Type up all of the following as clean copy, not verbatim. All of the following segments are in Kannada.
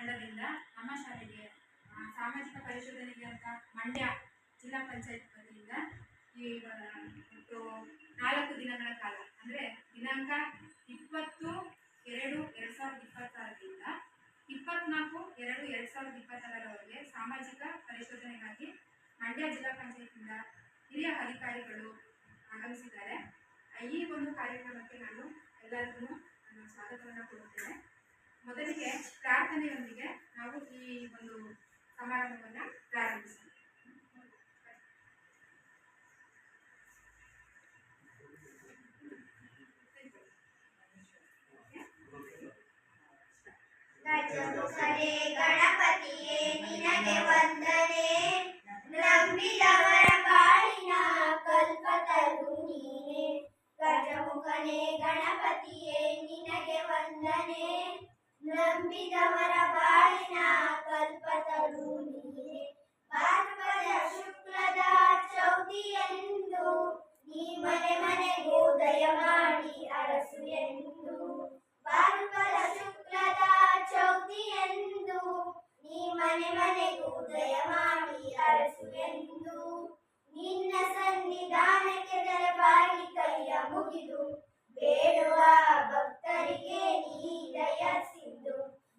ತಂಡದಿಂದ ನಮ್ಮ ಶಾಲೆಗೆ ಸಾಮಾಜಿಕ ಪರಿಶೋಧನೆಗೆ ಅಂತ ಮಂಡ್ಯ ಜಿಲ್ಲಾ ಪಂಚಾಯತ್ ವತಿಯಿಂದ ಈ 4 ದಿನಗಳ ಕಾಲ ಅಂದರೆ ದಿನಾಂಕ 20-2-2026ರಿಂದ 24-2-2026ರವರೆಗೆ ಸಾಮಾಜಿಕ ಪರಿಶೋಧನೆಗಾಗಿ ಮಂಡ್ಯ ಜಿಲ್ಲಾ ಪಂಚಾಯತಿಂದ ಹಿರಿಯ ಅಧಿಕಾರಿಗಳು ಆಗಮಿಸಿದ್ದಾರೆ. ಈ ಒಂದು ಕಾರ್ಯಕ್ರಮಕ್ಕೆ ನಾನು ಎಲ್ಲರಿಗೂ ಸ್ವಾಗತವನ್ನು ಕೊಡುತ್ತೇನೆ. ಮೊದಲಿಗೆ ಪ್ರಾರ್ಥನೆಯೊಂದಿಗೆ ನಾವು ಈ ಒಂದು ಸಮಾರಂಭವನ್ನು ಪ್ರಾರಂಭಿಸೋಣ. ಗಜಮುಖನೇ ಗಣಪತಿಯೇ ನಿನಗೆ ವಂದನೆ, ನಂಬಿದವರ ಬಾಳಿನ ಕಲ್ಪತರು ನೀನೆ. ಗಜಮುಖನೇ ಗಣಪತಿಯೇ ನಿನಗೆ ವಂದನೆ, ನಂಬಿದವರ ಬಾಳಿನ ಕಲ್ಪತರು ನೀನೆ. ಭಾದ್ರಪದ ಶುಕ್ಲದ ಚೌತಿಯೆಂದು ನೀ ಮನೆ ಮನೆಗೂ ದಯ ಮಾಡಿ ಅರಸು ಎಂದು. ಭಾದ್ರಪದ ಶುಕ್ಲದ ಚೌತಿಯೆಂದು ನೀ ಮನೆ ಮನೆಗೂ ದಯ ಮಾಡಿ ಅರಸು ಎಂದು. ನಿನ್ನ ಸನ್ನಿಧಾನಕ್ಕೆ ದಯಪಾಗಿ ಕೈಯ ಮುಗಿದು ಬೇಡುವ ಭಕ್ತರಿಗೆ ನೀ ದಯ ಸಿಂಧು.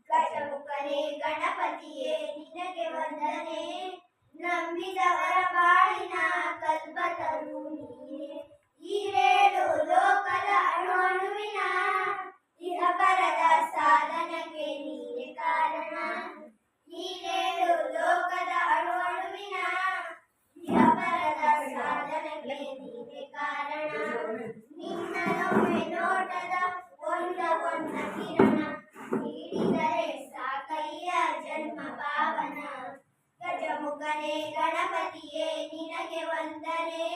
ಗಜಮುಖನೇ ಗಣಪತಿಯೇ ನಿನಗೆ ವಂದನೆ, ನಂಬಿದವರ ಬಾಳಿನ ಕಲ್ಪತರು ನೀನೆ. ಈರೇಳು ಲೋಕದ ಅಣುವಿನ ಇಹಪರದ ಸಾಧನಕ್ಕೆ ನೀನೆ ಕಾರಣ. ಈರೇಳು ಲೋಕದ ಅಣುವಿನ ಇಹಪರದ ಸಾಧನಕ್ಕೆ ನೀನೆ ಕಾರಣ. ನಿನ್ನ ನೊಮ್ಮೆ ನೋಟದ ಒಂದ ಕಿರಣ ನೀಡಿದರೆ ಸಾಕಯ್ಯ ಜನ್ಮ ಪಾವನ. ಗಜಮುಖನೇ ಗಣಪತಿಯೇ ನಿನಗೆ ವಂದನೆ,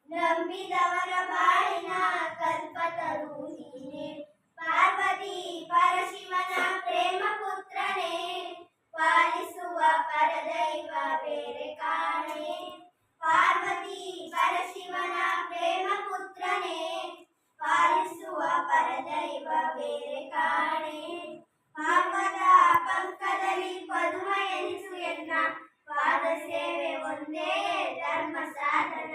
ನಂಬಿದವರ ಬಾಳಿನ ಕಲ್ಪತರು ನೀನೆ. ಪಾರ್ವತಿ ಪರಶಿವನ ಪ್ರೇಮ ಪುತ್ರನೇ, ಪಾಲಿಸುವ ಪರದೈವ ಬೇರೆ ಕಾಣೆ. ಪಾರ್ವತಿ ಪರಶಿವನ ಪ್ರೇಮ ಪುತ್ರನೇ, ಪಾಲಿಸುವ ಪರದೈವ ಬೇರೆ ಕಾಣೆ. ಪಾಪದ ಪಂಕದಲ್ಲಿ ಪದುಮ ಎನಿಸು ಎನ್ನ, ಪಾದ ಸೇವೆ ಒಂದೇ ಧರ್ಮ ಸಾಧನ.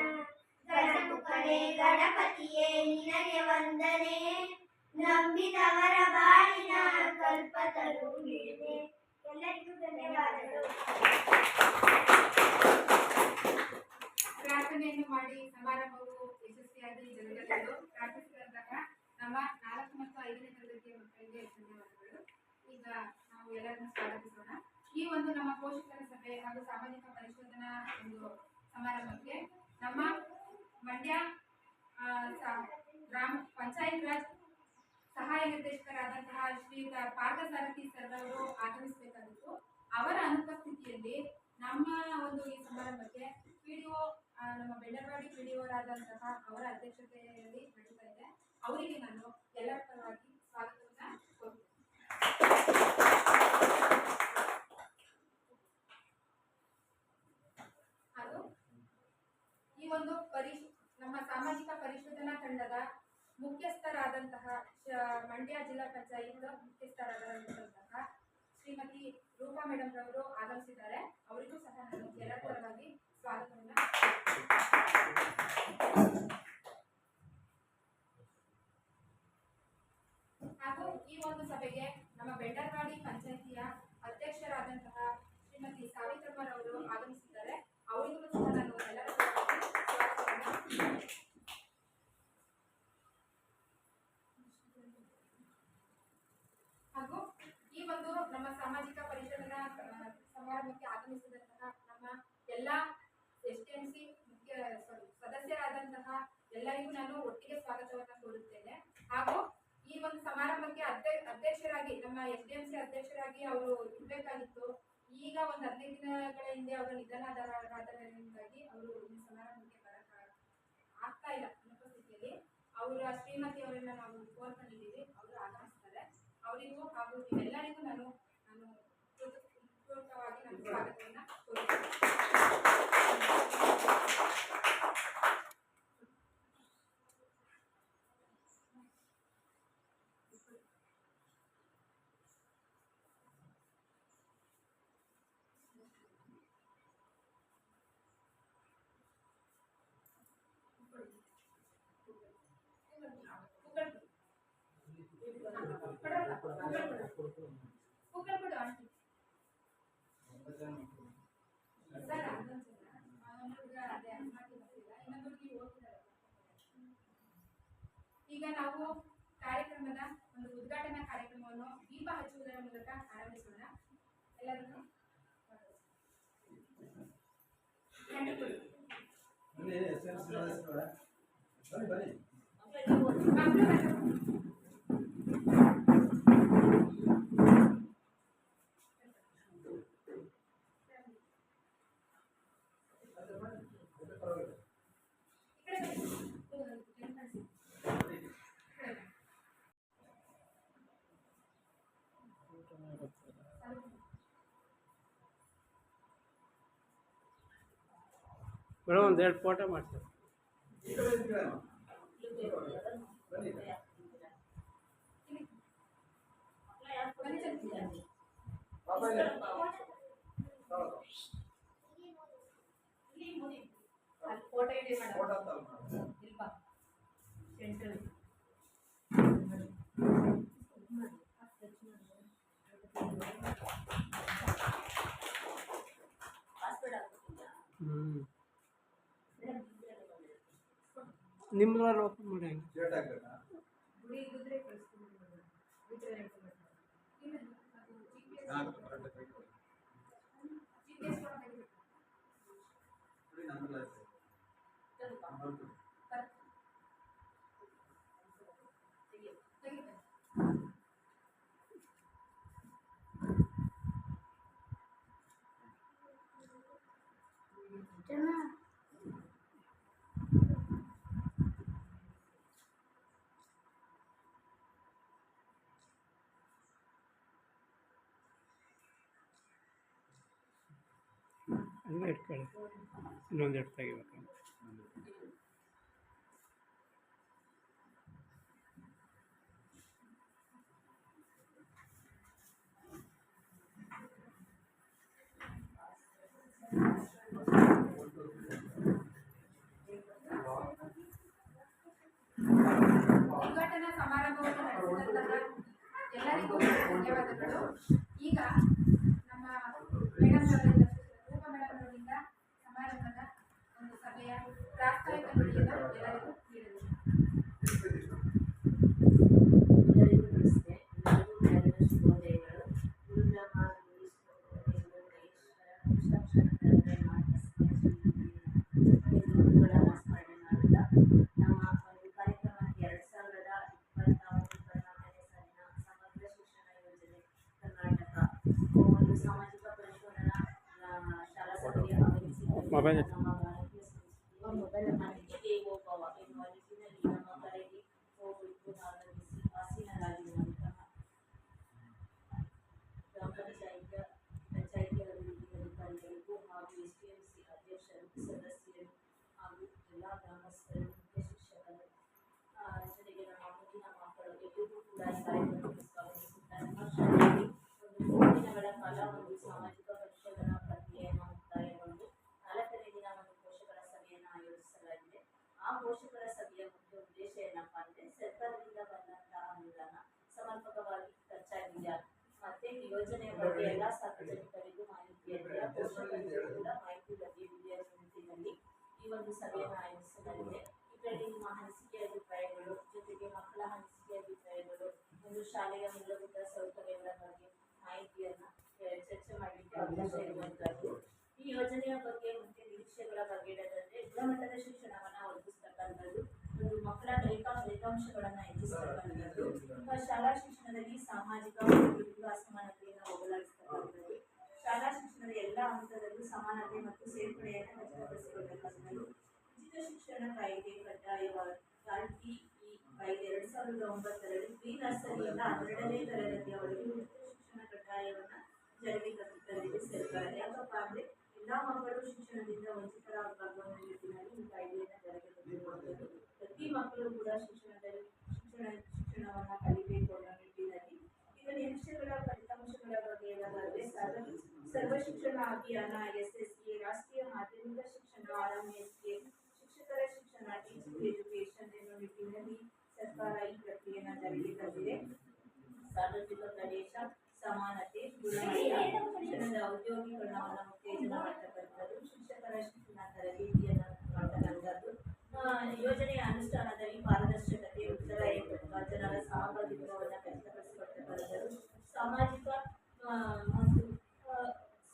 ಗಣಮುಖನೇ ಗಣಪತಿಯೇ ನಿನಗೆ ವಂದನೆ, ನಂಬಿದವರ ಬಾಳಿನ ಕಲ್ಪತರು ನೀನೆ. ಎಲ್ಲರಿಗೂ ಧನ್ಯವಾದಗಳು. ಪ್ರಾರ್ಥನೆಯನ್ನು ಮಾಡಿ ಸಮಾರಂಭವು ಯಶಸ್ವಿಯಾಗಿ ಜರುಗಲೆಂದು ಪ್ರಾರ್ಥಿಸಿದಂತಹ ನಮ್ಮ 4 ಮತ್ತು 5ನೇ ತರಗತಿಯ ಮಕ್ಕಳಿಗೆ ಧನ್ಯವಾದಗಳು. ಈಗ ನಾವು ಎಲ್ಲರನ್ನು ಸ್ವಾಗತಿಸೋಣ. ಈ ಒಂದು ನಮ್ಮ ಪೋಷಕರ ಸಭೆ ಹಾಗೂ ಸಾಮಾಜಿಕ ಪರಿಶೋಧನಾ ಒಂದು ಸಮಾರಂಭಕ್ಕೆ ನಮ್ಮ ಮಂಡ್ಯ ಗ್ರಾಮ ಪಂಚಾಯತ್ ರಾಜ್ ಸಹಾಯ ನಿರ್ದೇಶಕರಾದಂತಹ ಶ್ರೀಯುತ ಪಾರ್ಥಸಾರಥಿ ಸರ್ ಅವರು ಆಗಮಿಸಬೇಕಾಗಿತ್ತು. ಅವರ ಅನುಪಸ್ಥಿತಿಯಲ್ಲಿ ನಮ್ಮ ಒಂದು ಈ ಸಮಾರಂಭಕ್ಕೆ ಪಿಡಿಒ ನಮ್ಮ ಬೆಂಡರವಾಡಿ ಪಿಡಿಒರಾದಂತಹ ಅವರ ಅಧ್ಯಕ್ಷತೆಯಲ್ಲಿ ನಡೀತಾ ಇದೆ. ಅವರಿಗೆ ನಾನು ಎಲ್ಲರ ಪರವಾಗಿ ಸ್ವಾಗತವನ್ನ ಕೊಡ್ತೀನಿ. ಹಾಗೂ ಈ ಒಂದು ನಮ್ಮ ಸಾಮಾಜಿಕ ಪರಿಶೋಧನಾ ತಂಡದ ಮುಖ್ಯಸ್ಥರಾದಂತಹ ಮಂಡ್ಯ ಜಿಲ್ಲಾ ಪಂಚಾಯತ್ ಮುಖ್ಯಸ್ಥರಾದಂತಹ ಶ್ರೀಮತಿ ರೂಪಾ ಮೇಡಮ್ ರವರು ಆಗಮಿಸಿದ್ದಾರೆ. ಅವರಿಗೂ ಸಹ ನಾನು ಎಲ್ಲರ ಪರವಾಗಿ ಸ್ವಾಗತವನ್ನು. ಹಾಗೂ ಈ ಒಂದು ಸಭೆಗೆ ನಮ್ಮ ಬೆಂಡರವಾಡಿ ಪಂಚಾಯಿತಿಯ ಅಧ್ಯಕ್ಷರಾದಂತಹ ಶ್ರೀಮತಿ ಸಾವಿತ್ರಮ್ಮರವರು ಆಗಮಿಸಿದ್ದಾರೆ. ಅವರಿಗೂ ಸಹ ನಾನು ಎಲ್ಲರ ಪರವಾಗಿ ಸ್ವಾಗತವನ್ನು. ಹಾಗೂ ಈ ಒಂದು ನಮ್ಮ ಸಾಮಾಜಿಕ ಪರಿಶೋಧನಾ ಸಮಾರಂಭಕ್ಕೆ ಆಗಮಿಸಿದಂತಹ ನಮ್ಮ ಎಲ್ಲ STMC ಸದಸ್ಯರಾದಂತಹ ಎಲ್ಲರಿಗೂ ನಾನು ಒಟ್ಟಿಗೆ ಸ್ವಾಗತವನ್ನು ಕೋರುತ್ತೇನೆ. ಹಾಗೂ ಈ ಒಂದು ಸಮಾರಂಭಕ್ಕೆ ಅಧ್ಯಕ್ಷರಾಗಿ ನಮ್ಮ SDMC ಅಧ್ಯಕ್ಷರಾಗಿ ಅವರು ಇರಬೇಕಾಗಿತ್ತು. ಈಗ ಒಂದು 15 ದಿನಗಳ ಹಿಂದೆ ಅವರು ನಿಧನರಾದರಿಂದಾಗಿ ಅವರು ಈ ಸಮಾರಂಭಕ್ಕೆ ಆಗ್ತಾ ಇಲ್ಲ. ಅನುಪಸ್ಥಿತಿಯಲ್ಲಿ ಅವರ ಶ್ರೀಮತಿ ಅವರನ್ನ ನಾವು ಕೋರ್ಕೊಂಡಿದ್ದೀವಿ. ಅವರು ಆಗಮಿಸ್ತಾರೆ. ಅವರಿಗೂ ಹಾಗೂ ಎಲ್ಲರಿಗೂ ನಾನು ಪೂರ್ವಕವಾಗಿ ನನ್ನ ಸ್ವಾಗತವನ್ನು ಕೋರುತ್ತೇನೆ. ಕುಕ್ಕರ್ ಕೊಡು ಆಂಟಿ. ಸರ್ ಅದೇ ಅಮ್ಮಾಟಿ ಬರ್ತಿಲ್ಲ, ಇನ್ನೊಂದು ಹುಡುಗಿ ಹೋಗ್ತಿದ್ದಾರೆ. ಈಗ ನಾವು ಕಾರ್ಯಕ್ರಮದ ಒಂದು ಉದ್ಘಾಟನಾ ಕಾರ್ಯಕ್ರಮವನ್ನು ದೀಪ ಹಚ್ಚುವುದರ ಮೂಲಕ ಆರಂಭಿಸೋಣ. ಎಲ್ಲರೂ ಮೇಡಮ್ ಒಂದು 2 ಫೋಟೋ ಮಾಡ್ತೀವಿ. ಫೋಟೋ ಇದೆ ಮೇಡಮ್. ಇಲ್ವಾ ಸೆಂಟರ್ ನಿಮ್ಮದ್ರಲ್ಲಿ ಓಪನ್ ಮಾಡಿ ಗುಡಿ ಇದ್ದರೆ ಕಳಿಸ್ತೀನಿ ಮೇಡಮ್. ಇದ್ರೆ ಇಲ್ಲ ಅದು GPS ಫೋಟೋ ತೆಗಿಬೇಕು. ಹಂಗೆ ಇಟ್ಕೊಳ್ಳಿ, ಇನ್ನೊಂದು 2 ತೆಗಿಬೇಕು. ಉದ್ಘಾಟನಾ ಸಮಾರಂಭವನ್ನು ನಡೆಸಿದಂತಹ ಎಲ್ಲರಿಗೂ ಧನ್ಯವಾದಗಳು. ಈಗ ನಮ್ಮ ಮೇಡಮ್ ರೂಪ ಮೇಡಮ್ ಅವರಿಂದ ಸಮಾರಂಭದ ಒಂದು ಸಭೆಯ ಪ್ರಾಸ್ತಾವಿಕ ನುಡಿಯನ್ನು ಎಲ್ಲರಿಗೂ ನೀಡಲು. ಎಲ್ಲರಿಗೂ ನಮಸ್ತೆ. ಎಲ್ಲರಿಗೂ ಮ್ಯಾಲಿನ ಶುಭೋದಯಗಳು. ಗುರುಗಳ ಸ್ಮರಣೆ ಮಾಡುತ್ತಾ ನಮ್ಮ ಒಂದು ಕಾರ್ಯಕ್ರಮಕ್ಕೆ 2023-24ನೇ ಸಾಲಿನ ಸಮಗ್ರ ಶಿಕ್ಷಣ ಯೋಜನೆ ಕರ್ನಾಟಕ ಒಂದು ಸಾಮಾಜಿಕ ಪರಿಶೋಧನಾ ಶಾಲಾ ಸಭೆಯ ಮೊಬೈಲ್ ನಮ್ಮ ಭಾರತೀಯ ಸಂಸ್ಕೃತಿ ಅತಿಥಿ ದೇವೋ ಭವ ಎನ್ನುವ ನಿಟ್ಟಿನಲ್ಲಿ ನಮ್ಮ ಕರೆಗೆ ಹೋಗಲಿದ್ದು ಆಗಮಿಸಿ ಆಸೀನರಾಗಿರುವಂತಹ ಗ್ರಾಮ ಪಂಚಾಯಿತಿ ಅಭಿವೃದ್ಧಿ ಅಧಿಕಾರಿಗಳಿಗೂ ಹಾಗೂ SDMC ಅಧ್ಯಕ್ಷರು, ಸದಸ್ಯರು ಹಾಗೂ ಎಲ್ಲ ಗ್ರಾಮಸ್ಥರು, ಮುಖ್ಯ ಶಿಕ್ಷಕರು, ಜೊತೆಗೆ ನಮ್ಮ ಮುಂದಿನ ಮಕ್ಕಳು ಎಲ್ಲರಿಗೂ ಕೂಡ ಈ ಕಾರ್ಯಕ್ರಮಕ್ಕೆ ಸ್ವಾಗತಿಸುತ್ತಾರೆ. ನಮ್ಮ ಶಾಲೆಯಲ್ಲಿ ಒಂದು 3 ದಿನಗಳ ಕಾಲ ಒಂದು ಸಾಮಾಜಿಕ ಪರಿಶೋಧನಾ ಪ್ರಕ್ರಿಯೆಯನ್ನು ಮುಕ್ತಾಯಗೊಂಡು 4ನೇ ದಿನ ಒಂದು ಪೋಷಕರ ಸಭೆಯನ್ನು ಆಯೋಜಿಸಲಾಗಿದೆ. ಆ ಪೋಷಕರ ಸಭೆಯ ಮುಖ್ಯ ಉದ್ದೇಶ ಏನಪ್ಪಾ ಅಂದ್ರೆ ಸರ್ಕಾರದಿಂದ ಬಂದಂತಹ ಅನುದಾನ ಸಮರ್ಪಕವಾಗಿ ಖರ್ಚಾಗಿದೆಯಾ, ಮತ್ತೆ ಯೋಜನೆಯ ಬಗ್ಗೆ ಎಲ್ಲ ಸಾರ್ವಜನಿಕರಿಗೂ ಮಾಹಿತಿಯನ್ನು ಪೋಷಕರಿಗೂ ಕೂಡ ಮಾಹಿತಿ ಲಭ್ಯವಿದೆಯಾ ಅನ್ನೋ ನಿಟ್ಟಿನಲ್ಲಿ ಈ ಒಂದು ಸಭೆಯನ್ನು ಆಯೋಜಿಸಲಾಗಿದೆ. ಇದರಲ್ಲಿ ನಿಮ್ಮ ಅನಿಸಿಕೆ ಅಭಿಪ್ರಾಯಗಳು, ಜೊತೆಗೆ ಮಕ್ಕಳ ಅನಿಸಿಕೆ ಅಭಿಪ್ರಾಯಗಳು, ಒಂದು ಶಾಲೆಯ ಮೂಲಭೂತ ಸೌಕರ್ಯಗಳ ಬಗ್ಗೆ ಮಾಹಿತಿಯನ್ನು ಚರ್ಚೆ ಮಾಡಲಿಕ್ಕೆ ಅವಕಾಶ ಇರುವಂತದ್ದು. ಈ ಯೋಜನೆಯ ಬಗ್ಗೆ ಮುಖ್ಯ ನಿರೀಕ್ಷೆಗಳ ಬಗ್ಗೆ ಹೇಳೋದಾದ್ರೆ ಗುಣಮಟ್ಟದ ಶಿಕ್ಷಣವನ್ನು ಒದಗಿಸ್ತಕ್ಕಂಥದ್ದು, ಒಂದು ಮಕ್ಕಳ ಫಲಿತಾಂಶಗಳನ್ನು ಹೆಚ್ಚಿಸ್ತಕ್ಕಂಥದ್ದು, ಶಾಲಾ ಶಿಕ್ಷಣದಲ್ಲಿ ಸಾಮಾಜಿಕ ಮತ್ತು ಲಿಂಗ ಅಸಮಾನತೆಯನ್ನು ಹೋಗಲಾಡಿಸ್ತಕ್ಕಂಥದ್ದು, ಶಾಲಾ ಶಿಕ್ಷಣದ ಎಲ್ಲ ಹಂತದಲ್ಲೂ ಸಮಾನತೆ ಮತ್ತು ಸೇರ್ಪಡೆಯನ್ನು ಖಚಿತಪಡಿಸಿಕೊಳ್ಳತಕ್ಕಂಥದ್ದು, ಉಚಿತ ಶಿಕ್ಷಣ ಕಾಯ್ದೆ ಕಡ್ಡಾಯವಾಗಿ RTE ಕಾಯ್ದೆ 2009ರಲ್ಲಿ ಪ್ರೀ ನರ್ಸರಿಯಿಂದ 12ನೇ ತರಗತಿಯವರೆಗೆ ಉಚಿತ ಶಿಕ್ಷಣ ಕಡ್ಡಾಯವನ್ನು ಜಾರಿಗೆ ತಂದಿದೆ ಸರ್ಕಾರ. ಯಾಕಪ್ಪ ಅಂದ್ರೆ ಎಲ್ಲ ಮಕ್ಕಳು ಶಿಕ್ಷಣದಿಂದ ವಂಚಿತರಾಗಬಾರದು ಅನ್ನೋ ನಿಟ್ಟಿನಲ್ಲಿ ಈ ಕಾಯ್ದೆಯನ್ನು ಜಾರಿಗೆ ತಂದಿರುವಂಥದ್ದು. ಪ್ರತಿ ಮಕ್ಕಳು ಕೂಡ ಶಿಕ್ಷಣವನ್ನು ಕಲಿಬೇಕು ಅನ್ನೋ ನಿಟ್ಟಿನಲ್ಲಿ ಈಗ ನಿರೀಕ್ಷೆಗಳ ಫಲಿತಾಂಶಗಳ ಬಗ್ಗೆ ಹೇಳೋದಾದ್ರೆ ಸರ್ವ ಶಿಕ್ಷಣ ಅಭಿಯಾನ SSA, ರಾಷ್ಟ್ರೀಯ ಮಾಧ್ಯಮಿಕ ಶಿಕ್ಷಣ RMSA, ಶಿಕ್ಷಕರ ಶಿಕ್ಷಣ ಟೀಚಿಂಗ್ ಎಜುಕೇಶನ್ ಎನ್ನುವ ನಿಟ್ಟಿನಲ್ಲಿ ಸರ್ಕಾರ ಈ ಪ್ರಕ್ರಿಯೆಯನ್ನು ಜಾರಿಗೆ ತಂದಿದೆ. ಸಾರ್ವತ್ರಿಕ ಪ್ರವೇಶ, ಸಮಾನತೆ, ಗುಣಮಟ್ಟ, ಶಿಕ್ಷಣದ ಔದ್ಯೋಗೀಕರಣವನ್ನು ಉತ್ತೇಜನ ಮಾಡ್ತಕ್ಕಂಥದ್ದು, ಶಿಕ್ಷಕರ ಶಿಕ್ಷಣ ತರಬೇತಿಯನ್ನು ಮಾಡ್ತಕ್ಕಂಥದ್ದು, ಯೋಜನೆಯ ಅನುಷ್ಠಾನದಲ್ಲಿ ಪಾರದರ್ಶಕತೆ, ಉತ್ತರ ಏಕತ್ವ, ಜನರ ಸಹಭಾಗಿತ್ವವನ್ನು ಖಚಿತಪಡಿಸಿಕೊಳ್ತಕ್ಕಂಥದ್ದು, ಸಾಮಾಜಿಕ ಮತ್ತು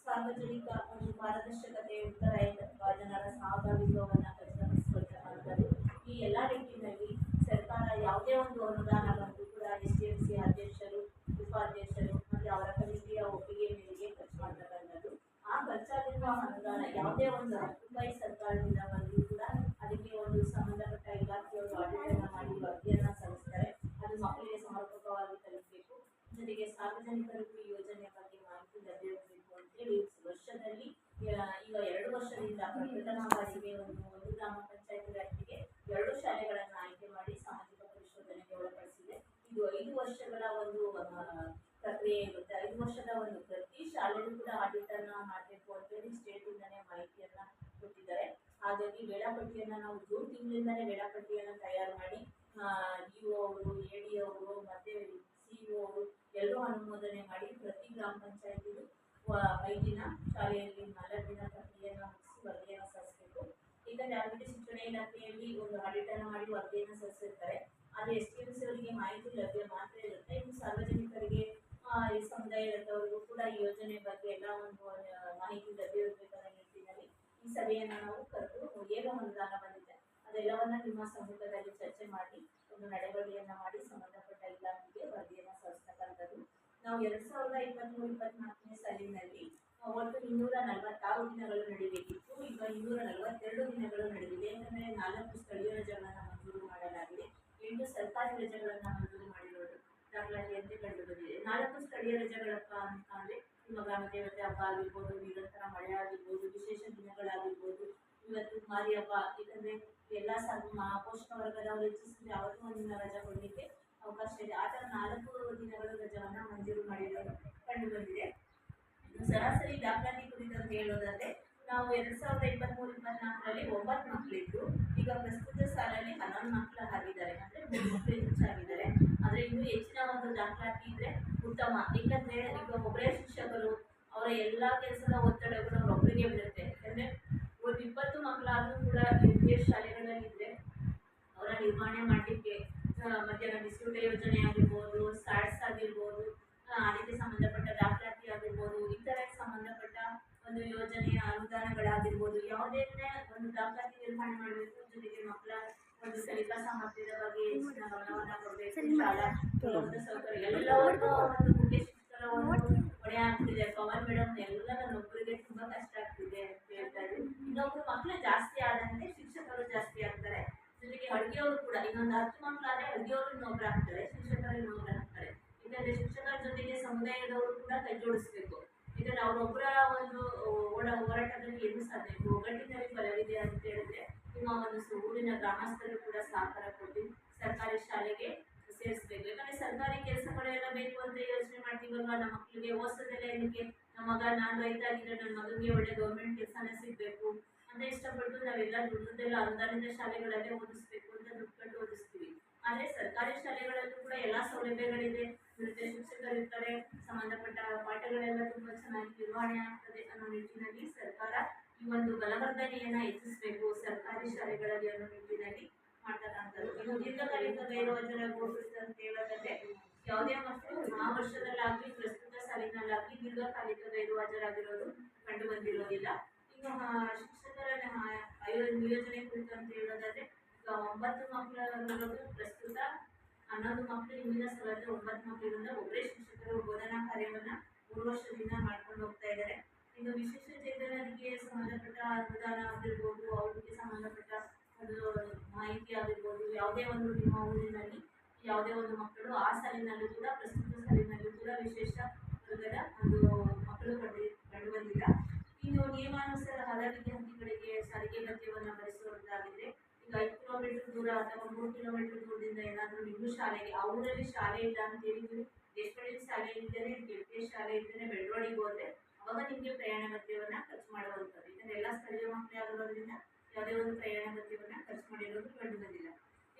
ಸಾರ್ವಜನಿಕ ಒಂದು ಪಾರದರ್ಶಕತೆ, ಉತ್ತರ ಏಕತ್ವ, ಜನರ ಸಹಭಾಗಿತ್ವವನ್ನು ಖಚಿತಪಡಿಸಿಕೊಳ್ತಕ್ಕಂಥದ್ದು. ಈ ಎಲ್ಲ ನಿಟ್ಟಿನಲ್ಲಿ ಸರ್ಕಾರ ಯಾವುದೇ ಒಂದು ಅನುದಾನ ಬಂದು ಕೂಡ SDMC ಅಧ್ಯಕ್ಷರು, ಉಪಾಧ್ಯಕ್ಷರು ಮತ್ತು ಅವರ ಕಮಿಟಿಯ ಒಪ್ಪಿಗೆ ಮೇರೆಗೆ ಖರ್ಚು ಮಾಡ್ತಕ್ಕಂಥದ್ದು. ಆ ಖರ್ಚಾಗಿರುವ ಅನುದಾನ ಯಾವುದೇ ಒಂದು 10 ರೂಪಾಯಿ ಸರ್ಕಾರದಿಂದ ಬಂದರೂ ಕೂಡ ಅದಕ್ಕೆ ಒಂದು ಸಂಬಂಧಪಟ್ಟ ಇಲಾಖೆಯವರು ಆಡಳಿತ ಮಾಡಿ ವರದಿಯನ್ನು ಸಲ್ಲಿಸ್ತಾರೆ. ಅದು ಮಕ್ಕಳಿಗೆ ಸಮರ್ಪಕವಾಗಿ ತಲುಪಬೇಕು. ಜೊತೆಗೆ ಸಾರ್ವಜನಿಕರಿಗೂ ಈ ಯೋಜನೆಯ ಬಗ್ಗೆ ಮಾಹಿತಿ ಲಭ್ಯವಿರಬೇಕು ಅಂತೇಳಿ ವರ್ಷದಲ್ಲಿ ಈಗ 2 ವರ್ಷದಿಂದ ಪ್ರಪ್ರಥಮವಾಗಿ ಒಂದು ಗ್ರಾಮ ಪಂಚಾಯತ್ ವ್ಯಾಪ್ತಿಗೆ 2 ಶಾಲೆಗಳನ್ನು ಆಯ್ಕೆ ಮಾಡಿ ಸಾಮಾಜಿಕ ಪರಿಶೋಧನೆಗೆ ಒಳಪಡಿಸಿದೆ. ಇದು 5 ವರ್ಷಗಳ ಒಂದು ಪ್ರಕ್ರಿಯೆ ಇರುತ್ತೆ. 5 ವರ್ಷದ ಒಂದು ಪ್ರತಿ ಶಾಲೆಗೂ ಕೂಡ ಆಡಿಟನ್ನು ಮಾಡಬೇಕು ಅಂತೇಳಿ ಸ್ಟೇಟಿಂದನೇ ಮಾಹಿತಿಯನ್ನು ಕೊಟ್ಟಿದ್ದಾರೆ. ಹಾಗಾಗಿ ವೇಳಾಪಟ್ಟಿಯನ್ನು ನಾವು ಜೂನ್ ತಿಂಗಳಿಂದಲೇ ವೇಳಾಪಟ್ಟಿಯನ್ನು ತಯಾರು ಮಾಡಿ DO ಅವರು, AD ಅವರು ಮತ್ತು CO ಅವರು ಎಲ್ಲರೂ ಅನುಮೋದನೆ ಮಾಡಿ ಪ್ರತಿ ಗ್ರಾಮ ಪಂಚಾಯತಿಗೂ 5 ದಿನ, ಶಾಲೆಯಲ್ಲಿ 4 ದಿನ ಪ್ರಕ್ರಿಯೆಯನ್ನು ಮುಗಿಸಿ ವರದಿಯನ್ನು ಸಲ್ಲಿಸಬೇಕು. ಯಾಕಂದರೆ ಆರೋಗ್ಯ ಶಿಕ್ಷಣ ಇಲಾಖೆಯಲ್ಲಿ ಒಂದು ಆಡಿಟನ್ನು ಮಾಡಿ ವರದಿಯನ್ನು ಸಲ್ಲಿಸಿರ್ತಾರೆ. ಆದರೆ SDMC ಅವರಿಗೆ ಮಾಹಿತಿ ಲಭ್ಯ ಮಾತ್ರ ಇರುತ್ತೆ. ಇನ್ನು ಸಾರ್ವಜನಿಕರಿಗೆ ಈ ಸಮುದಾಯದವರಿಗೂ ಕೂಡ ಈ ಯೋಜನೆ ಬಗ್ಗೆ ಎಲ್ಲ ಒಂದು ಮಾಹಿತಿ ಲಭ್ಯವಿರಬೇಕಾದ ನಿಟ್ಟಿನಲ್ಲಿ ಈ ಸಭೆಯನ್ನು ನಾವು ಕರೆದು ಏನು ಅನುದಾನ ಬಂದಿದೆ ಅದೆಲ್ಲವನ್ನ ನಿಮ್ಮ ಸಮ್ಮುಖದಲ್ಲಿ ಚರ್ಚೆ ಮಾಡಿ ಒಂದು ನಡೆವಳಿಯನ್ನು ಮಾಡಿ ಸಂಬಂಧಪಟ್ಟ ಇಲಾಖೆಗೆ ವರದಿಯನ್ನು ಸಲ್ಲಿಸ್ತಕ್ಕಂಥದ್ದು. ನಾವು 2023-24ನೇ ಸಾಲಿನಲ್ಲಿ ಒಟ್ಟು 246 ದಿನಗಳು ನಡೀಬೇಕಿತ್ತು. ಈಗ 242 ದಿನಗಳು ನಡೆದಿದೆ. ಯಾಕಂದರೆ 4 ಸ್ಥಳೀಯ ರಜೆಗಳನ್ನು ಮಂಜೂರು ಮಾಡಲಾಗಿದೆ, 8 ಸರ್ಕಾರಿ ರಜೆಗಳನ್ನು ಮಂಜೂರು ಮಾಡಿರೋದು ದಾಖಲಾತಿಯಂತೆ ಕಂಡು ಬಂದಿದೆ. 4 ಸ್ಥಳೀಯ ರಜೆಗಳಪ್ಪ ಅಂತಂದರೆ ನಿಮ್ಮ ಗ್ರಾಮ ದೇವತೆ ಹಬ್ಬ ಆಗಿರ್ಬೋದು, ನಿರಂತರ ಮಳೆ ಆಗಿರ್ಬೋದು, ವಿಶೇಷ ದಿನಗಳಾಗಿರ್ಬೋದು, ಇವತ್ತು ಮಾರಿ ಹಬ್ಬ. ಯಾಕಂದರೆ ಎಲ್ಲ ಪೋಷಕ ವರ್ಗದವರು ಹೆಚ್ಚಿಸಿದ್ರೆ ಅವತ್ತು ಒಂದಿನ ರಜೆ ಕೊಡಲಿಕ್ಕೆ ಅವಕಾಶ ಇದೆ. ಆ ಥರ 4 ದಿನಗಳು ರಜೆಯನ್ನು ಮಂಜೂರು ಮಾಡಿರೋದು ಕಂಡು ಬಂದಿದೆ. ಸರಾಸರಿ ದಾಖಲಾತಿ ಕುರಿತಂತೆ ಹೇಳೋದಾದರೆ ನಾವು 2023-24ರಲ್ಲಿ 9 ಮಕ್ಕಳಿದ್ದು ಈಗ ಪ್ರಸ್ತುತ ಸಾಲಲ್ಲಿ 11 ಮಕ್ಕಳು ಆಗಿದ್ದಾರೆ, ಅಂದರೆ 3 ಮಕ್ಕಳು ಹೆಚ್ಚಾಗಿದ್ದಾರೆ. ಆದರೆ ಇನ್ನೂ ಹೆಚ್ಚಿನ ಒಂದು ದಾಖಲಾತಿ ಇದ್ದರೆ ಉತ್ತಮ. ಏಕೆಂದರೆ ಈಗ ಒಬ್ಬರೇ ಶಿಕ್ಷಕರು ಅವರ ಎಲ್ಲ ಕೆಲಸದ ಒತ್ತಡಗಳು ಅವರೊಬ್ಬರಿಗೆ ಬೀಳುತ್ತೆ. ಯಾಕಂದರೆ ಒಂದು 20 ಮಕ್ಕಳಾದರೂ ಕೂಡ ವಿವಿಧ ಶಾಲೆಗಳಲ್ಲಿದ್ದರೆ ಅವರ ನಿರ್ವಹಣೆ ಮಾಡಲಿಕ್ಕೆ ಮಧ್ಯಾಹ್ನ ಬಿಸಿಯೂಟ ಯೋಜನೆ ಆಗಿರ್ಬೋದು, ಸ್ಯಾಟ್ಸ್ ಆಗಿರ್ಬೋದು, ಅದಕ್ಕೆ ಸಂಬಂಧಪಟ್ಟ ದಾಖಲಾತಿ ಆಗಿರ್ಬೋದು, ಇತರಕ್ಕೆ ಸಂಬಂಧಪಟ್ಟ ಒಂದು ಯೋಜನೆಯ ಅನುದಾನಗಳಾಗಿರ್ಬೋದು, ಯಾವುದೇ ಒಂದು ದಾಖಲಾತಿ ನಿರ್ವಹಣೆ ಮಾಡಬೇಕು. ಜೊತೆಗೆ ಮಕ್ಕಳ ಒಂದು ಕಲಿಕಾ ಸಾಮರ್ಥ್ಯದ ಬಗ್ಗೆ ಹೆಚ್ಚಿನ ಗಮನವನ್ನು ಕೊಡಬೇಕು. ಶಾಲಾ ಮೂಲಭೂತ ಸೌಕರ್ಯ ಎಲ್ಲವನ್ನೂ ಒಂದು ಮುಖ್ಯ ಶಿಕ್ಷಕರ ಒಂದು ಹೊಣೆ ಆಗ್ತಿದೆ. ಪವನ್ ಮೇಡಮ್ ಎಲ್ಲ ನನ್ನೊಬ್ಬರಿಗೆ ತುಂಬ ಕಷ್ಟ ಆಗ್ತಿದೆ ಅಂತ ಹೇಳ್ತಾರೆ. ಇನ್ನೊಬ್ಬರು ಮಕ್ಕಳು ಜಾಸ್ತಿ ಆದಂತೆ ಶಿಕ್ಷಕರು ಜಾಸ್ತಿ ಆಗ್ತಾರೆ. ಜೊತೆಗೆ ಅಡುಗೆಯವರು ಕೂಡ ಇನ್ನೊಂದು 10 ಮಕ್ಕಳಾದರೆ ಅಡುಗೆಯವರು ಇನ್ನೊಬ್ರು ಆಗ್ತಾರೆ, ಶಿಕ್ಷಕರು ಇನ್ನೊಬ್ರು ಆಗ್ತಾರೆ. ಯಾಕಂದರೆ ಶಿಕ್ಷಕರ ಜೊತೆಗೆ ಸಮುದಾಯದವರು ಕೂಡ ಕೈ ಜೋಡಿಸ್ಬೇಕು. ಯಾಕಂದರೆ ಅವರೊಬ್ಬರ ಒಂದು ಹೋರಾಟದಲ್ಲಿ ಏನು ಸಾಧ್ಯ, ಒಗ್ಗಟ್ಟಿನಲ್ಲಿ ಬಲವಿದೆ ಅಂತ ಹೇಳಿದ್ರೆ ನಿಮ್ಮ ಒಂದು ಊರಿನ ಗ್ರಾಮಸ್ಥರು ಕೂಡ ಸಹಕಾರ ಕೊಟ್ಟು ಸರ್ಕಾರಿ ಶಾಲೆಗೆ ಸೇರಿಸ್ಬೇಕು. ಯಾಕಂದರೆ ಸರ್ಕಾರಿ ಕೆಲಸಗಳೆಲ್ಲ ಬೇಕು ಅಂತ ಯೋಚನೆ ಮಾಡ್ತೀವಲ್ವ, ನಮ್ಮ ಮಕ್ಕಳಿಗೆ ಓದಿಸೋದೆಲ್ಲ ಏನಕ್ಕೆ, ನಮ್ಮ ಮಗ ನಾನು ರೈತ ಆಗಿದ್ರೆ ನನ್ನ ಮಗನಿಗೆ ಒಳ್ಳೆ ಗೌರ್ಮೆಂಟ್ ಕೆಲಸನೇ ಸಿಗಬೇಕು ಅಂತ ಇಷ್ಟಪಟ್ಟು ನಾವೆಲ್ಲ ದುಡ್ಡದೆಲ್ಲ ಅನುದಾನಿತ ಶಾಲೆಗಳಲ್ಲೇ ಓದಿಸ್ಬೇಕು ಅಂತ ದುಡ್ಡು ಕಟ್ಟು ಓದಿಸ್ತೀವಿ. ಆದರೆ ಸರ್ಕಾರಿ ಶಾಲೆಗಳಲ್ಲೂ ಕೂಡ ಎಲ್ಲ ಸೌಲಭ್ಯಗಳಿದೆ, ನೃತ್ಯ ಶಿಕ್ಷಕರು ಇರ್ತಾರೆ, ಸಂಬಂಧಪಟ್ಟ ಪಾಠಗಳೆಲ್ಲ ತುಂಬ ಚೆನ್ನಾಗಿ ನಿರ್ವಹಣೆ ಆಗ್ತದೆ ಅನ್ನೋ ನಿಟ್ಟಿನಲ್ಲಿ ಸರ್ಕಾರ ಈ ಒಂದು ಬಲವರ್ಧನೆಯನ್ನು ಹೆಚ್ಚಿಸಬೇಕು ಸರ್ಕಾರಿ ಶಾಲೆಗಳಲ್ಲಿ ಅನ್ನೋ ನಿಟ್ಟಿನಲ್ಲಿ ಮಾಡ್ತಕ್ಕಂಥದ್ದು. ಇನ್ನು ದೀರ್ಘಕಾಲಿಕ ಗೈರುಹಾಜರಾಗುವುದು ಅಂತ ಹೇಳೋದಾದ್ರೆ ಯಾವುದೇ ಮಕ್ಕಳು ಆ ವರ್ಷದಲ್ಲಾಗಲಿ ಪ್ರಸ್ತುತ ಸಾಲಿನಲ್ಲಾಗಲಿ ದೀರ್ಘಕಾಲಿಕ ಗೈರುಹಾಜರಾಗಿರೋದು ಕಂಡು ಬಂದಿರೋದಿಲ್ಲ. ಇನ್ನು ಶಿಕ್ಷಕರ ನಿಯೋಜನೆ ಕುರಿತು ಅಂತ ಹೇಳೋದಾದ್ರೆ ಈಗ 9 ಮಕ್ಕಳು ಪ್ರಸ್ತುತ 11 ಮಕ್ಕಳು ಹಿಂದಿನ ಸಲದ 9 ಮಕ್ಕಳಿಂದ ಒಬ್ಬರೇ ಶಿಕ್ಷಕರು ಬೋಧನಾ ಕಾರ್ಯವನ್ನು 3 ವರ್ಷದಿಂದ ಮಾಡ್ಕೊಂಡು ಹೋಗ್ತಾ ಇದ್ದಾರೆ. ಇನ್ನು ವಿಶೇಷ ಚೇತನರಿಗೆ ಸಂಬಂಧಪಟ್ಟ ಅನುದಾನ ಆಗಿರ್ಬೋದು, ಅವರಿಗೆ ಸಂಬಂಧಪಟ್ಟ ಒಂದು ಮಾಹಿತಿ ಆಗಿರ್ಬೋದು, ಯಾವುದೇ ಒಂದು ನಿಮ್ಮ ಊರಿನಲ್ಲಿ ಯಾವುದೇ ಒಂದು ಮಕ್ಕಳು ಆ ಸಾಲಿನಲ್ಲೂ ಕೂಡ ಪ್ರಸ್ತುತ ಸಾಲಿನಲ್ಲೂ ಕೂಡ ವಿಶೇಷ ವರ್ಗದ ಒಂದು ಮಕ್ಕಳು ಕಂಡು ಬಂದಿಲ್ಲ. ಇನ್ನು ನಿಯಮಾನುಸಾರ ಹಲ ವಿದ್ಯಾರ್ಥಿಗಳಿಗೆ ಸಾರಿಗೆ ಭತ್ಯವನ್ನು ಭರಿಸುವಂತಾಗಿದೆ. ಈಗ 5 ಕಿಲೋಮೀಟರ್ ದೂರ ಅಥವಾ 3 ಕಿಲೋಮೀಟರ್ ದೂರದಿಂದ ಏನಾದರೂ ನಿಮ್ಮ ಶಾಲೆಗೆ ಆ ಊರಲ್ಲಿ ಶಾಲೆ ಇಲ್ಲ ಅಂತೇಳಿ ನೀವು ದೇಶಪಾಂಡೆ ಶಾಲೆ ಇದ್ದರೆ, ಕೆಳಪೆ ಶಾಲೆ ಇದ್ದರೆ ಬೆಳ್ರೋಡಿಗೆ ಹೋದರೆ ಅವಾಗ ನಿಮಗೆ ಪ್ರಯಾಣ ಭತ್ಯವನ್ನು ಖರ್ಚು ಮಾಡುವಂಥದ್ದು. ಇದನ್ನೆಲ್ಲ ಸ್ಥಳೀಯ ಮಕ್ಕಳೇ ಆಗಿರೋದ್ರಿಂದ ಯಾವುದೇ ಒಂದು ಪ್ರಯಾಣ ಭತ್ಯವನ್ನು ಖರ್ಚು ಮಾಡಿರೋದು ಕಂಡು ಬಂದಿಲ್ಲ.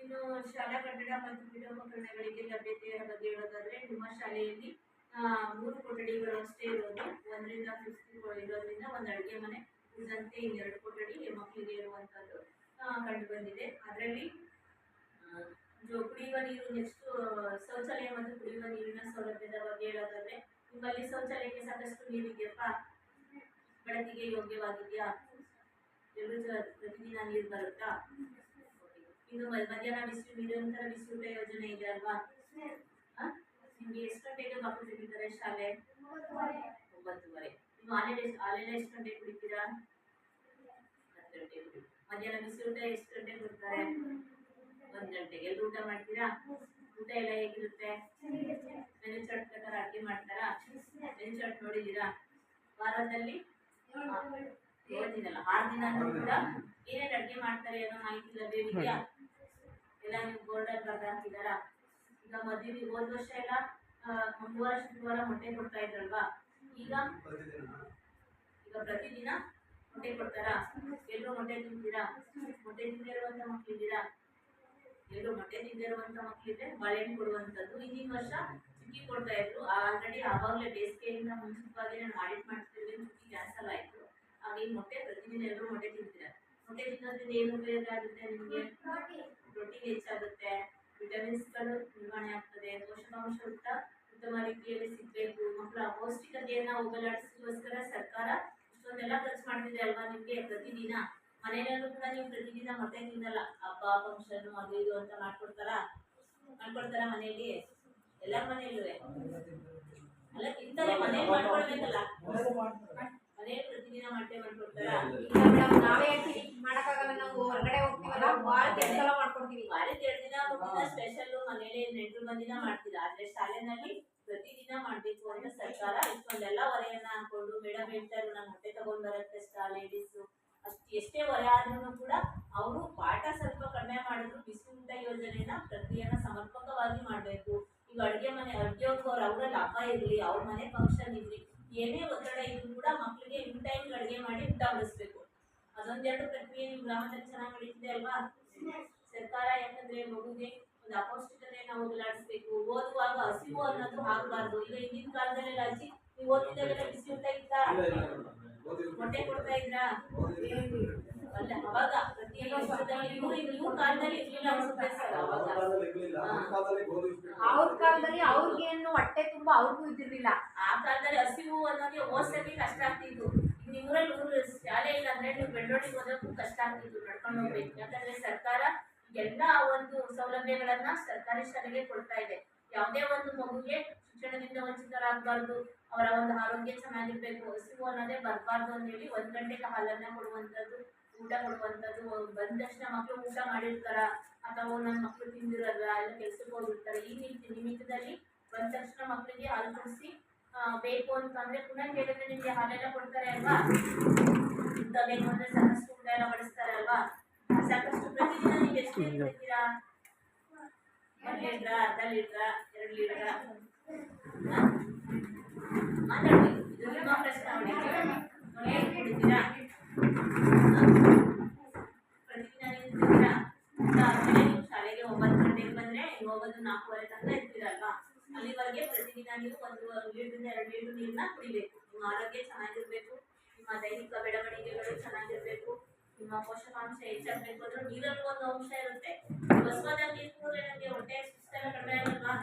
ಇನ್ನು ಶಾಲಾ ಕಟ್ಟಡ ಮತ್ತು ಪೀಠೋಪಕರಣಗಳಿಗೆ ಲಭ್ಯತೆಯ ಬಗ್ಗೆ ಹೇಳೋದಾದ್ರೆ ನಿಮ್ಮ ಶಾಲೆಯಲ್ಲಿ 3 ಕೊಠಡಿಗಳು ಅಷ್ಟೇ ಇರೋದು. 1ರಿಂದ 5th ಇರೋದ್ರಿಂದ ಒಂದು ಅಡುಗೆ ಮನೆ ಉಳಿದಂತೆ 2 ಕೊಠಡಿ ಮಕ್ಕಳಿಗೆ ಇರುವಂಥದ್ದು ಕಂಡು ಬಂದಿದೆ. ಅದರಲ್ಲಿ ಕುಡಿಯುವ ನೀರು, ನೆಕ್ಸ್ಟ್ ಶೌಚಾಲಯ ಮತ್ತು ಕುಡಿಯುವ ನೀರಿನ ಸೌಲಭ್ಯದ ಬಗ್ಗೆ ಹೇಳೋದಾದ್ರೆ ನಿಮ್ಮಲ್ಲಿ ಶೌಚಾಲಯಕ್ಕೆ ಸಾಕಷ್ಟು ನೀರಿದೆಯಪ್ಪ, ಬಳಕೆಗೆ ಯೋಗ್ಯವಾಗಿದೆಯಾ, ಪ್ರತಿದಿನ ನೀರು ಬರುತ್ತಾ? ಇನ್ನು ಮಧ್ಯಾಹ್ನ ನಿರಂತರ ಬಿಸಿಯೂಟ ಯೋಜನೆ ಇದೆ ಅಲ್ವಾ? ನಿಮ್ಗೆ ಎಷ್ಟು ಗಂಟೆಗೆ ಮಕ್ಕಳು ತೆಗಿತಾರೆ ಶಾಲೆ? 9:30. ನೀವು ಹಾಲೆಲ್ಲ ಎಷ್ಟು ಗಂಟೆಗೆ ಕುಡಿತೀರಾ? 10 ಗಂಟೆಗೆ ಕುಡಿ. ಮಧ್ಯಾಹ್ನ ಬಿಸಿಯೂಟ ಎಷ್ಟು ಗಂಟೆಗೆ ಕೊಡ್ತಾರೆ? 1 ಗಂಟೆಗೆ. ಎಲ್ಲಿ ಊಟ ಮಾಡ್ತೀರಾ? ಊಟ ಎಲ್ಲ ಹೇಗಿರುತ್ತೆ? ಮೆನು ಚಾರ್ಟ್ ಪ್ರಕಾರ ಅಡುಗೆ ಮಾಡ್ತಾರಾ? ಮೆನು ಚಾರ್ಟ್ ನೋಡಿದ್ದೀರಾ? ವಾರದಲ್ಲಿ ಓದಿನಲ್ಲ 6 ದಿನ ಕೂಡ ಏನೇನು ಅಡುಗೆ ಮಾಡ್ತಾರೆ ಅನ್ನೋ ಮಾಹಿತಿ ಲಭ್ಯವಿದೆಯಾ? ಎಲ್ಲ ನೀವು ಬೋರ್ಡಲ್ಲಿ ಬರೆದು ಹಾಕಿದಾರಾ? ಈಗ ಮದುವೆ ಹೋದ ವರ್ಷ ಎಲ್ಲ 3 ವಾರ ಶುಕ್ರವಾರ ಮೊಟ್ಟೆ ಕೊಡ್ತಾ ಇದ್ರಲ್ವಾ? ಈಗ ಪ್ರತಿದಿನ ಮೊಟ್ಟೆ ಕೊಡ್ತಾರಾ? ಎಲ್ಲರೂ ಮೊಟ್ಟೆ ತಿಂತೀರಾ? ಮೊಟ್ಟೆ ತಿಂದೇ ಇರುವಂಥ ಮಕ್ಕಳಿದ್ದೀರಾ? ಎಲ್ಲರೂ ಮೊಟ್ಟೆ ತಿಂದೇ ಇರುವಂಥ ಮಕ್ಕಳಿದ್ರೆ ಬಾಳೆಹಣ್ಣು ಕೊಡುವಂಥದ್ದು. ಹಿಂದಿನ ವರ್ಷ ಚುಕ್ಕಿ ಕೊಡ್ತಾ ಇದ್ರು. ಆಲ್ರೆಡಿ ಆವಾಗಲೇ ಬೇಸಿಗೆಯಿಂದ ಮುಂಚಿತವಾಗಿ ನಾನು ಆಡಿಟ್ ಮಾಡ್ತಿದ್ದೆ, ಚುಕ್ಕಿ ಕ್ಯಾನ್ಸಲ್ ಆಯಿತು. ಆಗ ಈ ಮೊಟ್ಟೆ ಪ್ರತಿದಿನ ಎಲ್ಲರೂ ಮೊಟ್ಟೆ ತಿಂತೀರಾ? ಮೊಟ್ಟೆ ತಿನ್ನೋದ್ರಿಂದ ಏನು ಉಪಯೋಗ ಆಗುತ್ತೆ ನಿಮಗೆ? ಪ್ರೋಟೀನ್ ಹೆಚ್ಚಾಗುತ್ತೆ, ವಿಟಮಿನ್ಸ್ಗಳು ನಿರ್ವಹಣೆ ಆಗ್ತದೆ, ಪೋಷಕಾಂಶಯುಕ್ತ ಉತ್ತಮ ರೀತಿಯಲ್ಲಿ ಸಿಗಬೇಕು. ಮಕ್ಕಳ ಅಪೌಷ್ಟಿಕತೆಯನ್ನು ಹೋಗಲಾಡಿಸೋಸ್ಕರ ಸರ್ಕಾರ ಇಷ್ಟೊಂದೆಲ್ಲ ಖರ್ಚು ಮಾಡ್ತಿದೆ ಅಲ್ವಾ ನಿಮಗೆ? ಪ್ರತಿದಿನ ಮನೆಯಲ್ಲೂ ಕೂಡ ನೀವು ಪ್ರತಿದಿನ ಮೊಟ್ಟೆ ತಿನ್ನಲ್ಲ. ಹಬ್ಬ ಫಂಕ್ಷನ್ ಅದು ಇದು ಅಂತ ಮಾಡ್ಕೊಡ್ತಾರಾ ಮನೆಯಲ್ಲಿ? ಎಲ್ಲರ ಮನೆಯಲ್ಲೂ ಅಲ್ಲ ತಿಂತಾರೆ, ಮನೇಲಿ ಮಾಡ್ಕೊಡ್ಬೇಕಲ್ಲ. ಮನೆಯಲ್ಲಿ ಪ್ರತಿದಿನ ಮೊಟ್ಟೆ ಮಾಡ್ಕೊಡ್ತಾರಾ? ನಾವೇ ಹೇಳ್ತೀವಿ ಮಾಡಕ್ಕಾಗಲ್ಲ, ನಾವು ಹೊರಗಡೆ ಹೋಗ್ತೀವಲ್ಲ, ವಾರಕ್ಕೆ 2 ಸಲ ಮಾಡ್ಕೊಡ್ತೀವಿ. ವಾರಕ್ಕೆ 2 ದಿನ ಮುಗಿದ ಸ್ಪೆಷಲ್ ಮನೇಲಿ ನೆಂಟರು ಬಂದಿನ ಮಾಡ್ತೀರಾ. ಆದ್ರೆ ಶಾಲೆನಲ್ಲಿ ಪ್ರತಿದಿನ ಮಾಡ್ಬೇಕು ಅಂತ ಸರ್ಕಾರ ಇಷ್ಟೊಂದೆಲ್ಲ ಹೊರೆಯನ್ನ ಹಾಕೊಂಡು, ಮೇಡಮ್ ಹೇಳ್ತಾರೆ ನಾನು ಮೊಟ್ಟೆ ತಗೊಂಡ್ ಬರತ್ತೆ ಲೇಡೀಸ್ ಎಷ್ಟೇ ಹೊರೆ ಆದ್ರೂ ಕೂಡ ಅವರು ಪಾಠ ಸ್ವಲ್ಪ ಕಡಿಮೆ ಮಾಡಿದ್ರು ಬಿಸಿ ಊಟ ಯೋಜನೆನ ಪ್ರಕ್ರಿಯೆನ ಸಮರ್ಪಕವಾಗಿ ಮಾಡಬೇಕು. ಈಗ ಅಡುಗೆ ಹೋಗೋರು ಅವರಲ್ಲಿ ಹಬ್ಬ ಇರಲಿ, ಅವ್ರ ಮನೆ ಫಂಕ್ಷನ್ ಇರಲಿ, ಏನೇ ಒತ್ತಡ ಇದ್ರು ಕೂಡ ಮಕ್ಕಳಿಗೆ ಇನ್ ಟೈಮ್ ಅಡುಗೆ ಮಾಡಿ ಊಟ ಬಡಿಸ್ಬೇಕು. ಅದೊಂದೆರಡು ಪ್ರಕ್ರಿಯೆ ನಿಮ್ಮ ಗ್ರಾಮದಲ್ಲಿ ಚೆನ್ನಾಗಿ ನಡೀತಿದೆ ಅಲ್ವಾ? ಸರ್ಕಾರ ಯಾಕಂದ್ರೆ ಮಗುಗೆ ಒಂದು ಅಪೌಷ್ಟಿಕತೆಯನ್ನು ಹೋಗಲಾಡಿಸ್ಬೇಕು. ಓದುವಾಗ ಹಸಿವು ಅನ್ನೋದು ಆಗಬಾರ್ದು. ಈಗ ಹಿಂದಿನ ಕಾಲದಲ್ಲೆಲ್ಲ ಅಜ್ಜಿ ನೀವು ಓದಿದಾಗೆಲ್ಲ ಬಿಸಿ ಊಟ ಇತ್ತಾ? ಮೊಟ್ಟೆ ಕೊಡ್ತಾ ಇದ್ರಾ? ಅಲ್ಲ ಅವಾಗ ಇವ್ರ ಕಾಲದಲ್ಲಿ ಇರ್ಲಿಲ್ಲ ಅನ್ಸುತ್ತೆ ಸರ್. ಅವ್ರ ಕಾಲದಲ್ಲಿ ಅವ್ರಿಗೇನು ಹೊಟ್ಟೆ ತುಂಬಾ ಅವ್ರಿಗೂ ಇದ್ದಿರ್ಲಿಲ್ಲ. ಆ ಕಾಲದಲ್ಲಿ ಹಸಿವು ಅನ್ನೋದೇ ಓದ್ಸಕ್ಕೆ ಕಷ್ಟ ಆಗ್ತಿತ್ತು. ನಿಮ್ಮೂರಲ್ಲಿ ಶಾಲೆ ಇಲ್ಲ ಅಂದ್ರೆ ನೀವು ಬೆಳ್ಳೊಟ್ಟಿಗೆ ಓದೋಕ್ಕೂ ಕಷ್ಟ ಆಗ್ತಿತ್ತು, ನಡ್ಕೊಂಡು ಹೋಗ್ಬೇಕು. ಯಾಕಂದ್ರೆ ಸರ್ಕಾರ ಎಲ್ಲ ಒಂದು ಸೌಲಭ್ಯಗಳನ್ನ ಸರ್ಕಾರಿ ಶಾಲೆಗೆ ಕೊಡ್ತಾ ಇದೆ. ಯಾವುದೇ ಒಂದು ಮಗುಗೆ ಶಿಕ್ಷಣದಿಂದ ವಂಚಿತರಾಗಬಾರ್ದು, ಅವರ ಒಂದು ಆರೋಗ್ಯ ಚೆನ್ನಾಗಿರ್ಬೇಕು, ಹಸಿವು ಅನ್ನೋದೇ ಬರಬಾರ್ದು ಅಂತ ಹೇಳಿ 1 ಗಂಟೆಗೆ ಹಾಲನ್ನ ಕೊಡುವಂಥದ್ದು, ಊಟ ಕೊಡುವಂಥದ್ದು. ಬಂದ ತಕ್ಷಣ ಮಕ್ಕಳು ಊಟ ಮಾಡಿರ್ತಾರ ಅಥವಾ ನನ್ನ ಮಕ್ಕಳು ತಿಂದಿರಲ್ಲ, ಎಲ್ಲ ಕೆಲ್ಸಕ್ಕೆ ಹೋಗಿರ್ತಾರೆ. ಈ ನಿಮಿತ್ತದಲ್ಲಿ ಬಂದ ತಕ್ಷಣ ಮಕ್ಕಳಿಗೆ ಹಾಲು ಕುಡಿಸಿ ಬೇಕು ಅಂತಂದ್ರೆ ಪುನಃ ಕೇಳಿದ್ರೆ ನಿಮಗೆ ಹಾಲೆಲ್ಲ ಕೊಡ್ತಾರೆ ಅಲ್ವಾ? ಬೇಕು ಅಂದ್ರೆ ಸಾಕಷ್ಟು ಊಟ ಎಲ್ಲ ಬಡಿಸ್ತಾರೆ ಅಲ್ವಾ? ಸಾಕಷ್ಟು ಪ್ರತಿದಿನ ನೀವು ಎಷ್ಟು ಕುಡಿತೀರಾ? 1 ಲೀಟ್ರಾ, ಅರ್ಧ ಲೀಟ್ರಾ, 2 ಲೀಟ್ರಾ? ಮಾತಾಡ್ಬೇಕು, ಇದು ನಿಮ್ಮ ಪ್ರಶ್ನೆ. ಏನು ಕುಡಿತೀರಾ? ಪ್ರತಿದಿನ ನೀವು ಕುಡಿತೀರಾ? ನೀವು ಶಾಲೆಗೆ 9 ಗಂಟೆಗೆ ಬಂದ್ರೆ ಹೋಗೋದು 4:30 ತನಕ ಇರ್ತೀರಲ್ವಾ? ಅಲ್ಲಿವರೆಗೆ ಪ್ರತಿದಿನ ನೀವು 1 ಲೀಟ್ರಿಂದ 2 ಲೀಟರ್ ನೀರನ್ನ ಕುಡಿಬೇಕು. ನಿಮ್ಮ ಆರೋಗ್ಯ ಚೆನ್ನಾಗಿರ್ಬೇಕು, ನಿಮ್ಮ ದೈಹಿಕ ಬೆಳವಣಿಗೆಗಳು ಚೆನ್ನಾಗಿರ್ಬೇಕು, ನಿಮ್ಮ ಪೋಷಕಾಂಶ ಹೆಚ್ಚಾಗಬೇಕು ಅಂದ್ರೆ ನೀರಲ್ಲಿ ಒಂದು ಅಂಶ ಇರುತ್ತೆ. ಹೊಸದಾಗಿ ನೀರು ಕುಡಿದ್ರೆ ನನಗೆ ಹೊಟ್ಟೆ ಸುಸ್ತೆಲ್ಲ ಕಡಿಮೆ ಆಗಲ್ವಾ?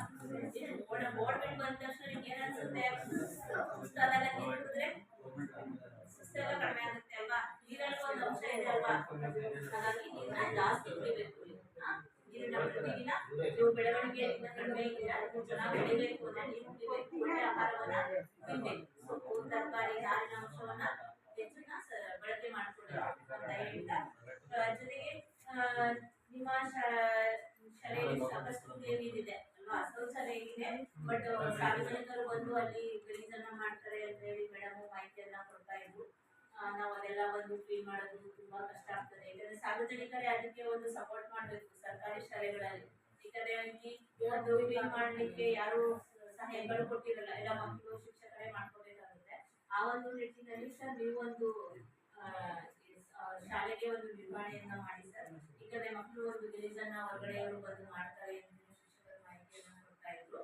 ಓಡ್ಬಿಟ್ಟು ಬಂದ ತಕ್ಷಣ ನಿಮ್ಗೆ ಏನ್ ಅನ್ಸುತ್ತೆ? ಸುಸ್ತಾದಾಗ ನೀರು ಕುಡಿದ್ರೆ ಸುಸ್ತೆಲ್ಲ ಕಡಿಮೆ ಆಗುತ್ತೆ ಅಲ್ವಾ? ನೀರಲ್ಲಿ ಒಂದು ಅಂಶ ಇದೆ ಅಲ್ವಾ? ಹಾಗಾಗಿ ನೀರನ್ನ ಜಾಸ್ತಿ ಕುಡಿಬೇಕು. ನೀರಿನ ಪ್ರತಿದಿನ ನೀವು ಬೆಳವಣಿಗೆಯಿಂದ ಕಡಿಮೆ ಇದ್ದೀರಾ, ನೀವು ಚೆನ್ನಾಗಿ ಬೆಳಿಬೇಕು ಅಂದ್ರೆ ನೀರು ಕುಡಿಬೇಕು, ಒಳ್ಳೆ ಆಹಾರವನ್ನ ತಿನ್ಬೇಕು, ಸೊಪ್ಪು ತರಕಾರಿ ನಾರಿನ ಅಂಶವನ್ನ ಹೆಚ್ಚನ್ನ ಬಳಕೆ ಮಾಡ್ಕೊಳ್ಬೇಕು ಅಂತ ಹೇಳ್ತಾ, ಜೊತೆಗೆ ನಿಮ್ಮ ಶಾಲೆಯಲ್ಲಿ ಸಾಕಷ್ಟು ಏನಿದೆ ಅಲ್ವಾ? ಶೌಚಾಲಯ ಇದೆ, ಬಟ್ ಸಾರ್ವಜನಿಕರು ಬಂದು ಅಲ್ಲಿ ಗಲೀಜನ್ನ ಮಾಡ್ತಾರೆ ಅಂತ ಹೇಳಿ ಮೇಡಮ್ ಮಾಹಿತಿಯನ್ನ ಕೊಡ್ತಾ ಇದ್ರು. ನಾವು ಅದೆಲ್ಲ ಬಂದು ಕ್ಲೀನ್ ಮಾಡೋದು ತುಂಬಾ ಕಷ್ಟ ಆಗ್ತದೆ. ಯಾಕಂದ್ರೆ ಸಾರ್ವಜನಿಕರೇ ಅದಕ್ಕೆ ಒಂದು ಸಪೋರ್ಟ್ ಮಾಡಬೇಕು ಸರ್ಕಾರಿ ಶಾಲೆಗಳಲ್ಲಿ. ಯಾಕಂದ್ರೆ ಒಂದು ಕ್ಲೀನ್ ಮಾಡ್ಲಿಕ್ಕೆ ಯಾರು ಸಹಾಯಗಳು ಕೊಟ್ಟಿರಲ್ಲ, ಎಲ್ಲ ಮಕ್ಕಳು ಶಿಕ್ಷಕರೇ ಮಾಡ್ಕೋಬೇಕಾಗುತ್ತೆ. ಆ ಒಂದು ನಿಟ್ಟಿನಲ್ಲಿ ಸರ್ ನೀವು ಒಂದು ಶಾಲೆಗೆ ಒಂದು ನಿರ್ವಹಣೆಯನ್ನ ಮಾಡಿ ಸರ್. ಯಾಕಂದ್ರೆ ಮಕ್ಕಳು ಒಂದು ರಿಲೀಸನ್ನ ಹೊರಗಡೆಯವರು ಬಂದು ಮಾಡ್ತಾರೆ ಎಂದು ಶಿಕ್ಷಕರು ಮಾಹಿತಿಯನ್ನು ಕೊಡ್ತಾ ಇದ್ರು.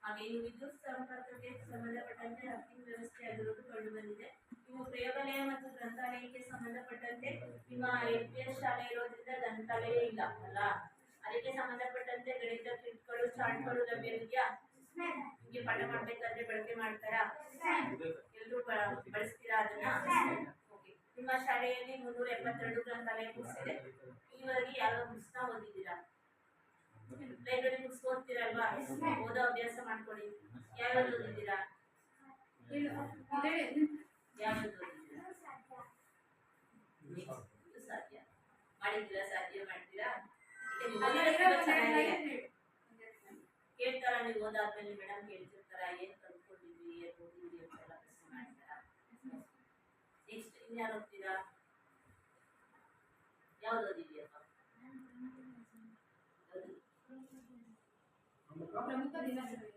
ಹಾಗೆ ಇನ್ನು ವಿದ್ಯುತ್ ಸಂಪರ್ಕಕ್ಕೆ ಸಂಬಂಧಪಟ್ಟಂತೆ ಅರ್थिಂಗ್ ವ್ಯವಸ್ಥೆ ಆಗಿರೋದು ಕಂಡು ಬಂದಿದೆ. ಇವು ಪ್ರಯೋಗಾಲಯ ಮತ್ತು ಗ್ರಂಥಾಲಯಕ್ಕೆ ಸಂಬಂಧಪಟ್ಟಂತೆ ನಿಮ್ಮ LPS ಶಾಲೆ ಇರೋದ್ರಿಂದ ಗ್ರಂಥಾಲಯ ಇಲ್ಲ ಅಲ್ಲ, ಅದಕ್ಕೆ ಸಂಬಂಧಪಟ್ಟಂತೆ ಗಣಿತ ಕಿಟ್ಗಳು ಚಾರ್ಟ್ಗಳು ಲಭ್ಯವಿದೆಯಾ? ನಿಮಗೆ ಪಾಠ ಮಾಡ್ಬೇಕಾದ್ರೆ ಬಳಕೆ ಮಾಡ್ತಾರಾ? ಎಲ್ಲರೂ ಬಳಸ್ತೀರಾ ಅದನ್ನ? ಓಕೆ. ನಿಮ್ಮ ಶಾಲೆಯಲ್ಲಿ 372 ಗ್ರಂಥಾಲಯ ಬುಕ್ಸ್ ಇದೆ. ಈವರೆಗೆ ಯಾವ ಬುಕ್ಸ್ನ ಓದಿದ್ದೀರಾ? Library books ಓದ್ತೀರಲ್ವಾ? ಓದೋ ಅಭ್ಯಾಸ ಮಾಡ್ಕೊಳ್ಳಿ. ಯಾವ್ಯಾವ್ದು ಓದಿದ್ದೀರಾ? ಯಾವ್ಯಾವ್ದು ಓದಿದ್ದೀರಾ? ಇದು ಸಾಧ್ಯ ಮಾಡಿದ್ದೀರಾ? ಸಾಧ್ಯ ಮಾಡ್ತೀರಾ? ಕೇಳ್ತಾರ? ನೀವು ಓದಾದ್ಮೇಲೆ ಮೇಡಮ್ ಕೇಳ್ತಿರ್ತಾರ ಏನ್ ಕಲ್ತ್ಕೊಂಡಿದ್ವಿ ಏನ್ ಓದಿದ್ವಿ ಅಂತೆಲ್ಲ ಪ್ರಶ್ನೆ ಮಾಡ್ತಾರ. ನೆಕ್ಸ್ಟ್ ಇನ್ಯಾರು ಓದ್ತೀರಾ? ಯಾವ್ದು ಓದಿದ್ಯಪ್ಪ? ಪ್ರಮುಖ ದಿನಾಚರಣೆ.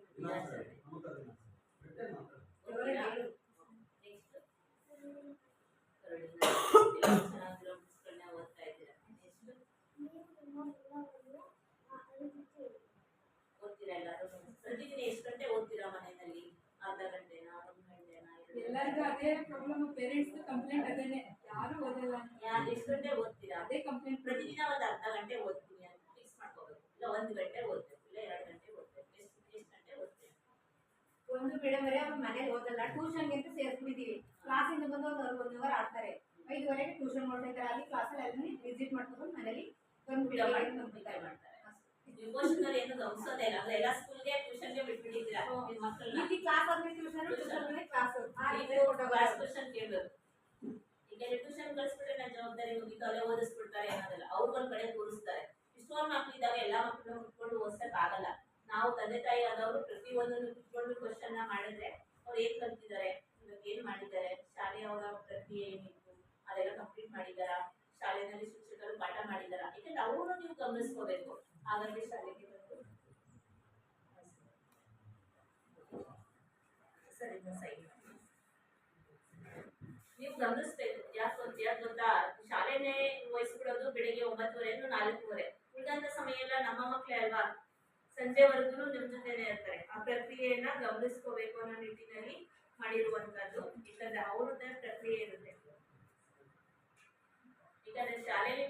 ಚೆನ್ನಾಗಿರೋ ಬುಕ್ಸ್ಗಳನ್ನ ಓದ್ತಾ ಇದ್ದೀರಾ? ಓದ್ತೀರಾ ಎಲ್ಲರೂ? ಪ್ರತಿದಿನ ಎಷ್ಟು ಗಂಟೆ ಓದ್ತೀರಾ ಮನೆಯಲ್ಲಿ? ಅರ್ಧ ಗಂಟೆನಾ, 1 ಗಂಟೆನಾ? ಎಲ್ಲರಿಗೂ ಅದೇ ಪ್ರಾಬ್ಲಮ್. ಪೇರೆಂಟ್ಸ್ ಕಂಪ್ಲೇಂಟ್ ಅದೇನೆ, ಯಾರು ಓದಲ್ಲ. ಎಷ್ಟು ಗಂಟೆ ಓದ್ತೀರಾ? ಅದೇ ಕಂಪ್ಲೇಂಟ್. ಪ್ರತಿದಿನ ಒಂದು ಅರ್ಧ ಗಂಟೆ ಓದ್ತೀನಿ ಅಂತ ಫಿಕ್ಸ್ ಮಾಡ್ಕೋಬೇಕು. ಇಲ್ಲ 1 ಗಂಟೆ ಓದ್ಬೇಕು, ಇಲ್ಲ 2 ಗಂಟೆ ಓದ್ಬೇಕು. ಎಷ್ಟು ಗಂಟೆ ಓದ್ತೀರಾ? ಒಂದು ಮೇಡಮ್ ಅವ್ರ ಮನೇಲಿ ಓದಲ್ಲ, ಟ್ಯೂಷನ್ಗೆ ಅಂತ ಸೇರಿಸ್ಬಿಟ್ಟಿದೀವಿ. ಕ್ಲಾಸಿಂದ ಬಂದು ಒಂದು 1 ಅವರ್ ಆಡ್ತಾರೆ, 5:30ಗೆ ಟ್ಯೂಷನ್ ಮಾಡ್ತಾರೆ. ಅಲ್ಲಿ ಕ್ಲಾಸಲ್ಲಿ ಅಲ್ಲಿ ವಿಸಿಟ್ ಮಾಡ್ಕೊಂಡು ಮನೇಲಿ ಮಾಡ್ತಾರೆ. ವಿಮೋಷನಲ್ ಏನು ಗಮನಿಸೋದೇ ಇಲ್ಲ. ಎಲ್ಲ ಸ್ಕೂಲ್ಗೆ ಟ್ಯೂಷನ್ಗೆ ಬಿಟ್ಬಿಟ್ಟಿದ್ದೀರಾ ನಿಮ್ಮ ಮಕ್ಕಳನ್ನ? ಕ್ಲಾಸ್ ಆದ್ಮೇಲೆ ಟ್ಯೂಷನ್ ಕ್ಲಾಸ್ ಕ್ಲಾಸ್ ಟ್ಯೂಷನ್ ಕೇಳಬೇಕು. ಈಗ ಟ್ಯೂಷನ್ ಕಳಿಸ್ಬಿಟ್ರೆ ನನ್ನ ಜವಾಬ್ದಾರಿ ಮುಗಿತು, ಅಲ್ಲೇ ಓದಿಸ್ಬಿಡ್ತಾರೆ ಅನ್ನೋದಲ್ಲ. ಅವ್ರಿಗೊಂದ್ ಕಡೆ ಕೂರಿಸ್ತಾರೆ. ಇಷ್ಟೊಂದು ಮಕ್ಕಳಿದ್ದಾಗ ಎಲ್ಲ ಮಕ್ಕಳನ್ನ ಕುತ್ಕೊಂಡು ಓದಿಸಕ್ ಆಗಲ್ಲ. ನಾವು ತಂದೆ ತಾಯಿ ಆದವರು ಪ್ರತಿಯೊಂದನ್ನು ಕುತ್ಕೊಂಡು ಕ್ವಶನ್ ಮಾಡಿದ್ರೆ ಅವ್ರು ಏನ್ ಕಲ್ತಿದ್ದಾರೆ, ಏನ್ ಮಾಡಿದ್ದಾರೆ, ಶಾಲೆಯವರ ಪ್ರಕ್ರಿಯೆ ಏನಿತ್ತು ಅದೆಲ್ಲ ಕಂಪ್ಲೀಟ್ ಮಾಡಿದಾರಾ, ಶಾಲೆಯಲ್ಲಿ ಶಿಕ್ಷಕರು ಪಾಠ ಮಾಡಿದಾರಾ, ಯಾಕಂದ್ರೆ ಅವ್ರನ್ನು ನೀವು ಗಮನಿಸ್ಕೋಬೇಕು. ಹಾಗಾಗಿ ಶಾಲೆಗೆ ಬಂದು ಸರಿ ಸೈನ್ ನೀವು ಗಮನಿಸ್ಬೇಕು. ಯಾಕೆ ಗೊತ್ತಾ? ಶಾಲೆನೇ ವಹಿಸ್ಬಿಡೋದು ಬೆಳಿಗ್ಗೆ 9:30 4:30. ಉಳಿದಂತ ಸಮಯ ಎಲ್ಲ ನಮ್ಮ ಮಕ್ಕಳೇ ಅಲ್ವಾ, ಸಂಜೆವರೆಗೂ ನಿಮ್ಮ ಜೊತೆನೇ ಇರ್ತಾರೆ. ಆ ಪ್ರಕ್ರಿಯೆಯನ್ನ ಗಮನಿಸ್ಕೋಬೇಕು ಅನ್ನೋ ನಿಟ್ಟಿನಲ್ಲಿ ಮಾಡಿರುವಂತದ್ದು. ಯಾಕಂದ್ರೆ ಅವ್ರದ್ದೇ ಪ್ರಕ್ರಿಯೆ ಇರುತ್ತೆ. ಯಾಕಂದ್ರೆ ಶಾಲೆಯಲ್ಲಿ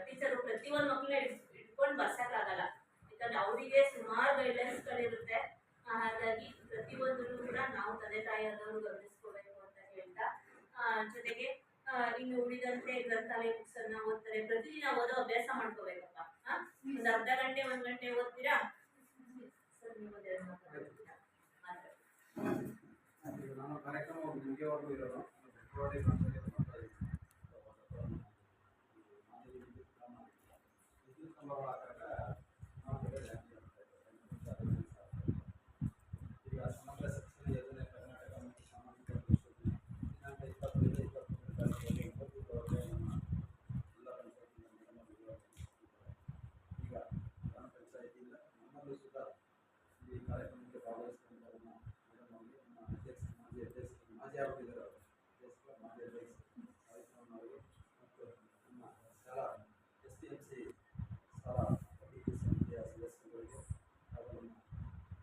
ಟೀಚರು ಪ್ರತಿಯೊಂದು ಮಕ್ಕಳನ್ನ ಇಟ್ಕೊಂಡು ಬರ್ಸಕ್ಕಾಗಲ್ಲ. ಯಾಕಂದ್ರೆ ಅವರಿಗೆ ಸುಮಾರು ಗೈಡ್ಲೈನ್ಸ್ಗಳಿರುತ್ತೆ. ಹಾಗಾಗಿ ಪ್ರತಿಯೊಂದನ್ನು ಕೂಡ ನಾವು ತಂದೆ ತಾಯಿ ಆದವರು ಗಮನಿಸ್ಕೋಬೇಕು ಅಂತ ಹೇಳ್ತಾ, ಜೊತೆಗೆ ಇನ್ನು ಉಳಿದಂತೆ ಗ್ರಂಥಾಲಯ ಬುಕ್ಸ್ ಅನ್ನ ಓದ್ತಾರೆ. ಪ್ರತಿದಿನ ಓದೋ ಅಭ್ಯಾಸ ಮಾಡ್ಕೋಬೇಕಪ್ಪ. ಒಂದು ಅರ್ಧ ಗಂಟೆ 1 ಗಂಟೆ ಓದ್ತೀರಾ? ಸರ್ ನೀವು ಒಂದೆರಡು ಮಾತಾಡ್ತೀರಾ? ನಾನು ಕಾರ್ಯಕ್ರಮ ಮುಗಿಯವರೆಗೂ ಇರೋದು. ವಿದ್ಯುತ್ ಕಂಬಗಳ ಈಗ ಸಮಗ್ರ ಶಿಕ್ಷಣ ಯೋಜನೆ ಕರ್ನಾಟಕ ಮತ್ತು ಸಾಮಾಜಿಕ ಭವಿಷ್ಯದಲ್ಲಿ ದಿನಾಂಕ 25-23 ನಮ್ಮ ಜಿಲ್ಲಾ ಪಂಚಾಯತಿಯಿಂದ ಈಗ ಗ್ರಾಮ ಪಂಚಾಯತಿಯಿಂದ ನಮ್ಮಲ್ಲೂ ಸುಧಾ ಈ ಕಾರ್ಯಕ್ರಮಕ್ಕೆ ಭಾಗವಹಿಸಿದಂಥ ಮೇಡಮ್ ಅವರಿಗೆ, ನಮ್ಮ ಮಾಜಿ ಆರೋಗ್ಯದವರು ಮಾಜಿ ಅಧ್ಯಕ್ಷ ಕಾರ್ಯಕ್ರಮದವರು ಮತ್ತು ನಮ್ಮ ಶಾಲಾ STMC ಶಾಲಾ ಅಭಿವೃದ್ಧಿ ಸಮಿತಿಯ ಸದಸ್ಯರುಗಳಿಗೆ ಹಾಗೂ ನಮ್ಮ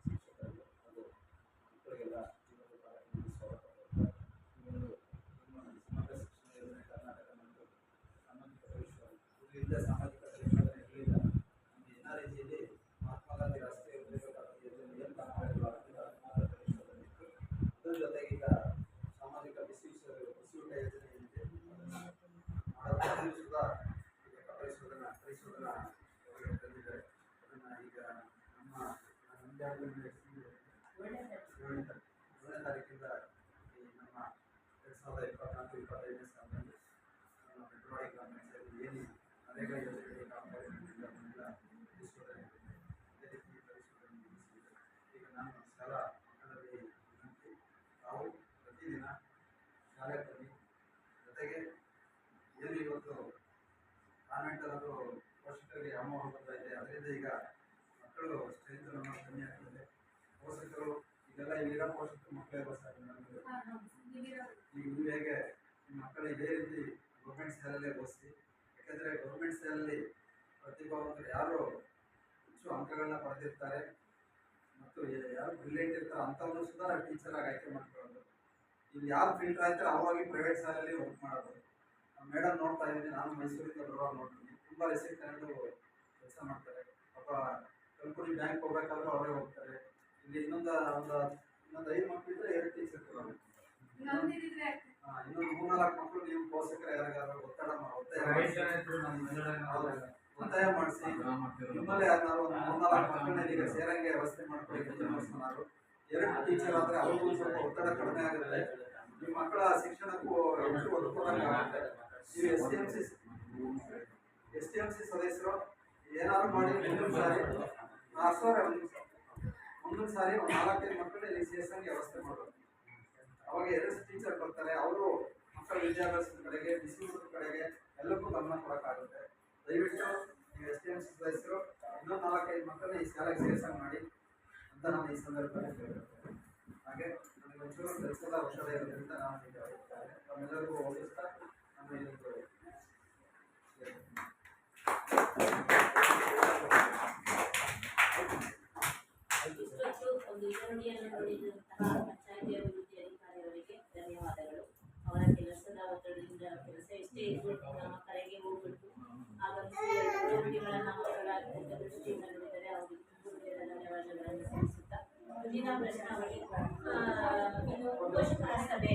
ಶಿಕ್ಷಕರಿಗೆ ಹಾಗೂ ಮಕ್ಕಳಿಗೆಲ್ಲ ಇವತ್ತು ಕಾರ್ಯಕ್ರಮಕ್ಕೆ ಸ್ವಾಗತ ಕೊಡ್ತಾರೆ. ಇವರು ಸಮಗ್ರ ಶಿಕ್ಷಣ ಯೋಜನೆ ಕರ್ನಾಟಕ ಮತ್ತು ಸಾಮಾಜಿಕ ಭವಿಷ್ಯ ಇದರಿಂದ ಸಾಮಾಜಿಕ ಪರಿಶೋಧನೆ ಇರಲಿಲ್ಲ. ನಮಗೆ NREGಯಲ್ಲಿ ಮಹಾತ್ಮ ಗಾಂಧಿ ರಾಷ್ಟ್ರೀಯ ಉದ್ಯೋಗ ಖಾತ್ರಿ ಯೋಜನೆ ಏನು ಕಾರಣಗಳು ಮಾತ್ರ ಪರಿಶೋಧನೆ ಇತ್ತು. ಅದರ ಜೊತೆಗೆ ಈಗ ಸಾಮಾಜಿಕ ಬಿಸಿಯೂಟ ಯೋಜನೆ ಏನಿದೆ ಅದನ್ನು ಸುಧಾ ಈಗ ಪರಿಶೋಧನಾ ತಂದಿದ್ದಾರೆ. ಅದನ್ನು ಈಗ ನಮ್ಮ ಏಳನೇ ತಾರೀಕಿಂದ ಈ ನಮ್ಮ 2024-25ನೇ ಸಾಲಿನಲ್ಲಿ ನಮ್ಮ ಬೆಳವಾಡಿ ಗ್ರಾಮ ಪಂಚಾಯತಿ ಏನು ನರೇಗಾ ಯೋಜನೆಗೆ ಕಾಮಗಾರಿ ಮಾಡಿಲ್ಲ ಅದನ್ನೆಲ್ಲ ಪರಿಶೋಧನೆ ಇದೆ. ಅದೇ ರೀತಿ ಪರಿಶೋಧನೆ ಮುಗಿಸಿದೆ. ಈಗ ನಾನು ಶಾಲಾ ಮಕ್ಕಳಲ್ಲಿ ವಿನಂತಿ, ತಾವು ಪ್ರತಿದಿನ ಶಾಲೆಗೆ ಬನ್ನಿ. ಜೊತೆಗೆ ಏನು ಇವತ್ತು ಕಾನ್ವೆಂಟಲ್ಲೂ ಪೋಷಕರಿಗೆ ಅಮೌಂಟ್ ಬರ್ತಾ ಇದೆ. ಅದರಿಂದ ಈಗ ಮಕ್ಕಳು ಸ್ಟ್ರೆಂತ್ ನಮ್ಮ ಕಮ್ಮಿ ಆಗ್ತದೆ. ಪೋಷಕರು ಇದೆಲ್ಲ ಇಲ್ಲಿರೋ ಪೋಷಕರು ಮಕ್ಕಳೇ ಬರ್ತಾರೆ. ಈಗ ನೀವು ಹೇಗೆ ನಿಮ್ಮ ಮಕ್ಕಳು ಇದೇ ರೀತಿ ಗೌರ್ಮೆಂಟ್ ಶಾಲೆಯಲ್ಲೇ ಓದಿಸಿ. ಯಾಕಂದರೆ ಗೌರ್ಮೆಂಟ್ ಶಾಲೆಯಲ್ಲಿ ಅಂಕಗಳನ್ನ ಪಡೆದಿರ್ತಾರೆ ಮತ್ತು ಯಾರು ಬ್ರಿಲಿಯಂಟ್ ಇರ್ತಾರೆ ಅಂಥವ್ರನ್ನು ಸುಧಾ ಟೀಚರ್ ಆಗಿ ಆಯ್ಕೆ ಮಾಡ್ಕೊಳ್ಳೋದು. ಇಲ್ಲಿ ಯಾರು ಫಿಲ್ಟರ್ ಆಗ್ತಾರೆ ಅವರಾಗಿ ಪ್ರೈವೇಟ್ ಶಾಲೆಯಲ್ಲಿ ವರ್ಕ್ ಮಾಡೋದು. ಮೇಡಮ್ ನೋಡ್ತಾ ಇದ್ದೀನಿ, ನಾನು ಮೈಸೂರಿಂದ ಬರುವಾಗ ನೋಡ್ತೀನಿ, ತುಂಬ ರಿಸಿಪ್ಟ್ ತಗೊಂಡು ಕೆಲಸ ಮಾಡ್ತಾರೆ. ಪಾಪ ಕಲ್ಪುರಿ ಬ್ಯಾಂಕ್ ಹೋಗ್ಬೇಕಾದ್ರೂ ಅವರೇ ಹೋಗ್ತಾರೆ. ಇಲ್ಲಿ ಇನ್ನೊಂದು 5 ಮಕ್ಕಳಿದ್ರೆ 2 ಟೀಚರ್ ಕೊಡೋದು. ಇನ್ನೊಂದು 3-4 ಮಕ್ಕಳು ನೀವು ಪೋಷಕರು ಯಾರಿಗಾದ್ರು ಒತ್ತಾಯ ಮಾಡಿಸಿ ನಿಮ್ಮಲ್ಲಿ ಯಾರು ಒಂದು 3-4 ಮಕ್ಕಳನ್ನ ಈಗ ಸೇರಂಗೆ ವ್ಯವಸ್ಥೆ ಮಾಡ್ಕೊಳ್ಳಿ. 2 ಟೀಚರ್ ಆದರೆ ಅವ್ರಿಗೂ ಸ್ವಲ್ಪ ಒತ್ತಡ ಕಡಿಮೆ ಆಗುತ್ತೆ, ನಿಮ್ಮ ಮಕ್ಕಳ ಶಿಕ್ಷಣಕ್ಕೂ ಹೆಚ್ಚು ಒತ್ತು ಕೊಡೋಕ್ಕಾಗುತ್ತೆ. ನೀವು STMC ಸದಸ್ಯರು ಏನಾದ್ರು ಮಾಡಿ ಮುಂದಿನ ಸಾರಿ ಒಂದು 4-5 ಮಕ್ಕಳನ್ನ ಇಲ್ಲಿ ಸೇರ್ಸಂಗೆ ವ್ಯವಸ್ಥೆ ಮಾಡೋದು. ಅವಾಗ 2 ಟೀಚರ್ ಬರ್ತಾರೆ, ಅವರು ಮಕ್ಕಳ ವಿದ್ಯಾಭ್ಯಾಸದ ಕಡೆಗೆ, ಬಿಸಿ ಊಟದ ಕಡೆಗೆ ಎಲ್ಲಕ್ಕೂ ಗಮನ ಕೊಡೋಕ್ಕಾಗುತ್ತೆ. ದಯವಿಟ್ಟು ನೀವು STMC ಸದಸ್ಯರು ಇನ್ನೊಂದು 4-5 ಮಕ್ಕಳನ್ನ ಈ ಶಾಲೆಗೆ ಸೇರ್ಸಂಗೆ ಮಾಡಿ ಅಂತ ನಾನು ಈ ಸಂದರ್ಭದಲ್ಲಿ ಹೇಳ್ತೇನೆ. ಹಾಗೆ ನನಗೆ ಒಂಚೂರು ಕೆಲಸದ ಔಷಧ ಇರೋದ್ರಿಂದ ನಾನು ಈಗ ತಮ್ಮೆಲ್ಲರಿಗೂ ಹೋಗಿಸ್ತಾ ನಾನು ಇದೊಂದು ಇಷ್ಟೊತ್ತು ಒಂದು ವಿವರಣೆಯನ್ನು ನೋಡಿದಂತಹ ಪಂಚಾಯಿತಿ ಅಭಿವೃದ್ಧಿ ಅಧಿಕಾರಿಯವರಿಗೆ ಧನ್ಯವಾದಗಳು. ಅವರ ಕೆಲಸದ ಒತ್ತಡದಿಂದ ಕೆಲಸ ಎಷ್ಟೇ ಇದ್ದು ನಮ್ಮ ಕರೆಗೆ ಹೋಗ್ಬಿಟ್ಟು ಆಗಮಿಸಿ ವಿವರಣೆಗಳನ್ನು ಮಕ್ಕಳ ದೃಷ್ಟಿಯಿಂದ ನೋಡಿದರೆ ಅವರಿಗೆ ಧನ್ಯವಾದಗಳನ್ನು ಸಲ್ಲಿಸುತ್ತಾ ಮುಂದಿನ ಪ್ರಶ್ನಾವಳಿ ಇನ್ನು ಪೋಷಕರ ಸಭೆ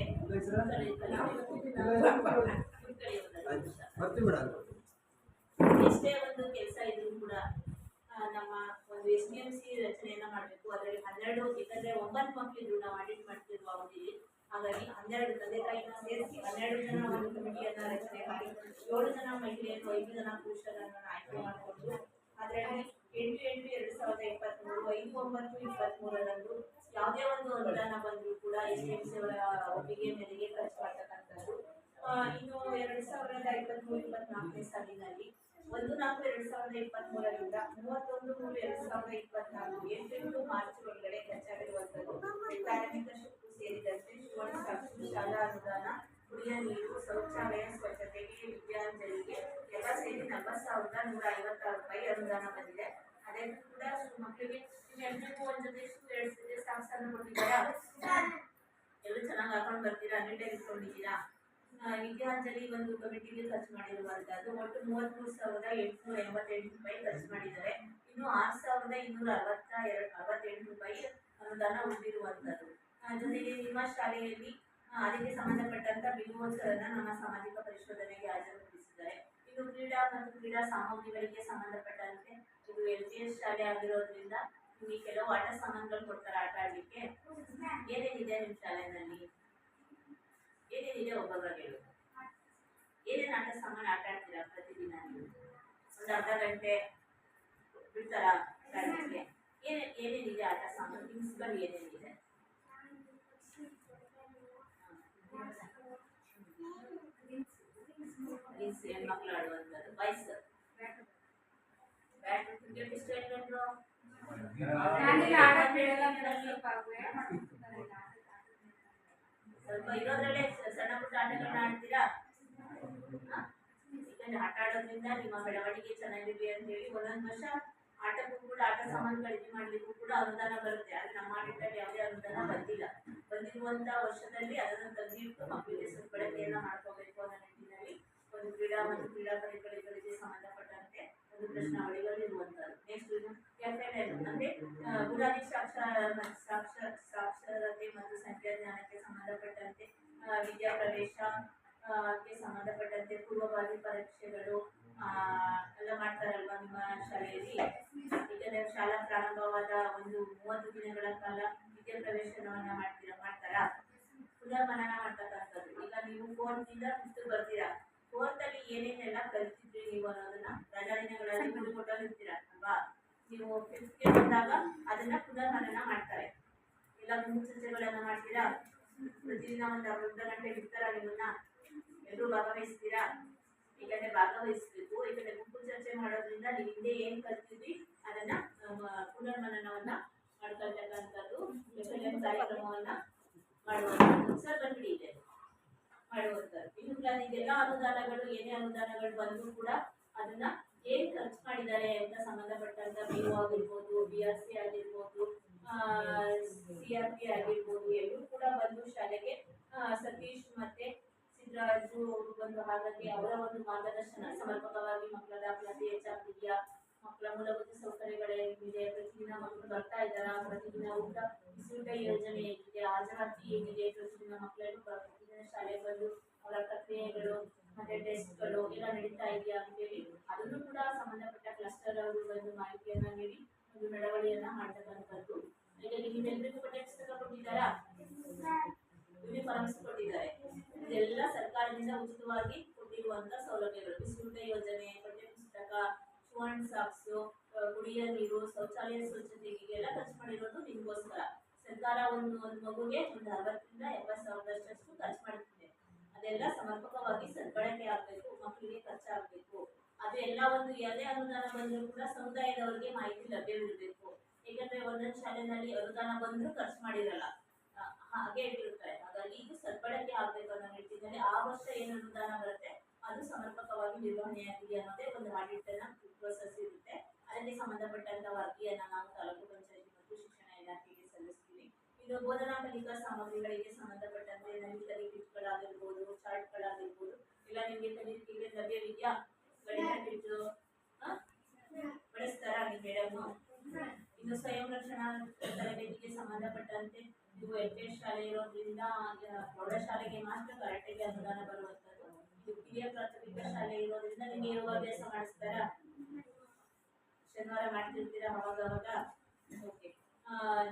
ಎಷ್ಟೇ ಒಂದು ಕೆಲಸ ಇದ್ರೂ ಕೂಡ ನಮ್ಮ ಒಂದು SDMC ರಚನೆಯನ್ನ ಮಾಡಬೇಕು. ಅದರಲ್ಲಿ 12 ಯಾಕಂದ್ರೆ 9 ಮಕ್ಕಳಿದ್ರು ನಾವು ಆಡಿಟ್ ಮಾಡ್ತಿದ್ವು ಅವಧಿಯಲ್ಲಿ. ಹಾಗಾಗಿ 12 ತಂದೆ ತಾಯಿನ ಸೇರಿಸಿ 12 ಜನ ಒಂದು ಕಮಿಟಿಯನ್ನ ರಚನೆ ಮಾಡಿ 7 ಜನ ಮಹಿಳೆಯರು 5 ಜನ ಪುರುಷರನ್ನು ಆಯ್ಕೆ ಮಾಡಿಕೊಂಡು ಅದರಲ್ಲಿ 8/8/2023 5/9/23ರಂದು ಯಾವುದೇ ಒಂದು ಅನುದಾನ ಬಂದರೂ ಕೂಡ SDMC ಅವರ ಒಪ್ಪಿಗೆ ಮೇರೆಗೆ ಖರ್ಚು ಮಾಡ್ತಕ್ಕಂಥದ್ದು. ಇನ್ನು 2023-24ನೇ ಸಾಲಿನಲ್ಲಿ 1/4/2023ರಿಂದ 31/3/2024 8 ಮಾರ್ಚ್ ಒಳಗಡೆ ಖರ್ಚಾಗಿರುವಂಥದ್ದು ಪ್ರಾಥಮಿಕ ಶಿಕ್ಷಣ ಸೇರಿದಂತೆ ಶಾಲಾ ಅನುದಾನ, ಕುಡಿಯ ನೀರು, ಶೌಚಾಲಯ, ಸ್ವಚ್ಛತೆಗೆ, ವಿದ್ಯಾಂಜಲಿಗೆ ಎಲ್ಲ ಸೇರಿ 40,156 ರೂಪಾಯಿ ಅನುದಾನ ಬಂದಿದೆ. ಅದೇ ಕೂಡ ಮಕ್ಕಳಿಗೆ ಎಲ್ರಿಗೂ ಒಂದು ಜೊತೆ 2 ಜೊತೆ ಸಾಕ್ಸನ್ನು ಕೊಟ್ಟಿದ್ದೀರಾ, ಎಲ್ಲರೂ ಚೆನ್ನಾಗಿ ಹಾಕೊಂಡು ಬರ್ತೀರಾ, ನೀಟಾಗಿ ಇಟ್ಕೊಂಡಿದ್ದೀರಾ. ವಿದ್ಯಾಂಜಲಿ ಒಂದು ಕಮಿಟಿಗೆ ಖರ್ಚು ಮಾಡಿರುವಂಥದ್ದು ಒಟ್ಟು 33,888 ರೂಪಾಯಿ ಖರ್ಚು ಮಾಡಿದ್ದಾರೆ. ಇನ್ನು 6,268 ರೂಪಾಯಿ ಅನುದಾನ ಉಳಿದಿರುವಂಥದ್ದು. ಜೊತೆಗೆ ನಿಮ್ಮ ಶಾಲೆಯಲ್ಲಿ ಅದಕ್ಕೆ ಸಂಬಂಧಪಟ್ಟಂತ ಬಿಡುವೋತ್ಸವನ ನಮ್ಮ ಸಾಮಾಜಿಕ ಪರಿಶೋಧನೆಗೆ ಹಾಜರುಪಡಿಸಿದ್ದಾರೆ. ಇನ್ನು ಕ್ರೀಡಾ ಮತ್ತು ಕ್ರೀಡಾ ಸಾಮಗ್ರಿಗಳಿಗೆ ಸಂಬಂಧಪಟ್ಟಂತೆ ಇದು LPS ಶಾಲೆ ಆಗಿರೋದ್ರಿಂದ ನಿಮಗೆ ಕೆಲವು ಆಟ ಸಾಮಾನುಗಳು ಕೊಡ್ತಾರೆ ಆಟ ಆಡಲಿಕ್ಕೆ. ಏನೇನಿದೆ ನಿಮ್ಮ ಶಾಲೆಯಲ್ಲಿ, ಏನೇನಿದೆ ಒಬ್ಬೊಬ್ಬರ ಹೇಳು. ಏನೇನು ಆಟ ಸಾಮಾನು ಆಟ ಆಡ್ತೀರಾ ಪ್ರತಿದಿನ? ನೀವು ಒಂದು ಅರ್ಧ ಗಂಟೆ ಬಿಡ್ತಾರಾ ಆಟಾಡಲಿಕ್ಕೆ? ಏನೇನಿದೆ ಆಟ ಸಾಮಾನು, ಥಿಂಗ್ಸ್ಗಳು ಏನೇನಿದೆ? ಹೆಣ್ಮಕ್ಳು ಆಡುವಂಥದ್ದು. ವಯಸ್ಸು ಬ್ಯಾಟ್, ಕ್ರಿಕೆಟ್ ಇಷ್ಟ ಹೇಳ್ಕೊಂಡ್ರು ಸ್ವಲ್ಪ ಇರೋದ್ರಲ್ಲೇ ಸಣ್ಣ ಪುಟ್ಟ ಆಟಗಳನ್ನ ಆಡ್ತೀರಾ? ಯಾಕಂದ್ರೆ ಆಟ ಆಡೋದ್ರಿಂದ ನಿಮ್ಮ ಬೆಳವಣಿಗೆ ಚೆನ್ನಾಗಿರ್ಲಿ ಅಂತ ಹೇಳಿ ಒಂದೊಂದು ವರ್ಷ ಆಟಕ್ಕೂ ಕೂಡ ಆಟ ಸಾಮಾನುಗಳು ಇದು ಮಾಡ್ಲಿಕ್ಕೂ ಕೂಡ ಅನುದಾನ ಬರುತ್ತೆ. ಆದ್ರೆ ನಮ್ಮ ಆಡಳಿತದಲ್ಲಿ ಯಾವುದೇ ಅನುದಾನ ಬಂದಿರುವಂತ ವರ್ಷದಲ್ಲಿ ಅದನ್ನು ತೆಗೆದಿಟ್ಟು ಮಕ್ಕಳಿಗೆ ಸದ್ಬಳಕೆಯನ್ನ ಮಾಡ್ಕೋಬೇಕು ಅನ್ನೋ ನಿಟ್ಟಿನಲ್ಲಿ ಒಂದು ಕ್ರೀಡಾ ಮತ್ತು ಕ್ರೀಡಾ ಪರಿಕರಗಳಿಗೆ ಸಂಬಂಧಪಟ್ಟಂತೆ ಒಂದು ಪ್ರಶ್ನಾವಳಿಗಳು ಇರುವಂತದ್ದು. ನೆಕ್ಸ್ಟ್ FNL ಅಂದ್ರೆ ಬುನಾದಿ ಸಾಕ್ಷರತೆ ಮತ್ತು ಸಂಖ್ಯಾಜ್ಞಾನಕ್ಕೆ ಸಂಬಂಧಪಟ್ಟಂತೆ ವಿದ್ಯಾ ಪ್ರವೇಶಕ್ಕೆ ಸಂಬಂಧಪಟ್ಟಂತೆ ಪೂರ್ವಭಾವಿ ಪರೀಕ್ಷೆಗಳು ಎಲ್ಲ ಮಾಡ್ತಾರಲ್ವಾ ನಿಮ್ಮ ಶಾಲೆಯಲ್ಲಿ? ಯಾಕಂದ್ರೆ ಶಾಲಾ ಪ್ರಾರಂಭವಾದ ಒಂದು 30 ದಿನಗಳ ಕಾಲ ವಿದ್ಯಾ ಪ್ರವೇಶನವನ್ನ ಮಾಡ್ತಾರಾ? ಪುನರ್ಮನನ ಮಾಡ್ತಕ್ಕಂಥದ್ದು. ಈಗ ನೀವು 4th ಇಂದ 5th ಬರ್ತೀರಾ, 4th ಅಲ್ಲಿ ಏನೇನೆಲ್ಲ ಕಲಿತಿದ್ರಿ ನೀವು ಅನ್ನೋದನ್ನ ರಜಾದಿನಗಳಲ್ಲಿ ಬಿಡುಕೊಟ್ಟಿರ್ತೀರಾ ಅಲ್ವಾ? ನೀವು 5th ಬಂದಾಗ ಅದನ್ನ ಪುನರ್ಮನನ ಮಾಡ್ತಾರೆ. ಎಲ್ಲ ಗುಂಪು ಚರ್ಚೆಗಳನ್ನ ಮಾಡ್ತೀರಾ? ಪ್ರತಿದಿನ ಒಂದು ಅರ್ಧ ಗಂಟೆ ಬಿಡ್ತಾರಾ ನಿಮ್ಮನ್ನ? ಎಲ್ಲರೂ ಭಾಗವಹಿಸ್ತೀರಾ? ಯಾಕಂದ್ರೆ ಭಾಗವಹಿಸ್ಬೇಕು. ಯಾಕಂದ್ರೆ ಗುಂಪು ಚರ್ಚೆ ಮಾಡೋದ್ರಿಂದ ನೀವು ಹಿಂದೆ ಏನ್ ಕಲ್ತಿದ್ವಿ ಅದನ್ನ ಪುನರ್ಮನನವನ್ನ ಮಾಡ್ಕೊಳ್ತಕ್ಕಂಥದ್ದು FNL ಕಾರ್ಯಕ್ರಮವನ್ನ ಮಾಡುವಂಥದ್ದು. ಸರ್ ಬಂದ್ಬಿಡಿ ಇದೆ ಮಾಡುವಂಥದ್ದು. ಇನ್ನು ಇದೆಲ್ಲ ಅನುದಾನಗಳು ಏನೇ ಅನುದಾನಗಳು ಬಂದರೂ ಕೂಡ ಅದನ್ನ ಏನ್ ಖರ್ಚು ಮಾಡಿದ್ದಾರೆ ಅಂತ ಸಂಬಂಧಪಟ್ಟಂತ BO ಆಗಿರ್ಬೋದು, BRC ಆಗಿರ್ಬೋದು, CRP ಆಗಿರ್ಬೋದು, ಎಲ್ಲರೂ ಕೂಡ ಬಂದು ಶಾಲೆಗೆ ಸತೀಶ್ ಮತ್ತೆ ಸಿದ್ದರಾಜು ಅವರು ಬಂದು ಹಾಗಾಗಿ ಅವರ ಒಂದು ಮಾರ್ಗದರ್ಶನ ಸಮರ್ಪಕವಾಗಿ ಮಕ್ಕಳ ದಾಖಲಾತಿ ಹೆಚ್ಚಾಗ್ತಿದೆಯಾ, ಮಕ್ಕಳ ಮೂಲಭೂತ ಸೌಕರ್ಯಗಳೇನಿದೆ, ಪ್ರತಿದಿನ ಮಕ್ಕಳು ಬರ್ತಾ ಇದ್ದಾರಾ, ಪ್ರತಿದಿನ ಊಟ ಯೋಜನೆ ಹೇಗಿದೆ, ಹಾಜರಾತಿ ಏನಿದೆ, ಪ್ರತಿದಿನ ಮಕ್ಕಳನ್ನು ಪ್ರತಿದಿನ ಶಾಲೆಗೆ ಬಂದು ಅವರ ಪ್ರಕ್ರಿಯೆಗಳು ಮತ್ತೆ ಟೆಸ್ಟ್ಗಳು ಎಲ್ಲ ನಡೀತಾ ಇದೆಯಾ ಅಂತೇಳಿ ಅದನ್ನು ಕೂಡ ಸಂಬಂಧಪಟ್ಟ ಕ್ಲಸ್ಟರ್ ಅವರು ಬಂದು ಮಾಹಿತಿಯನ್ನ ನೀಡಿ ಒಂದು ನಡವಳಿಯನ್ನ ಮಾಡ್ತಕ್ಕಂಥದ್ದು. ಈಗ ನಿಮ್ಮೆಲ್ಲರಿಗೂ ಪಠ್ಯಪುಸ್ತಕ ಕೊಟ್ಟಿದ್ದಾರಾ, ಯೂನಿಫಾರ್ಮ್ಸ್ ಕೊಟ್ಟಿದ್ದಾರೆ. ಇದೆಲ್ಲ ಸರ್ಕಾರದಿಂದ ಉಚಿತವಾಗಿ ಕೊಟ್ಟಿರುವಂತ ಸೌಲಭ್ಯಗಳು. ಬಿಸಿಯೂಟ ಯೋಜನೆ, ಪಠ್ಯಪುಸ್ತಕ, ಶೂ ಅಂಡ್ ಸಾಕ್ಸ್, ಕುಡಿಯ ನೀರು, ಶೌಚಾಲಯ ಸ್ವಚ್ಛತೆಗೆಲ್ಲ ಖರ್ಚು ಮಾಡಿರೋದು ನಿಮಗೋಸ್ಕರ. ಸರ್ಕಾರ ಒಂದು ಮಗುಗೆ ಒಂದು 60,000 ರಿಂದ 70,000 ಖರ್ಚು ಮಾಡುತ್ತಿದೆ. ಅದೆಲ್ಲ ಸಮರ್ಪಕವಾಗಿ ಸದ್ಬಳಕೆ ಆಗಬೇಕು, ಮಕ್ಕಳಿಗೆ ಖರ್ಚಾಗಬೇಕು. ಅದು ಎಲ್ಲ ಒಂದು ಯಾವುದೇ ಅನುದಾನ ಬಂದರೂ ಕೂಡ ಸಮುದಾಯದವರಿಗೆ ಮಾಹಿತಿ ಲಭ್ಯವಿರಬೇಕು. ಏಕೆಂದ್ರೆ ಒಂದೊಂದು ಶಾಲೆಯಲ್ಲಿ ಅನುದಾನ ಬಂದರೂ ಖರ್ಚು ಮಾಡಿರಲ್ಲ, ಹಾಗೆ ಇಟ್ಟಿರ್ತಾರೆ. ಹಾಗಾಗಿ ಇದು ಸದ್ಬಳಕೆ ಆಗಬೇಕು ಅನ್ನೋ ನಿಟ್ಟಿನಲ್ಲಿ ಆ ವರ್ಷ ಏನು ಅನುದಾನ ಬರುತ್ತೆ ಅದು ಸಮರ್ಪಕವಾಗಿ ನಿರ್ವಹಣೆಯಾಗಿದೆ ಅನ್ನೋದೇ ಒಂದು ಆಡಿಟ್ ಪ್ರೋಸೆಸ್ ಇರುತ್ತೆ. ಅದಕ್ಕೆ ಸಂಬಂಧಪಟ್ಟಂತ ವರದಿಯನ್ನ ನಾವು ತಾಲೂಕು ಪಂಚಾಯತಿ ಮತ್ತು ಶಿಕ್ಷಣ ಇಲಾಖೆಗೆ ಸಲ್ಲಿಸ್ತೀವಿ. ಇದು ಬೋಧನಾ ಕಲಿಕಾ ಸಾಮಗ್ರಿಗಳಿಗೆ ಸಂಬಂಧಪಟ್ಟಂತೆ ನಲಿಕಲಿ ಕಿಟ್ಗಳಾಗಿರ್ಬೋದು, ಚಾರ್ಟ್ಗಳಾಗಿರ್ಬೋದು ಎಲ್ಲ ನಿಮಗೆ ಕಲಿಕೆಗೆ ಲಭ್ಯವಿದೆಯಾ? ಗಣಿತ ಕಿಟ್ ಬಳಸ್ತಾರಾ ನಿಮ್ಮ ಮೇಡಮ್? ಇನ್ನು ಸ್ವಯಂ ರಕ್ಷಣಾ ತರಬೇತಿಗೆ ಸಂಬಂಧಪಟ್ಟಂತೆ ಇದು LKG ಶಾಲೆ ಇರೋದ್ರಿಂದ ಪ್ರೌಢಶಾಲೆಗೆ ಮಾತ್ರ ಕರಾಟೆಗೆ ಅನುದಾನ ಬರುವಂಥದ್ದು. ಇದು ಕಿರಿಯ ಪ್ರಾಥಮಿಕ ಶಾಲೆ ಇರೋದ್ರಿಂದ ನಿಮಗೆ ಯೋಗಾಭ್ಯಾಸ ಮಾಡಿಸ್ತಾರಾ? ಶನಿವಾರ ಮಾಡ್ತಿರ್ತೀರಾ ಅವಾಗ? ಓಕೆ.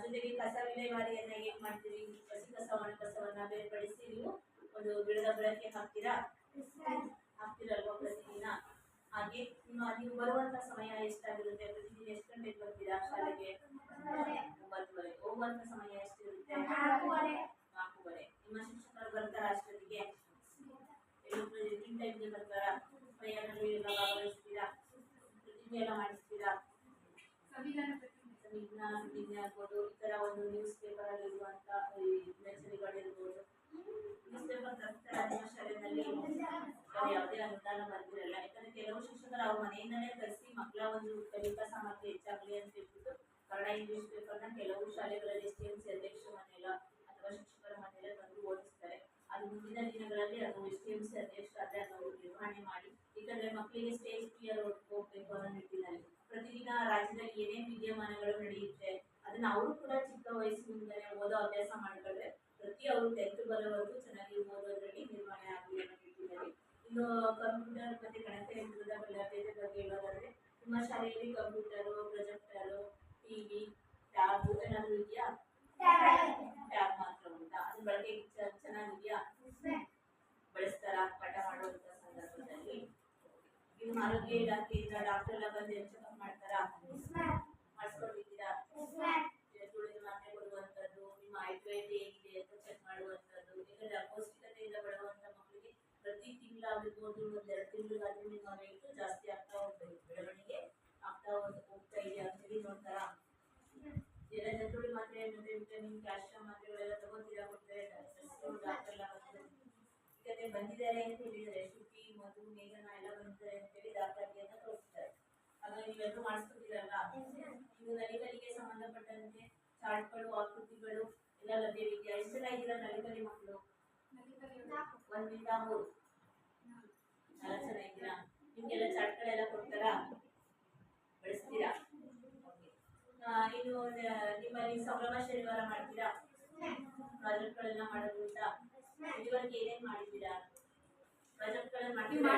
ಜೊತೆಗೆ ಕಸ ವಿಲೇವಾರಿಯನ್ನ ಹೇಗೆ ಮಾಡ್ತೀರಿ? ಹಸಿ ಕಸ ಒಣ ಕಸವನ್ನ ಬೇರ್ಪಡಿಸಿ ನೀವು ಒಂದು ಗಿಡದ ಬೆಳಕೆ ಹಾಕ್ತಿರಲ್ವಾ ಪ್ರತಿದಿನ? ಹಾಗೆ ನೀವು ಬರುವಂತ ಸಮಯ ಎಷ್ಟಾಗಿರುತ್ತೆ? ಪ್ರತಿದಿನ ಎಷ್ಟು ಗಂಟೆಗೆ ಬರ್ತೀರಾ ಶಾಲೆಗೆ? 9:30. ಹೋಗುವಂತ ಸಮಯ ಎಷ್ಟಿರುತ್ತೆ? 4:30. ನಿಮ್ಮ ಶಿಕ್ಷಕರು ಬರ್ತಾರ ಅಷ್ಟೊತ್ತಿಗೆ? ಟೈಮ್ಗೆ ಬರ್ತಾರ? ಪ್ರಯಾಣದಲ್ಲಿ ಎಲ್ಲ ಭಾಗವಹಿಸ್ತೀರಾ? ಪ್ರತಿಜ್ಞೆ ಎಲ್ಲ ಮಾಡಿಸ್ತೀರಾ? ಸಂವಿಧಾನ ಪ್ರತಿಜ್ಞೆ ಆಗ್ಬೋದು, ಈ ತರ ಒಂದು ನ್ಯೂಸ್ ಪೇಪರ್ ಅಲ್ಲಿ ಇರುವಂತ ಲೆಕ್ಚರ್ಗಳಿರ್ಬೋದು. ನ್ಯೂಸ್ ಪೇಪರ್ ತರ್ತಾರೆ ನಿಮ್ಮ ಶಾಲೆಯಲ್ಲಿ? ಯಾವುದೇ ಅನುದಾನ ಬಂದಿರಲ್ಲ. ಯಾಕಂದ್ರೆ ಕೆಲವು ಶಿಕ್ಷಕರು ಅವ್ರ ಮನೆಯಿಂದಲೇ ತರಿಸಿ ಮಕ್ಕಳ ಒಂದು ಕಲಿಕಾ ಸಾಮರ್ಥ್ಯ ಹೆಚ್ಚಾಗಲಿ ಅಂತ ಹೇಳ್ಬಿಟ್ಟು ಕನ್ನಡ ಇಂಗ್ಲಿಷ್ ಪೇಪರ್ನ ಕೆಲವು ಶಾಲೆಗಳಲ್ಲಿ STMC ಅಧ್ಯಕ್ಷರ ಮನೆಯಲ್ಲ ಅಥವಾ ಶಿಕ್ಷಕರ ಮನೆಯಲ್ಲ ತಂದು ಓದಿಸ್ತಾರೆ. ಅದು ಮುಂದಿನ ದಿನಗಳಲ್ಲಿ ಅದು STMC ಅಧ್ಯಕ್ಷರಾದ್ರೆ ಅದನ್ನು ನಿರ್ವಹಣೆ ಮಾಡಿ, ಯಾಕಂದ್ರೆ ಮಕ್ಕಳಿಗೆ ಸ್ಟೇಜ್ ಫಿಯರ್ ಹೋಗ್ಬೇಕು ಅನ್ನೋ ನಿಟ್ಟಿನಲ್ಲಿ ಪ್ರತಿದಿನ ರಾಜ್ಯದಲ್ಲಿ ಏನೇನು ವಿದ್ಯಮಾನಗಳು ನಡೆಯುತ್ತೆ ಅದನ್ನ ಅವರು ಕೂಡ ಚಿಕ್ಕ ವಯಸ್ಸಿನಿಂದಲೇ ಓದೋ ಅಭ್ಯಾಸ ಮಾಡ್ಕೊಂಡ್ರೆ ಪ್ರತಿ ಅವರು 10th ಬರೋವರೆಗೂ ಚೆನ್ನಾಗಿ ಓದೋದ್ರಲ್ಲಿ ನಿರ್ವಹಣೆ ಆಗಲಿ ಅನ್ನೋ ನಿಟ್ಟಿನಲ್ಲಿ. ಇನ್ನು ಕಂಪ್ಯೂಟರ್ ಮತ್ತೆ ಗಣಕಯಂತ್ರದ ಲಭ್ಯತೆ ಬಗ್ಗೆ ಹೇಳೋದಾದ್ರೆ ನಿಮ್ಮ ಶಾಲೆಯಲ್ಲಿ ಕಂಪ್ಯೂಟರು, ಪ್ರೊಜೆಕ್ಟರು, TV, ಟ್ಯಾಬ್ ಏನಾದರೂ ಇದೆಯಾ? ಟ್ಯಾಬ್ ಮಾತ್ರ ಉಂಟಾ? ಅದು ಬಳಕೆ ಚೆನ್ನಾಗಿದೆಯಾ? ಬಳಸ್ತಾರ ಪಾಠ ಮಾಡುವಂತ ಸಂದರ್ಭದಲ್ಲಿ? ಇನ್ನು ಆರೋಗ್ಯ ಇಲಾಖೆಯಿಂದ ಡಾಕ್ಟರ್ ಎಲ್ಲ ಬಂದು ಚೆಕಪ್ ಮಾಡ್ತಾರಾ? ಮಾಡಿಸ್ಕೊಂಡಿದ್ದೀರಾ? ತುಳಿದು ಮಾತ್ರೆ ಕೊಡುವಂಥದ್ದು, ನಿಮ್ಮ ಹೈಟ್ ವೇಟ್ ಹೇಗಿದೆ ಅಂತ ಚೆಕ್ ಮಾಡುವಂಥದ್ದು. ಯಾಕಂದ್ರೆ ಅಪೌಷ್ಟಿಕತೆಯಿಂದ ಬರುವಂತ ಮಕ್ಕಳಿಗೆ ಪ್ರತಿ ತಿಂಗಳಾಗಿರ್ಬೋದು, 1-2 ತಿಂಗಳಿಗಾದ್ರೂ ನಿಮ್ಮ ವೇಟ್ ಜಾಸ್ತಿ ಆಗ್ತಾ ಹೋಗ್ಬೇಕು, ಬೆಳವಣಿಗೆ ಆಗ್ತಾ ಹೋಗ್ತಾ ಇದೆ ಅಂತೇಳಿ ನೋಡ್ತಾರಾ? ಎಲ್ಲ ಜಂತುಳಿ ಮಾತ್ರೆ ಮತ್ತೆ ವಿಟಮಿನ್, ಕ್ಯಾಲ್ಸಿಯಂ ಮಾತ್ರೆಗಳೆಲ್ಲ ತಗೋತೀರಾ? ಕೊಡ್ತಾರೆ ಡಾಕ್ಟರ್ ಎಲ್ಲ ಬಂದು ಬಂದಿದ್ದಾರೆ ಅಂತ ಹೇಳಿದರೆ ಶ್ರುತಿ, ಮಧು, ಮೇಘನ ಎಲ್ಲ ಬಂದಿದ್ದಾರೆ ಅಂತ ಹೇಳಿ ದಾಖಲಾತಿಯನ್ನ ತೋರಿಸ್ತಾರೆ. ಹಾಗಾಗಿ ನೀವೆಲ್ಲರೂ ಮಾಡಿಸ್ಕೊತೀರಲ್ಲ. ಇನ್ನು ನಲಿಕಲಿಗೆ ಸಂಬಂಧಪಟ್ಟಂತೆ ಚಾರ್ಟ್ಗಳು, ಆಕೃತಿಗಳು ಎಲ್ಲ ಲಭ್ಯವಿದೆಯಾ? ಎಷ್ಟು ಜನ ಇದ್ದೀರಾ ನಲಿಕಲಿ ಮಕ್ಕಳು? 1 ರಿಂದ 3 4 ಜನ ಇದ್ದೀರಾ? ನಿಮ್ಗೆಲ್ಲ ಚಾರ್ಟ್ಗಳೆಲ್ಲ ಕೊಡ್ತಾರಾ? ಬಳಸ್ತೀರಾ? ಇನ್ನು ನಿಮ್ಮಲ್ಲಿ ಸಂಭ್ರಮ ಶನಿವಾರ ಮಾಡ್ತೀರಾ? ಪ್ರಾಜೆಕ್ಟ್ಗಳೆಲ್ಲ ಮಾಡೋದು ಉಂಟಾ? ಇದುವರೆಗೆ ಏನೇನು ಮಾಡಿದ್ದೀರಾ? ಪ್ರಾಜೆಕ್ಟ್ಗಳನ್ನು ಮಾಡ್ತೀರಾ?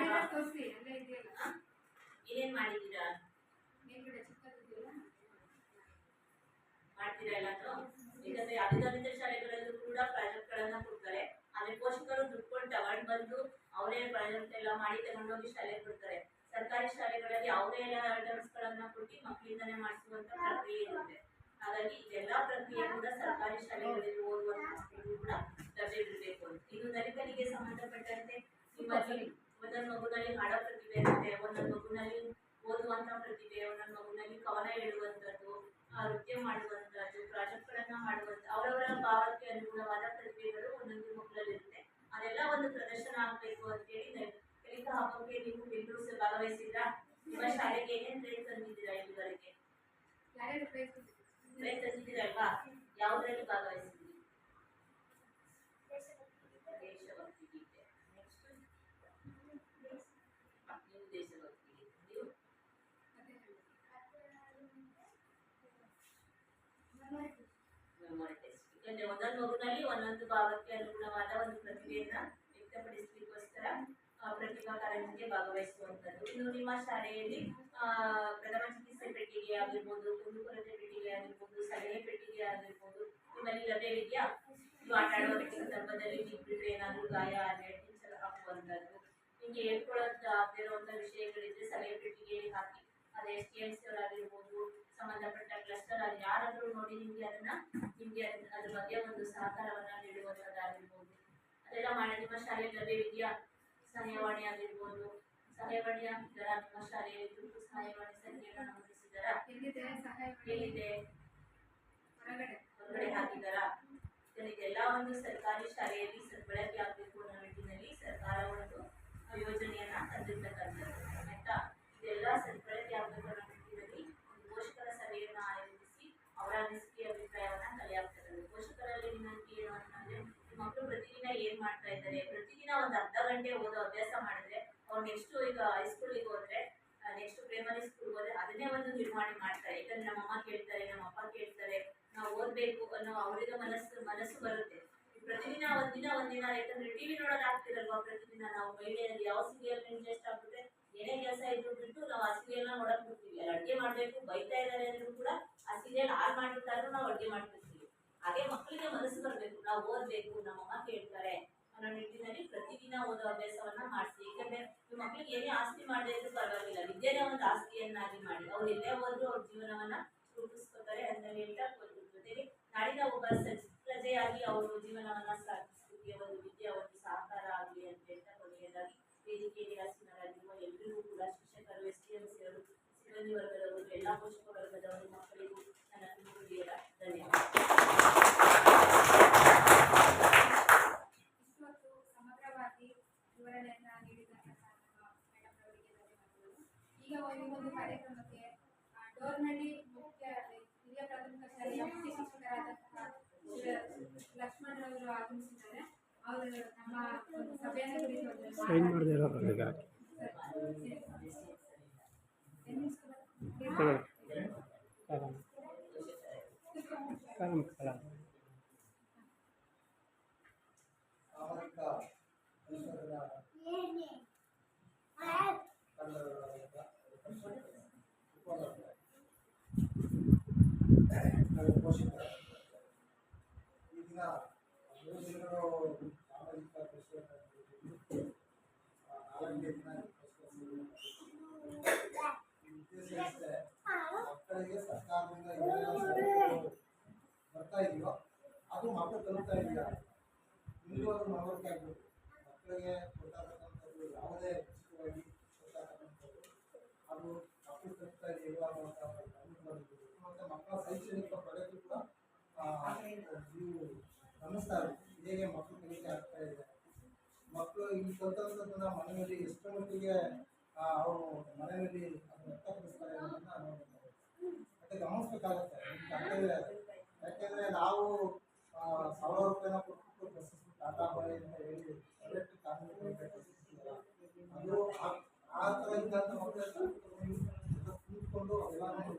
ಏನೇನು ಮಾಡಿದ್ದೀರಾ? ಮಾಡ್ತೀರಾ ಎಲ್ಲಾನು? ಯಾಕಂದ್ರೆ ಅಧಿಕಾರಿತ ಶಾಲೆಗಳಲ್ಲೂ ಕೂಡ ಪ್ರಾಜೆಕ್ಟ್ಗಳನ್ನ ಕೊಡ್ತಾರೆ. ಆದ್ರೆ ಪೋಷಕರು ದುಡ್ಡು ಕೊಟ್ಟು ತಗೊಂಡು ಬಂದು ಅವರೇ ಪ್ರಾಜೆಕ್ಟ್ ಎಲ್ಲ ಮಾಡಿ ತಗೊಂಡೋಗಿ ಶಾಲೆಗೆ ಕೊಡ್ತಾರೆ. ಸರ್ಕಾರಿ ಶಾಲೆಗಳಲ್ಲಿ ಅವರೇ ಎಲ್ಲ ಗಳನ್ನ ಕೊಟ್ಟು ಮಕ್ಕಳಿಂದನೇ ಮಾಡಿಸುವಂತ ಪ್ರಕ್ರಿಯೆ ಇರುತ್ತೆ. ಹಾಗಾಗಿ ಇದೆಲ್ಲ ಪ್ರಕ್ರಿಯೆ ಕೂಡ ಸರ್ಕಾರಿ ಶಾಲೆಗಳಲ್ಲಿ ಓದುವಂತ ಮಕ್ಕಳಿಗೂ ಕೂಡ ಲಭ್ಯವಿರಬೇಕು ಅಂತ. ಇನ್ನು ನಲಿಕಲಿಗೆ ಸಂಬಂಧಪಟ್ಟಂತೆ ನಿಮ್ಮಲ್ಲಿ ಒಂದೊಂದು ಮಗುನಲ್ಲಿ ಹಾಡೋ ಪ್ರತಿಭೆ ಇರುತ್ತೆ, ಒಂದೊಂದು ಮಗುನಲ್ಲಿ ಓದುವಂತ ಪ್ರತಿಭೆ, ಒಂದೊಂದು ಮಗುನಲ್ಲಿ ಕವನ ಹೇಳುವಂಥದ್ದು, ನೃತ್ಯ ಮಾಡುವಂಥದ್ದು, ಪ್ರಾಜೆಕ್ಟ್ಗಳನ್ನ ಮಾಡುವಂಥ ಅವರವರ ಭಾವಕ್ಕೆ ಅನುಗುಣವಾದ ಪ್ರತಿಭೆಗಳು ಒಂದೊಂದು ಮಕ್ಕಳಲ್ಲಿ ಇರುತ್ತೆ. ಅದೆಲ್ಲ ಒಂದು ಪ್ರದರ್ಶನ ಆಗಬೇಕು ಅಂತೇಳಿ ಕಲಿಕಾ ಹಬ್ಬಕ್ಕೆ ನೀವು ಎಲ್ಲರೂ ಭಾಗವಹಿಸಿದ್ರಾ? ನಿಮ್ಮ ಶಾಲೆಗೆ ಏನೇನು ಪ್ರೈಸ್ ತಂದಿದ್ದೀರಾ ಇಲ್ಲಿವರೆಗೆ? ಯಾರ್ಯಾರು ಪ್ರೈಸ್ ಪ್ರೈಸ್ ತಂದಿದ್ದೀರಲ್ವಾ? ಯಾವುದರಲ್ಲಿ ಭಾಗವಹಿಸಿದ್ದೀರಿ? ದೇಶಭಕ್ತಿ ಗೀತೆ. ನೆಕ್ಸ್ಟ್ ನೀವು ದೇಶಭಕ್ತಿ ಗೀತೆ. ನೀವು ಮೆಮೊರಿ ಟೆಸ್ಟ್. ಯಾಕಂದ್ರೆ ಒಂದೊಂದು ಮಗುನಲ್ಲಿ ಒಂದೊಂದು ಭಾಗಕ್ಕೆ ಅನುಗುಣವಾದ ಒಂದು ಪ್ರತಿಭೆಯನ್ನ ವ್ಯಕ್ತಪಡಿಸಲಿಕ್ಕೋಸ್ಕರ ಪ್ರತಿಭಾ ಕಾರಂಜಿಗೆ ಭಾಗವಹಿಸುವಂಥದ್ದು. ಇನ್ನು ನಿಮ್ಮ ಶಾಲೆಯಲ್ಲಿ ಪ್ರಥಮ ಚಿಕಿತ್ಸೆ ಪೆಟ್ಟಿಗೆ ಆಗಿರ್ಬೋದು, ಕುಂದುಕೊರತೆ ಪೆಟ್ಟಿಗೆ ಆಗಿರ್ಬೋದು, ಸಲಹೆ ಪೆಟ್ಟಿಗೆ ಆಗಿರ್ಬೋದು ನಿಮ್ಮಲ್ಲಿ ಲಭ್ಯವಿದೆಯಾ? ನೀವು ಆಟ ಆಡುವ ಸಂದರ್ಭದಲ್ಲಿ ಬಿಟ್ಬಿಟ್ರೆ ಏನಾದರೂ ಗಾಯ ಆದರೆ ಟೀಚರ್ ಹಾಕುವಂಥದ್ದು, ನಿಮಗೆ ಹೇಳ್ಕೊಳ್ಳೋದು ಆಗದಿರುವಂಥ ವಿಷಯಗಳಿದ್ರೆ ಸಲಹೆ ಪೆಟ್ಟಿಗೆಯಲ್ಲಿ ಹಾಕಿ ಅದು STMC ಅವರಾಗಿರ್ಬೋದು, ಸಂಬಂಧಪಟ್ಟ ಕ್ಲಸ್ಟರ್ ಅಲ್ಲಿ ಯಾರಾದರೂ ನೋಡಿ ನಿಮಗೆ ಅದ್ರ ಬಗ್ಗೆ ಒಂದು ಸಹಕಾರವನ್ನ ನೀಡುವಂಥದ್ದಾಗಿರ್ಬೋದು ಅದೆಲ್ಲ ಮಾಡಿ. ನಿಮ್ಮ ಶಾಲೆಯಲ್ಲಿ ಲಭ್ಯವಿದೆಯಾ? ಸಹಾಯವಾಣಿ ಆಗಿರ್ಬೋದು, ಸಹಾಯವಾಣಿಯ ಇದರ ನಿಮ್ಮ ಶಾಲೆಯಲ್ಲಿ ತುರ್ತು ಸಹಾಯವಾಣಿ ಸಂಖ್ಯೆಯನ್ನು ನಮೂದಿಸಿದಾರಾ? ಎಲ್ಲಿದೆ ಸಹಾಯ ಎಲ್ಲಿದೆ? ಹೊರಗಡೆ ಹಾಕಿದಾರಾ? ಇದೆಲ್ಲ ಒಂದು ಸರ್ಕಾರಿ ಶಾಲೆಯಲ್ಲಿ ಸದ್ಬಳಕೆ ಆಗಬೇಕು ಅನ್ನೋ ನಿಟ್ಟಿನಲ್ಲಿ ಸರ್ಕಾರ ಒಂದು ಯೋಜನೆಯನ್ನ ತಂದಿರ್ತಕ್ಕಂಥದ್ದು. ಆಯ್ತಾ? ಇದೆಲ್ಲ ಸದ್ಬಳಕೆ ಆಗಬೇಕು ಅನ್ನೋ ನಿಟ್ಟಿನಲ್ಲಿ ಒಂದು ಪೋಷಕರ ಸಭೆಯನ್ನ ಆಯೋಜಿಸಿ ಅವರ ಅನಿಸಿಕೆ ಅಭಿಪ್ರಾಯವನ್ನ ಕಲೆ ಆಗ್ತದೆ. ಪೋಷಕರಲ್ಲಿ ವಿನಂತಿ ಏನು ಅಂತಂದ್ರೆ, ಮಕ್ಕಳು ಪ್ರತಿದಿನ ಏನ್ ಮಾಡ್ತಾ ಇದ್ದಾರೆ, ಪ್ರತಿದಿನ ಒಂದು ಅರ್ಧ ಗಂಟೆ ಓದೋ ಅಭ್ಯಾಸ ಮಾಡಿದ್ರೆ ಅವ್ರು ನೆಕ್ಸ್ಟ್ ಈಗ ಹೈಸ್ಕೂಲಿಗೆ ಹೋದ್ರೆ ನೆಕ್ಸ್ಟ್ ಪ್ರೈಮರಿ ಸ್ಕೂಲ್ ಹೋದ್ರೆ ಅದನ್ನೇ ಒಂದು ನಿರ್ವಹಣೆ ಮಾಡ್ತಾರೆ. ಯಾಕಂದ್ರೆ ನಮ್ಮ ಅಮ್ಮ ಕೇಳ್ತಾರೆ, ನಮ್ಮ ಅಪ್ಪ ಕೇಳ್ತಾರೆ, ನಾವು ಓದ್ಬೇಕು ಅನ್ನೋ ಅವರಿಗೆ ಮನಸ್ಸು ಬರುತ್ತೆ. ಪ್ರತಿದಿನ ಒಂದಿನ ಯಾಕಂದ್ರೆ ಟಿವಿ ನೋಡೋದಾಗ್ತಿರಲ್ವಾ? ಪ್ರತಿದಿನ ನಾವು ಮಹಿಳೆಯರಲ್ಲಿ ಯಾವ ಸೀರಿಯಲ್ ಇಂಟ್ರೆಸ್ಟ್ ಆಗ್ಬಿಟ್ರೆ ಏನೇ ಕೆಲಸ ಇದ್ರು ಬಿಟ್ಟು ನಾವು ಆ ಸೀರಿಯಲ್ನ ನೋಡಕ್ ಬಿಡ್ತೀವಿ. ಅಲ್ಲಿ ಅಡುಗೆ ಮಾಡ್ಬೇಕು ಬೈತಾ ಇದ್ದಾರೆ ಅಂದ್ರೂ ಕೂಡ ಆ ಸೀರಿಯಲ್ ಆನ್ ಮಾಡಿಬಿಟ್ಟಾದ್ರೂ ನಾವು ಅಡುಗೆ ಮಾಡ್ತಿರ್ತೀವಿ. ಹಾಗೆ ಮಕ್ಕಳಿಗೆ ಮನಸ್ಸು ಬರಬೇಕು, ನಾವು ಓದ್ಬೇಕು, ನಮ್ಮಮ್ಮ ಕೇಳ್ತಾರೆ ಅನ್ನೋ ನಿಟ್ಟಿನಲ್ಲಿ ಪ್ರತಿದಿನ ಓದೋ ಅಭ್ಯಾಸವನ್ನ ಮಾಡಿಸಿ. ಯಾಕಂದ್ರೆ ಈ ಮಕ್ಕಳಿಗೆ ಏನೇ ಆಸ್ತಿ ಮಾಡದೇ ಇದ್ರೂ ಪರವಾಗಿಲ್ಲ, ವಿದ್ಯೆನ ಒಂದು ಆಸ್ತಿಯನ್ನಾಗಿ ಮಾಡಿ ಅವ್ರು ಎಲ್ಲೇ ಹೋದ್ರು ಅವ್ರ ಜೀವನವನ್ನ ರೂಪಿಸ್ಕೊತಾರೆ ಅಂತ ಹೇಳ್ತಾ ಜೊತೆಗೆ ನಾಡಿನ ಒಬ್ಬ ಪ್ರಜೆಯಾಗಿ ಅವರು ಜೀವನವನ್ನ ಸಾಗಿಸಲಿಕ್ಕೆ ಒಂದು ವಿದ್ಯೆ ಒಂದು ಸಹಕಾರ ಆಗಲಿ ಅಂತ ಹೇಳ್ತಾ ಕೊನೆಯದಾಗಿ ವೇದಿಕೆಯಲ್ಲಿ ಆಸೀನರಾಗಿರುವ ಎಲ್ಲರಿಗೂ ಕೂಡ ಶಿಕ್ಷಕರು, STMC ಅವರು, ಸಿಬ್ಬಂದಿ ವರ್ಗದವರು, ಎಲ್ಲ ಪೋಷಕ ವರ್ಗದವರು, ಮಕ್ಕಳಿಗೂ ನನ್ನ ತುಂಬುವುದಿಲ್ಲ. ಧನ್ಯವಾದ. ಇಷ್ಟೊತ್ತು ಸಮಗ್ರವಾಗಿ ವಿವರಣೆಯನ್ನ ನೀಡಿದಂತಹ ಮೇಡಮ್ ಅವರಿಗೆ ಧನ್ಯವಾದಗಳು. ಈಗ ಒಂದು ಕಾರ್ಯಕ್ರಮಕ್ಕೆ ಡೋರ್ನಳ್ಳಿ ಮುಖ್ಯ ಹಿರಿಯ ಪ್ರಾಥಮಿಕ ಶಾಲೆಯ ಮುಖ್ಯ ಶಿಕ್ಷಕರಾದಂತಹ ಲಕ್ಷ್ಮಣರವರು ಆಗಮಿಸಿದ್ದಾರೆ. ಅವರು ನಮ್ಮ ಒಂದು ಸಭೆಯನ್ನು ಕುರಿತು ಸೈನ್ ಮಾಡದೇ ಇರೋದು ಸಾಮಾಜಿಕ ಪರಿಸರದ ಪೋಷಕರ ಈಗಿನ 3 ದಿನಗಳು ಸಾಮಾಜಿಕ ಪರಿಸರ 4 ದಿನ ವಿದ್ಯಾಸಂಸ್ಥೆ ಮಕ್ಕಳಿಗೆ ಸರ್ಕಾರದಿಂದ ಏನೆಲ್ಲ ಸೌಲಭ್ಯಗಳು ಬರ್ತಾ ಇದೆಯೋ ಅದು ಮಕ್ಕಳು ತಲುಪ್ತಾ ಇದೆಯಾ ಇನ್ನೂ ಅದು ಮನವರಿಕೆ ಆಗಬೇಕು. ಮಕ್ಕಳಿಗೆ ಗೊತ್ತಾಗತಕ್ಕಂಥದ್ದು ಯಾವುದೇ ಉಚಿತವಾಗಿ ಗೊತ್ತಾಗತಕ್ಕಂಥದ್ದು ಅದು ಮಕ್ಕಳು ತಲುಪ್ತಾ ಇದೆಯೋ ಅನ್ನುವಂಥ ಮತ್ತು ಮಕ್ಕಳ ಶೈಕ್ಷಣಿಕ ಪ್ರಗತಿ ಕೂಡ ನೀವು ಗಮನಿಸ್ತಾ ಇರ್ತೀವಿ. ಹೇಗೆ ಮಕ್ಕಳು ಕಲಿಕೆ ಆಗ್ತಾ ಇದೆ, ಮಕ್ಕಳು ಈ ಕಲಿತಂಥದ್ದನ್ನ ಮನೆಯಲ್ಲಿ ಎಷ್ಟು ಮಟ್ಟಿಗೆ ಅವರು ಮನೆಯಲ್ಲಿ ಅದನ್ನು ವ್ಯಕ್ತಪಡಿಸ್ತಾರೆ ಅನ್ನೋದನ್ನ ನೋಡ್ತಾರೆ. ಮತ್ತೆ ಗಮನಿಸ್ಬೇಕಾಗುತ್ತೆ. ಕರ್ತವ್ಯ ಅದು. ಯಾಕೆಂದರೆ ನಾವು 1,000 ರೂಪಾಯಿನ ಕೊಟ್ಟು ಬಸ್ ಟಾಟಾ ಬಾಯ್ ಅಂತ ಹೇಳಿ ಪ್ರೈವೇಟ್ ಕಾನೂನು ಅದು ಆ ಥರ ಇದ್ದಂಥ ಮಕ್ಕಳು ಕೂತ್ಕೊಂಡು ಅವೆಲ್ಲ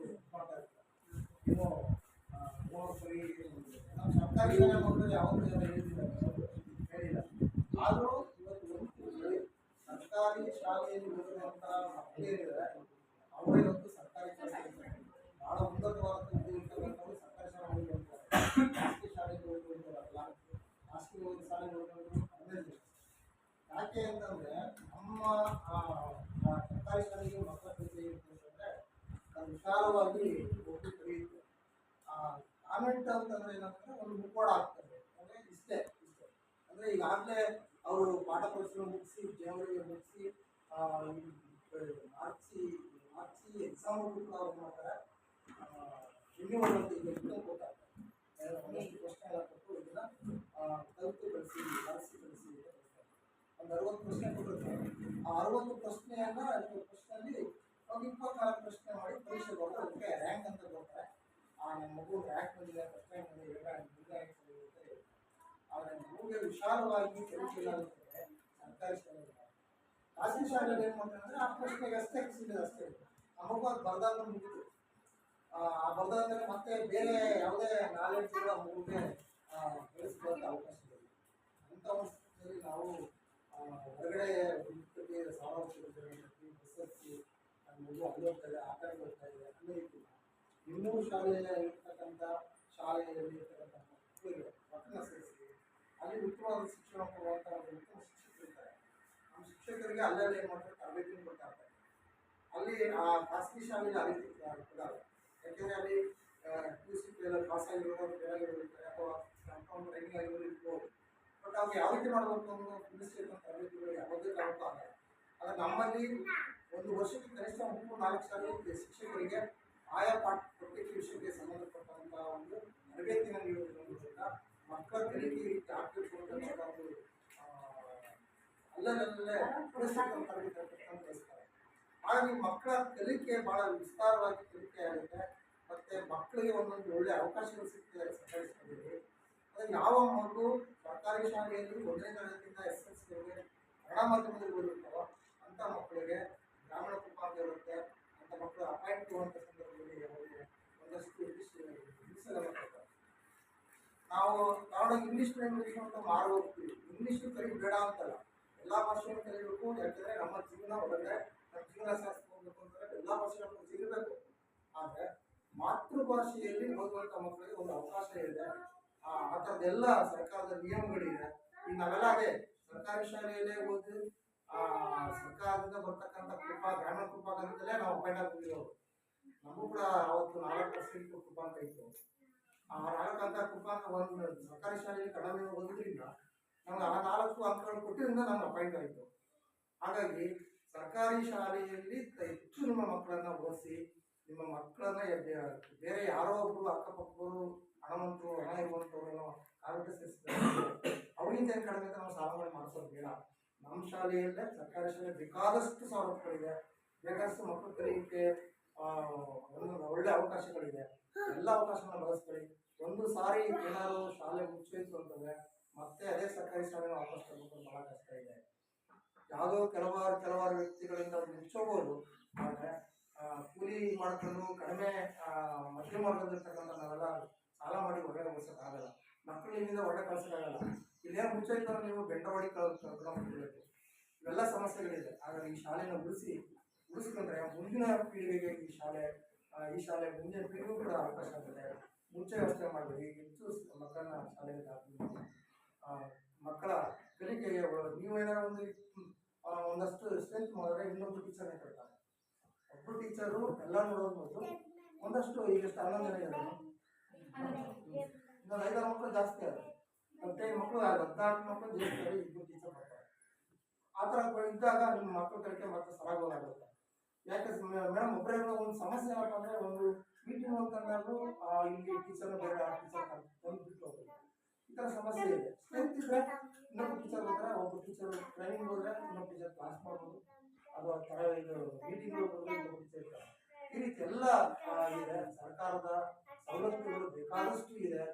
ಮಾಡ್ತಾ ಇರ್ತಾರೆ. ಇನ್ನು ನಮ್ಮ ಸರ್ಕಾರಿ ಶಾಲೆ ಮಕ್ಕಳು ಯಾವತ್ತೂ ಹೇಳಿಲ್ಲ. ಆದರೂ ಇವತ್ತು ಒಂದು ಸರ್ಕಾರಿ ಶಾಲೆಯಲ್ಲಿ ಓದುವಂಥ ಮಕ್ಕಳಿದ್ದಾರೆ ಅವರೇ ಇವತ್ತು ಸರ್ಕಾರಿ ಶಾಲೆ ಭಾಳ ಉನ್ನತವಾದ ಇರ್ತಕ್ಕಂಥವ್ರು ಸರ್ಕಾರಿ ಶಾಲೆ ಓದುವಂತಾರೆ. ಖಾಸಗಿ ಶಾಲೆಗೆ ಓದುವಂಥವ್ರಲ್ಲ, ಖಾಸಗಿ ಶಾಲೆಗೆ ಓದುವಂಥವ್ರು ಕಡಿಮೆ. ಯಾಕೆ ಅಂತಂದರೆ ನಮ್ಮ ಸರ್ಕಾರಿ ಶಾಲೆಗೆ ಮಕ್ಕಳ ಕಲಿಕೆ ಅಂತಂದರೆ ಅದು ವಿಶಾಲವಾಗಿ ಹೋಗಿ ಕಲಿಯುತ್ತೆ. ಕಾನ್ವೆಂಟ್ ಅಂತಂದರೆ ಏನಂತಂದರೆ ಒಂದು ಮುಕ್ಕೋಡ ಆಗ್ತದೆ. ಅಂದರೆ ಇಷ್ಟೇ ಅಂದರೆ ಈಗಾಗಲೇ ಅವರು ಪಾಠ ಪರೀಕ್ಷೆ ಮುಗಿಸಿ ಜನವರಿಗೆ ಮುಗಿಸಿ ಮಾರ್ಚಿ ಎಕ್ಸಾಮ್ ಕೂಡ ಅವ್ರು ಮಾಡ್ತಾರೆ. ರಿನ್ಯೂವಲ್ ಅಂತ ಈಗ ಗೊತ್ತಾಗ್ತದೆ. ಒಂದಷ್ಟು ಪ್ರಶ್ನೆ ಎಲ್ಲ ಕೊಟ್ಟು ಇದನ್ನು ಕಲಿತು ಬಳಸಿ ಒಂದು 60 ಪ್ರಶ್ನೆ ಕೊಟ್ಟಿರ್ತಾರೆ. ಆ 60 ಪ್ರಶ್ನೆಯನ್ನು ಪ್ರಶ್ನೆಯಲ್ಲಿ ಒಂದು 24 ಪ್ರಶ್ನೆ ಮಾಡಿ ಪರೀಕ್ಷೆ ಬರೆದು ಅದಕ್ಕೆ ರ್ಯಾಂಕ್ ಅಂತ ಬರ್ತಾರೆ. ನಮ್ಮ ಮಗು ರ್ಯಾಂಕ್ ಬಂದಿದೆ, ಫಸ್ಟ್ ರ್ಯಾಂಕ್ ಬಂದಿದೆ, ರ್ಯಾಂಕ್ ಬಂದಿದೆ. ಆದರೆ ಮಗುಗೆ ವಿಶಾಲವಾಗಿ ಕಲಿಕೆಯಾಗುತ್ತದೆ ಸರ್ಕಾರಿ ಶಾಲೆಗಳು. ಖಾಸಗಿ ಶಾಲೆಯಲ್ಲಿ ಏನು ಮಾಡ್ತಾರೆ ಅಂದರೆ ಆ ಪ್ರಶ್ನೆಗೆ ಅಷ್ಟೇ ಸಿಗೋದು ಅಷ್ಟೇ. ಆ ಮಗು ಅದು ಬರ್ದಾದ್ರೂ ಮುಗಿತು. ಆ ಬರ್ದಾದ್ಮೇಲೆ ಮತ್ತೆ ಬೇರೆ ಯಾವುದೇ ನಾಲೆಡ್ಜ್ ಕೂಡ ಮಗುಗೆ ಬೆಳೆಸ್ಕೊಳ್ಳೋಕ್ಕೆ ಅವಕಾಶ ಇದೆ. ಅಂಥ ಒಂದು ಸ್ಥಿತಿಯಲ್ಲಿ ನಾವು ಹೊರಗಡೆ SSLC ಮಗು ಅಲ್ಲಿ ಹೋಗ್ತಾ ಇದೆ, ಆ ಕಡೆ ಹೋಗ್ತಾ ಇದೆ, ಅಲ್ಲೇ ಇತ್ತು. ಇನ್ನೂ ಶಾಲೆಯಲ್ಲಿ ಇರ್ತಕ್ಕಂಥ ಶಾಲೆಯಲ್ಲಿ ಇರ್ತಕ್ಕಂಥ ಮಕ್ಕಳಿಗೆ ಮಕ್ಕಳನ್ನ ಸೇರಿಸಿ ಅಲ್ಲಿ ಉತ್ತಮವಾದ ಶಿಕ್ಷಣ ಕೊಡುವಂಥ ಒಂದು ಉತ್ತಮ ಶಿಕ್ಷಕರು ಇರ್ತಾರೆ. ನಮ್ಮ ಶಿಕ್ಷಕರಿಗೆ ಅಲ್ಲೆಲ್ಲ ಏನು ಮಾಡ್ತಾರೆ, ತರಬೇತಿ ಕೊಡ್ತಾ ಇರ್ತಾರೆ. ಅಲ್ಲಿ ಆ ಖಾಸಗಿ ಶಾಲೆಯಲ್ಲಿ ಆ ರೀತಿ ಕೊಡಲ್ಲ. ಯಾಕೆಂದರೆ ಅಲ್ಲಿ PUC ಪಾಸ್ ಆಗಿರೋರು ಬೇರಾಗಿರೋದಿರ್ತಾರೆ, ಅಥವಾ ಟ್ರೈನಿಂಗ್ ಆಗಿರೋರು ಇರ್ಬೋದು. ಬಟ್ ಅವ್ರು ಯಾವ ರೀತಿ ಮಾಡಬೇಕು ಅನ್ನೋ ತಿಳಿಸಿರ್ತಕ್ಕಂಥ ತರಬೇತಿಗಳು ಯಾವುದೇ ಕಾರಣಕ್ಕೂ ಆಗಲ್ಲ. ಆದರೆ ನಮ್ಮಲ್ಲಿ ಒಂದು ವರ್ಷಕ್ಕೆ ಕನಿಷ್ಠ 3-4 ಶಾಲೆ ಶಿಕ್ಷಕರಿಗೆ ಆಯಾ ಪ್ರತ್ಯೇಕ ವಿಷಯಕ್ಕೆ ಸಂಬಂಧಪಟ್ಟಂಥ ಒಂದು ತರಬೇತಿಯನ್ನು ನೀಡುವುದರಿಂದ ಮಕ್ಕಳ ಕಲಿಕೆ ರೀತಿ ಆಗ್ತಿರ್ತಕ್ಕಂಥ ಒಂದು ಅಲ್ಲಲ್ಲೇ ಕಲಿಸ್ತಾರೆ. ಹಾಗಾಗಿ ಮಕ್ಕಳ ಕಲಿಕೆ ಭಾಳ ವಿಸ್ತಾರವಾಗಿ ಕಲಿಕೆ ಆಗುತ್ತೆ. ಮತ್ತು ಮಕ್ಕಳಿಗೆ ಒಂದೊಂದು ಒಳ್ಳೆಯ ಅವಕಾಶಗಳು ಸಿಗ್ತದೆ ಸರ್ಕಾರಿ ಶಾಲೆಯಲ್ಲಿ. ಅದೇ ಯಾವ ಮಗು ಸರ್ಕಾರಿ ಶಾಲೆಯಲ್ಲಿ 1ನೇ ತರಗತಿಯಿಂದ SSLCವರೆಗೆ ಕನ್ನಡ ಮಾಧ್ಯಮದಲ್ಲಿ ಓದಿರ್ತಾರೋ ಅಂಥ ಮಕ್ಕಳಿಗೆ ಗ್ರಾಮೀಣ ಕೃಪಾ ಅಂತ ಇರುತ್ತೆ. ಅಂಥ ಮಕ್ಕಳು ಅಪಾಯಿಂಟ್ ಮಾಡುವಂಥ ಸಂದರ್ಭದಲ್ಲಿ ಅವರಿಗೆ ಒಂದಷ್ಟು ಇಂಗ್ಲೀಷೆಲ್ಲ ಮಾಡ್ತಾರೆ. ನಾವು ಇಂಗ್ಲೀಷ್ ಮೀಡಿಯಂ ಅಂತ ಮಾರು ಹೋಗ್ತೀವಿ. ಇಂಗ್ಲೀಷು ಕಲಿಬೇಡ ಅಂತಲ್ಲ, ಎಲ್ಲ ಭಾಷೆಯನ್ನು ಕಲಿಬೇಕು. ಯಾಕೆಂದರೆ ನಮ್ಮ ಜೀವನ ಹೊರಗಡೆ ನಮ್ಮ ಜೀವನ ಸಾಗಿಸ್ಕೋಬೇಕು ಅಂತಂದರೆ ಎಲ್ಲ ಭಾಷೆಗಳನ್ನು ಸಿಗಬೇಕು. ಆದರೆ ಮಾತೃಭಾಷೆಯಲ್ಲಿ ಓದುವಂಥ ಮಕ್ಕಳಿಗೆ ಒಂದು ಅವಕಾಶ ಇದೆ. ಆ ಥರದ್ದೆಲ್ಲ ಸರ್ಕಾರದ ನಿಯಮಗಳಿದೆ. ಈಗ ನಾವೆಲ್ಲ ಅದೇ ಸರ್ಕಾರಿ ಶಾಲೆಯಲ್ಲೇ ಓದಿ ಸರ್ಕಾರದಿಂದ ಬರ್ತಕ್ಕಂಥ ಗ್ರಾಮೀಣ ಕೃಪಾಂಕದಲ್ಲೇ ನಾವು ಅಪಾಯಿಂಟ್ ಆಗಿರೋರು. ನಮಗೂ ಕೂಡ ಅವತ್ತು 4% ಕೃಪಾಂಕ ಇತ್ತು. ಆ 4 ಅಂಕ ಕೃಪಾಂಕ ಒಂದು ಸರ್ಕಾರಿ ಶಾಲೆಯಲ್ಲಿ ಕಡಿಮೆ ಓದೋದ್ರಿಂದ ನಮ್ಗೆ ಆ 4 ಅಂಕಗಳು ಕೊಟ್ಟಿದ್ದರಿಂದ ನಾನು ಅಪಾಯಿಂಟ್ ಆಯಿತು. ಹಾಗಾಗಿ ಸರ್ಕಾರಿ ಶಾಲೆಯಲ್ಲಿ ಹೆಚ್ಚು ನಿಮ್ಮ ಮಕ್ಕಳನ್ನು ಓದಿಸಿ, ನಿಮ್ಮ ಮಕ್ಕಳನ್ನ ಬೇರೆ ಯಾರೋ ಒಬ್ಬರು ಅಕ್ಕಪಕ್ಕವರು ಹಣವಂತರು ಹಣ ಇರುವಂಥವ್ರನ್ನು ಕಾಲೇಜ್ ಸೇರಿಸ್ತಾರೆ, ಅವರಿಂದ ಏನು ಕಡಿಮೆ ನಾವು ಸಾಲಗಳು ಮಾಡಿಸೋದು ಬೇಡ. ನಮ್ಮ ಶಾಲೆಯಲ್ಲೇ ಸರ್ಕಾರಿ ಶಾಲೆ ಬೇಕಾದಷ್ಟು ಸವಲತ್ತುಗಳಿದೆ, ಬೇಕಾದಷ್ಟು ಮಕ್ಕಳು ಕಲಿಯೋಕ್ಕೆ ಒಳ್ಳೆ ಅವಕಾಶಗಳಿದೆ. ಎಲ್ಲ ಅವಕಾಶಗಳನ್ನ ಬಳಸ್ಕೊಳ್ಳಿ. ಒಂದು ಸಾರಿ ಏನಾದರೂ ಶಾಲೆ ಮುಚ್ಚೋಯ್ತು ಅಂತಂದರೆ ಮತ್ತೆ ಅದೇ ಸರ್ಕಾರಿ ಶಾಲೆಗೆ ವಾಪಸ್ ತಗೋಬೇಕು ಭಾಳ ಕಷ್ಟ ಇದೆ. ಯಾವುದೋ ಕೆಲವಾರು ವ್ಯಕ್ತಿಗಳಿಂದ ಮುಚ್ಚೋಬೋದು. ಆದರೆ ಕೂಲಿ ಮಾಡ್ಕೊಂಡು ಕಡಿಮೆ ಮಧ್ಯಮ ವರ್ಗದಲ್ಲಿರ್ತಕ್ಕಂಥ ನಾವೆಲ್ಲ ಸಾಲ ಮಾಡಿ ಹೊರಗಡೆ ಓದಿಸೋಕ್ಕಾಗಲ್ಲ. ಮಕ್ಕಳಿಂದ ಹೊರಗಡೆ ಕಳ್ಸೋಕ್ಕಾಗಲ್ಲ. ಇಲ್ಲೇನು ಮುಚ್ಚೋಯ್ತು ನೀವು ಬೆಂಡವಾಡಿ ಕಳ್ಕೊಂಡ್ಬಿಡ್ಬೇಕು. ಇವೆಲ್ಲ ಸಮಸ್ಯೆಗಳಿದೆ. ಹಾಗಾಗಿ ಈ ಶಾಲೆನ ಉಳಿಸ್ಕೊಂಡ್ರೆ ಮುಂದಿನ ಪೀಳಿಗೆಗೆ ಈ ಶಾಲೆ ಮುಂದಿನ ಪೀಳಿಗೆಗೂ ಕೂಡ ಅವಕಾಶ ಆಗುತ್ತೆ. ಮುಂಚೆ ವ್ಯವಸ್ಥೆ ಮಾಡಬೇಕು. ಈಗ ಹೆಚ್ಚು ಮಕ್ಕಳನ್ನ ಶಾಲೆಗೆ ದಾಖಲೆ ಮಕ್ಕಳ ಕಲಿಕೆಗೆ ನೀವೇನಾದ್ರು ಒಂದಷ್ಟು ಸ್ಟ್ರೆಂತ್ ಮಾಡಿದ್ರೆ ಇನ್ನೊಂದು ಟೀಚರ್ನೇ ಕೊಡ್ತಾರೆ. ಒಬ್ಬರು ಟೀಚರು ಎಲ್ಲ ನೋಡೋದು ಒಂದಷ್ಟು ಈಗ 11 ಜನ ಇದ್ದಾರೆ, ಇನ್ನೊಂದು 5-6 ಮಕ್ಕಳು ಜಾಸ್ತಿ ಆಗುತ್ತೆ. 15 ಮಕ್ಕಳು 14 ಮಕ್ಕಳು ಜಾಸ್ತಿ 2 ಟೀಚರ್ ಬರ್ತಾರೆ. ಆ ಥರ ಇದ್ದಾಗ ನಿಮ್ಮ ಮಕ್ಕಳ ಕಲಿಕೆ ಮತ್ತೆ ಸರಾಗವಾಗುತ್ತೆ. ಯಾಕೆ ಮೇಡಮ್ ಒಬ್ಬರೇ ಒಂದು ಸಮಸ್ಯೆ ಏನಪ್ಪ ಅಂದರೆ ಒಂದು ಮೀಟಿಂಗ್ ಅಂತಂದಾಗೂ ಇಲ್ಲಿ ಟೀಚರ್ನ ಬೇರೆ ಆ ಟೀಚರ್ ತಂದು ಬಿಟ್ಟು ಹೋಗ್ಬೇಕು. ಈ ಥರ ಸಮಸ್ಯೆ ಇದೆ. ಸ್ಟ್ರೆಂತ್ ಇದ್ದರೆ ಇನ್ನೊಬ್ಬ ಟೀಚರ್ ಹೋದರೆ ಒಬ್ಬ ಟೀಚರ್ ಟ್ರೈನಿಂಗ್ ಹೋದರೆ ಇನ್ನೊಬ್ಬ ಟೀಚರ್ ಕ್ಲಾಸ್ ಮಾಡ್ಬೋದು. ಅದು ಆ ಥರ ಇದು ಮೀಟಿಂಗ್ ಹೋಗೋದು ಇನ್ನೊಬ್ಬ ಟೀಚರ್ ಇರ್ತಾರೆ. ಈ ರೀತಿ ಎಲ್ಲ ಇದೆ. ಸರ್ಕಾರದ ಸವಲತ್ತುಗಳು ಬೇಕಾದಷ್ಟು ಇದೆ.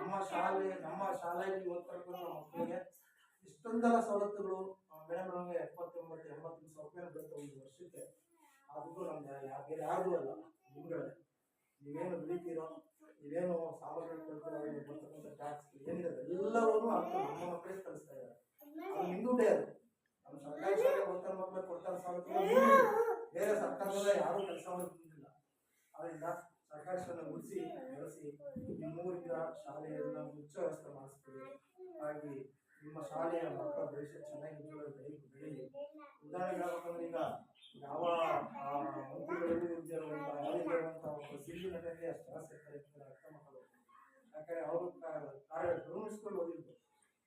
ನಮ್ಮ ಶಾಲೆಯಲ್ಲಿ ಓದ್ತಕ್ಕಂಥ ಮಕ್ಕಳಿಗೆ ಇಷ್ಟೊಂದೆಲ್ಲ ಸವಲತ್ತುಗಳು. ಮೇಡಮ್ ನಮಗೆ 70-80 ಸಾವಿರ ರೂಪಾಯಿ ಬರುತ್ತೆ ಒಂದು ವರ್ಷಕ್ಕೆ. ಅದು ನಮ್ಗೆ ಬೇರೆ ಯಾರ್ದು ಅಲ್ಲ. ನಿಮ್ಗಳೇ ನೀವೇನು ಬೆಳಿತೀರೋ, ನೀವೇನು ಸಾಮಾನುಗಳು ಕೊಡ್ತೀರೋ, ಬರ್ತಕ್ಕಂಥ ಟ್ಯಾಕ್ಸ್ ಏನಿದೆ ಎಲ್ಲವೂ ನಮ್ಮ ಮಕ್ಕಳಿಗೆ ಕಳಿಸ್ತಾ ಇದ್ದಾರೆ. ಅದು ನಿಂದುಂಟೇ. ಅದು ನಮ್ಮ ಸರ್ಕಾರಿ ಶಾಲೆ ಓದ್ತಾರೆ ಮಕ್ಕಳು ಕೊಡ್ತಾರೆ ಸವಲತ್ತುಗಳು. ಬೇರೆ ಸರ್ಕಾರದಲ್ಲೇ ಯಾರೂ ಕೆಲಸ ಮಾಡೋದಿಲ್ಲ. ಅದರಿಂದ ಸರ್ಕಾರಿ ಶಾಲೆ ಉಳಿಸಿ ಬೆಳೆಸಿ ನಿಮ್ಮೂರಿನ ಶಾಲೆಯನ್ನು ಮುಚ್ಚೋ ವ್ಯವಸ್ಥೆ ಮಾಡಿಸ್ತೀವಿ. ಹಾಗಾಗಿ ನಿಮ್ಮ ಶಾಲೆಯ ಮಕ್ಕಳ ಭವಿಷ್ಯ ಚೆನ್ನಾಗಿ ಬೆಳೀಲಿ. ಉದಾಹರಣೆಗೆ ಹೇಳ್ಬೇಕಂದ್ರೆ ಈಗ ಯಾವ ಮಂತ್ರಿಗಳು ಇರುವಂಥ ಒಬ್ಬ ಸಿಂಧು ನಟನೆಗೆ ಅಷ್ಟು ಆಸಕ್ತಿ ಇರ್ತಾರೆ ಅಕ್ಕ ಮಕ್ಕಳು. ಯಾಕಂದರೆ ಅವರು ಗೌರ್ಮೆಂಟ್ ಸ್ಕೂಲ್ ಓದಿದ್ರು.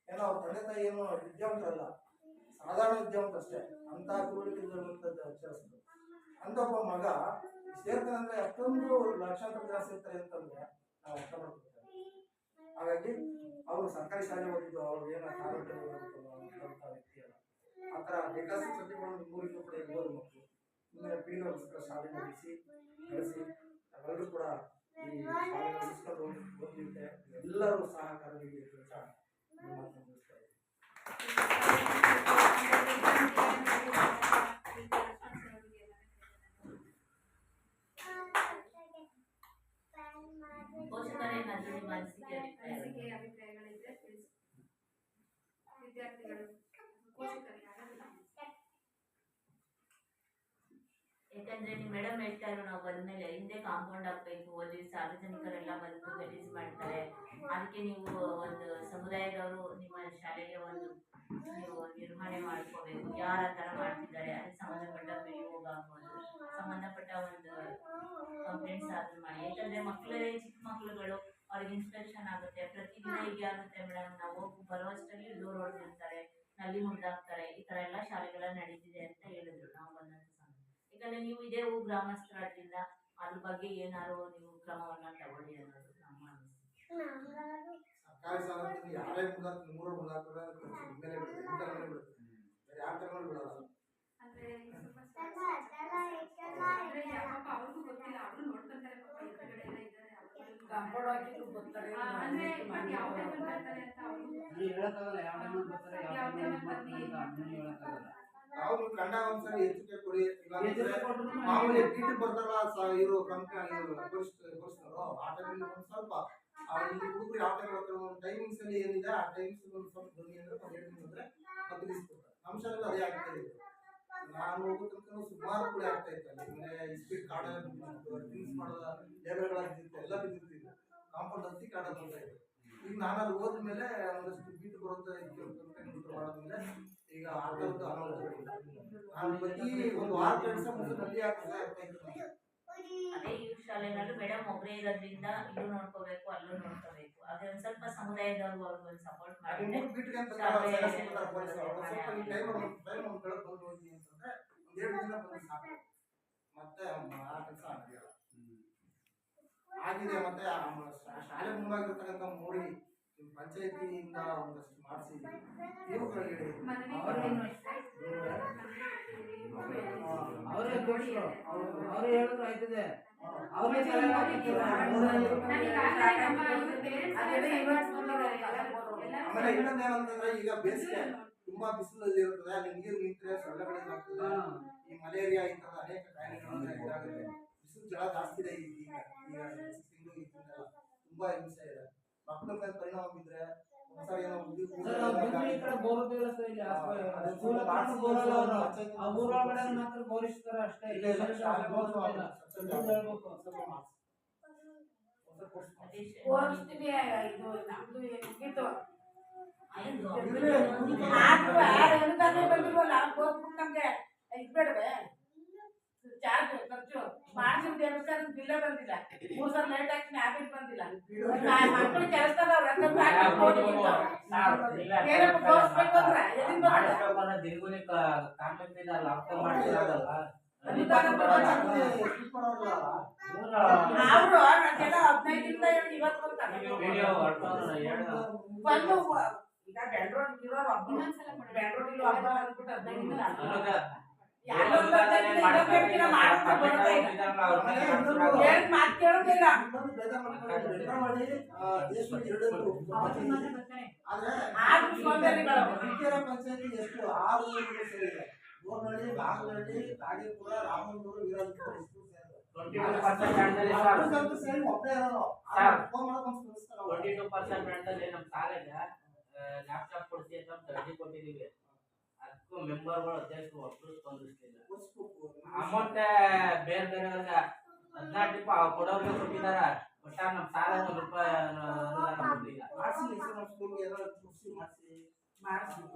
ಏನೋ ಅವ್ರ ತಂದೆ ತಾಯಿ ಏನು ವಿದ್ಯಾವಂತರಲ್ಲ, ಸಾಧಾರಣ ವಿದ್ಯಾವಂತ ಅಷ್ಟೇ. ಅಂಥ ತಿಳುವಳಿಕೆ ಇರುವಂಥದ್ದು ಅಕ್ಷರಸ್ಥರು. ಅಂಥ ಒಬ್ಬ ಮಗ ಸೇರ್ತಾನಂದ್ರೆ ಅಷ್ಟೊಂದು ಲಕ್ಷಾಂತರ ಜನ ಸೇರ್ತಾರೆ ಅಂತಂದ್ರೆ ನಾವು ಅರ್ಥ ಮಾಡ್ಕೊಳ್ತೇವೆ. ಹಾಗಾಗಿ ಅವರು ಸರ್ಕಾರಿ ಶಾಲೆ ಓದಿದ್ದು ಅವ್ರು ಏನೋ ಕಾಲೇಜಲ್ಲಿ ಓದುವಂಥ ವ್ಯಕ್ತಿ ಅಲ್ಲ. ಆ ಥರ ಬೇಕಾದಷ್ಟು ಸಬ್ಜೆಕ್ಟ್ಗಳು ನಿಮ್ಮೂರಿಗೂ ಕೂಡ ಇರ್ಬೋದು ಮಕ್ಕಳು. ಮುಂದೆ ಪೀಳಿಗೆಗೋಸ್ಕರ ಶಾಲೆ ನಡೆಸಿ ನಾವೆಲ್ಲರೂ ಕೂಡ ಈ ಶಾಲೆ ನಡೆಸ್ಕೊಂಡು ಓದಲಿಕ್ಕೆ ಎಲ್ಲರೂ ಸಹಕಾರ ನೀಡಿ ಅಂತ ನನ್ನ ಮಾತನ್ನು ಮುಗಿಸ್ತಾ ಇದ್ದೀನಿ. ಪೋಷಕರೇನಾದ್ರೂ ನಿಮ್ಮ ಅನಿಸಿಕೆ ಅಭಿಪ್ರಾಯಗಳಿದ್ರೆ ತಿಳಿಸಿ. ವಿದ್ಯಾರ್ಥಿಗಳು ಪೋಷಕರಿಗೆ ಯಾಕಂದ್ರೆ ನಿಮ್ ಮೇಡಮ್ ಹೇಳ್ತಾ ಇದ್ರು ನಾವು ಬಂದ್ಮೇಲೆ ಹಿಂದೆ ಕಾಂಪೌಂಡ್ ಹಾಕ್ಬೇಕು, ಅಲ್ಲಿ ಸಾರ್ವಜನಿಕರೆಲ್ಲ ಬಂದು ಗಲೀಜ್ ಮಾಡ್ತಾರೆ, ಅದಕ್ಕೆ ನೀವು ಒಂದು ಸಮುದಾಯದವರು ನಿಮ್ಮ ಶಾಲೆಗೆ ಒಂದು ನೀವು ನಿರ್ವಹಣೆ ಮಾಡ್ಕೋಬೇಕು, ಯಾರ ತರ ಮಾಡ್ತಿದ್ದಾರೆ ಅದಕ್ಕೆ ಸಂಬಂಧಪಟ್ಟ PO ಆಗ್ಬೋದು, ಸಂಬಂಧಪಟ್ಟ ಒಂದು ಕಂಪ್ಲೇಂಟ್ಸ್ ಆದ್ರೂ ಮಾಡಿ. ಯಾಕಂದ್ರೆ ಮಕ್ಕಳೇ ಚಿಕ್ಕ ಮಕ್ಳುಗಳು ಅವ್ರಿಗೆ ಇನ್ಸ್ಪೆಕ್ಷನ್ ಆಗುತ್ತೆ, ಪ್ರತಿದಿನ ಹೀಗೆ ಆಗುತ್ತೆ ಮೇಡಮ್, ನಾವು ಬರುವಷ್ಟರಲ್ಲಿ ಡೋರ್ ಹೊಡೆದಿರ್ತಾರೆ, ನಲ್ಲಿ ಮುಗ್ದಾಕ್ತಾರೆ, ಈ ತರ ಎಲ್ಲ ಶಾಲೆಗಳ ನಡೀತಿದೆ ಅಂತ ಹೇಳಿದ್ರು ನಾವು ಬಂದಂತ ಸಮಯ. ಯಾಕಂದ್ರೆ ನೀವು ಇದೇ ಗ್ರಾಮಸ್ಥರಾದ್ರಿಂದ ಅದ್ರ ಬಗ್ಗೆ ಏನಾದ್ರು ನೀವು ಕ್ರಮವನ್ನ ತಗೊಳ್ಳಿ ಅನ್ನೋದು ನಮ್ಮ ಸರ್ಕಾರಿ ಶಾಲೆ ಯಾರೇ ಮೂರು ಮುಗಾಕ್ತಾರೆ ಮೇಲೆ ಬಿಡುತ್ತೆ, ಬೇರೆ ಯಾವ ತಗೊಂಡು ಬಿಡೋಲ್ಲ. ಅಂದ್ರೆ ಅವ್ರಿಗೂ ಗೊತ್ತಿಲ್ಲ, ಅವ್ರು ನೋಡ್ಕೊಂತಾರೆ ಪಾಪ ಎದುರುಗಡೆ ಎಲ್ಲ ಇದ್ದಾರೆ, ಕಾಂಪೌಂಡ್ ಹಾಕಿದ್ರು ಬರ್ತಾರೆ. ಅಂದ್ರೆ ಇವಾಗ ಯಾವ ಟೈಮಲ್ಲಿ ಬರ್ತಾರೆ ಅಂತ ಅವ್ರು ಹೇಳಕ್ಕಾಗಲ್ಲ, ಯಾವ ಟೈಮಲ್ಲಿ ಬರ್ತಾರೆ, ಯಾವ ಟೈಮಲ್ಲಿ ಹೇಳಕ್ಕಾಗಲ್ಲ. ಅವ್ರು ಕಂಡ ಒಂದ್ಸರಿ ಹೆಚ್ಚಿಗೆ ಕೊಡಿ. ಮಾಮೂಲಿ ಪೀಠಕ್ಕೆ ಬರ್ತಾರಲ್ಲ ಇವರು ಕಂಪ್ನಿ ಕೋರ್ಸ್ನವರು, ಆ ಟೈಮಲ್ಲಿ ಒಂದು ಸ್ವಲ್ಪ ಇಲ್ಲಿ ಹುಡುಗರು ಯಾವ ಟೈಮ್ ಬರ್ತಾರೆ ಒಂದು ಟೈಮಿಂಗ್ಸ್ ಅಲ್ಲಿ ಏನಿದೆ ಆ ಟೈಮ್ಸ್ ಒಂದು ಸ್ವಲ್ಪ ಬನ್ನಿ ಅಂದ್ರೆ ಒಂದು 2 ದಿನ ಅಂದ್ರೆ ಬದಲಿಸ್ಕೊಡ್ತಾರೆ. ನಮ್ಮ ಶಾಲೆಯಲ್ಲಿ ಅದೇ ಆಗ್ತಾ ಇದೆ. ನಾನು ಹೋಗೋ ತನಕ ಸುಮಾರು ಕೂಡ ಆಗ್ತಾ ಇತ್ತು. ಅಲ್ಲಿ ಸ್ಪೀಡ್ ಕಾರ್ಡ್ ಡ್ರಿಂಕ್ಸ್ ಮಾಡೋದ ಲೇಬರ್ಗಳ ಎಲ್ಲ ಬಿದ್ದಿರ್ತಿಲ್ಲ, ಕಾಂಪೌಂಡ್ ಹತ್ತಿ ಕಾರ್ಡ್ ಬರ್ತಾ ಇದೆ. ಈಗ ನಾನು ಅಲ್ಲಿ ಹೋದ್ಮೇಲೆ ಒಂದಷ್ಟು ಬೀಟ್ ಬರುತ್ತೆ ಮಾಡೋದ್ಮೇಲೆ ಈಗ ಆ ಥರದ್ದು ಅನಾಹುತಗಳಿಲ್ಲ. ನಾನು ಪ್ರತಿ ಒಂದು 6 ಕೆಲಸ ಮುಂದೆ ನಲ್ಲಿ ಆಗ್ತಾ ಇರ್ತೀನಿ. ಅದೇ ಈ ಶಾಲೆನಲ್ಲೂ ಮೇಡಮ್ ಒಬ್ಬರೇ ಇರೋದ್ರಿಂದ ಇಲ್ಲೂ ನೋಡ್ಕೋಬೇಕು ಅಲ್ಲೂ ನೋಡ್ಕೋಬೇಕು, ಅದೇ ಒಂದ್ ಸ್ವಲ್ಪ ಸಮುದಾಯದವ್ರು ಅವ್ರಿಗೆ ಸಪೋರ್ಟ್ ಮಾಡಿ ಮತ್ತೆ ಆ ಕೆಲಸ ಆಗಿದೆ. ಮತ್ತೆ ಶಾಲೆ ಮುಂಭಾಗಿರ್ತಕ್ಕಂಥ ಮೋರಿ ಪಂಚಾಯತಿಯಿಂದ ಒಂದಷ್ಟು ಮಾಡಿಸಿ ಇವುಗಳಿಗೆ ಅವರೇ ತೋರಿಸ್ರು, ಅವರೇ ಹೇಳಿದ್ರು ಆಯ್ತದೆ. ಆಮೇಲೆ ಇನ್ನೊಂದು ಏನಂತಂದ್ರೆ ಈಗ ಬೇಸಿಗೆ ತುಂಬಾ ಬಿಸಿಲಲ್ಲಿ ಇರ್ತದೆ, ಅಲ್ಲಿ ನೀರು ನಿಂತರೆ ಸೊಳ್ಳೆಗಳೇನಾಗ್ತದೆ, ಈ ಮಲೇರಿಯಾ ಈ ತರ ಅನೇಕ ಕಾಯಿಲೆಗಳು ಇದಾಗುತ್ತೆ. ಬಿಸಿಲು ಜಳ ಜಾಸ್ತಿ ಇದೆ ಈಗ ತಿಂಗಳು ತುಂಬಾ ಹಿಂಸೆ ಇದೆ. ಮಕ್ಕಳ ಮೇಲೆ ಪರಿಣಾಮ ಬಿದ್ರೆ ಒಂದ್ಸರಿ ಏನೋ ಬೋರಿಸ್ತಾರೆ ಅಷ್ಟೇ. ಚಾರ್ಜ್ ಖರ್ಚು ಮಾಡಿಸಿದ ದೇವಸ್ಥಾನ ಬಿಲ್ಲ ಬಂದಿಲ್ಲ, 3 ಸಲ ಲೇಟ್ ಆಗಿ ಆಫೀಸ್ ಬಂದಿಲ್ಲ, ಮಕ್ಕಳು ಕೆಲಸದ ಅವರು 15ರಿಂದ ಇವತ್ತು ಬಂದು ಈಗ ಬೆಂಗಳೂರು ಇರೋರು ಬೆಂಗಳೂರು ಹಬ್ಬ ಅಂದ್ಬಿಟ್ಟು 15ರಿಂದ ಪಂಚಾಯತಿ ಎಷ್ಟು 6 ಊರುಗಳು ಸೇರಿದೆ. ಗೋರ್ನಹಳ್ಳಿ, ಬಾಗಲಹಳ್ಳಿ, ಕಾಗೇಪುರ, ರಾಮನೂರು, ವೀರಪುರ ಸೇರಿ ಒಬ್ಬರೇ ಇರೋರು. 22% ಮೆಂಟಲ್ಲಿ ನಮ್ಮ ಕಾಲೇಜ್ ಲ್ಯಾಪ್ಟಾಪ್ ಕೊಡ್ತೀವಿ ಅಂತ ಅರ್ಜಿ ಕೊಟ್ಟಿದ್ದೀವಿ. ಅದಕ್ಕೂ ಮೆಂಬರ್ಗಳು ಅಧ್ಯಕ್ಷರು ಒಬ್ಬರು ಸ್ಪಂದಿಸ್ತಿಲ್ಲ. ಅಮೌಂಟ್ ಬೇರೆ ಬೇರೆಯವ್ರಿಗೆ 14 ಕೊಡೋರಿಗೆ ಕೊಟ್ಟಿದ್ದಾರೆ, ಒಟ್ಟ ನಮ್ಮ ಸಾಲ ₹1 ಅನುದಾನ ಕೊಟ್ಟಿಲ್ಲ.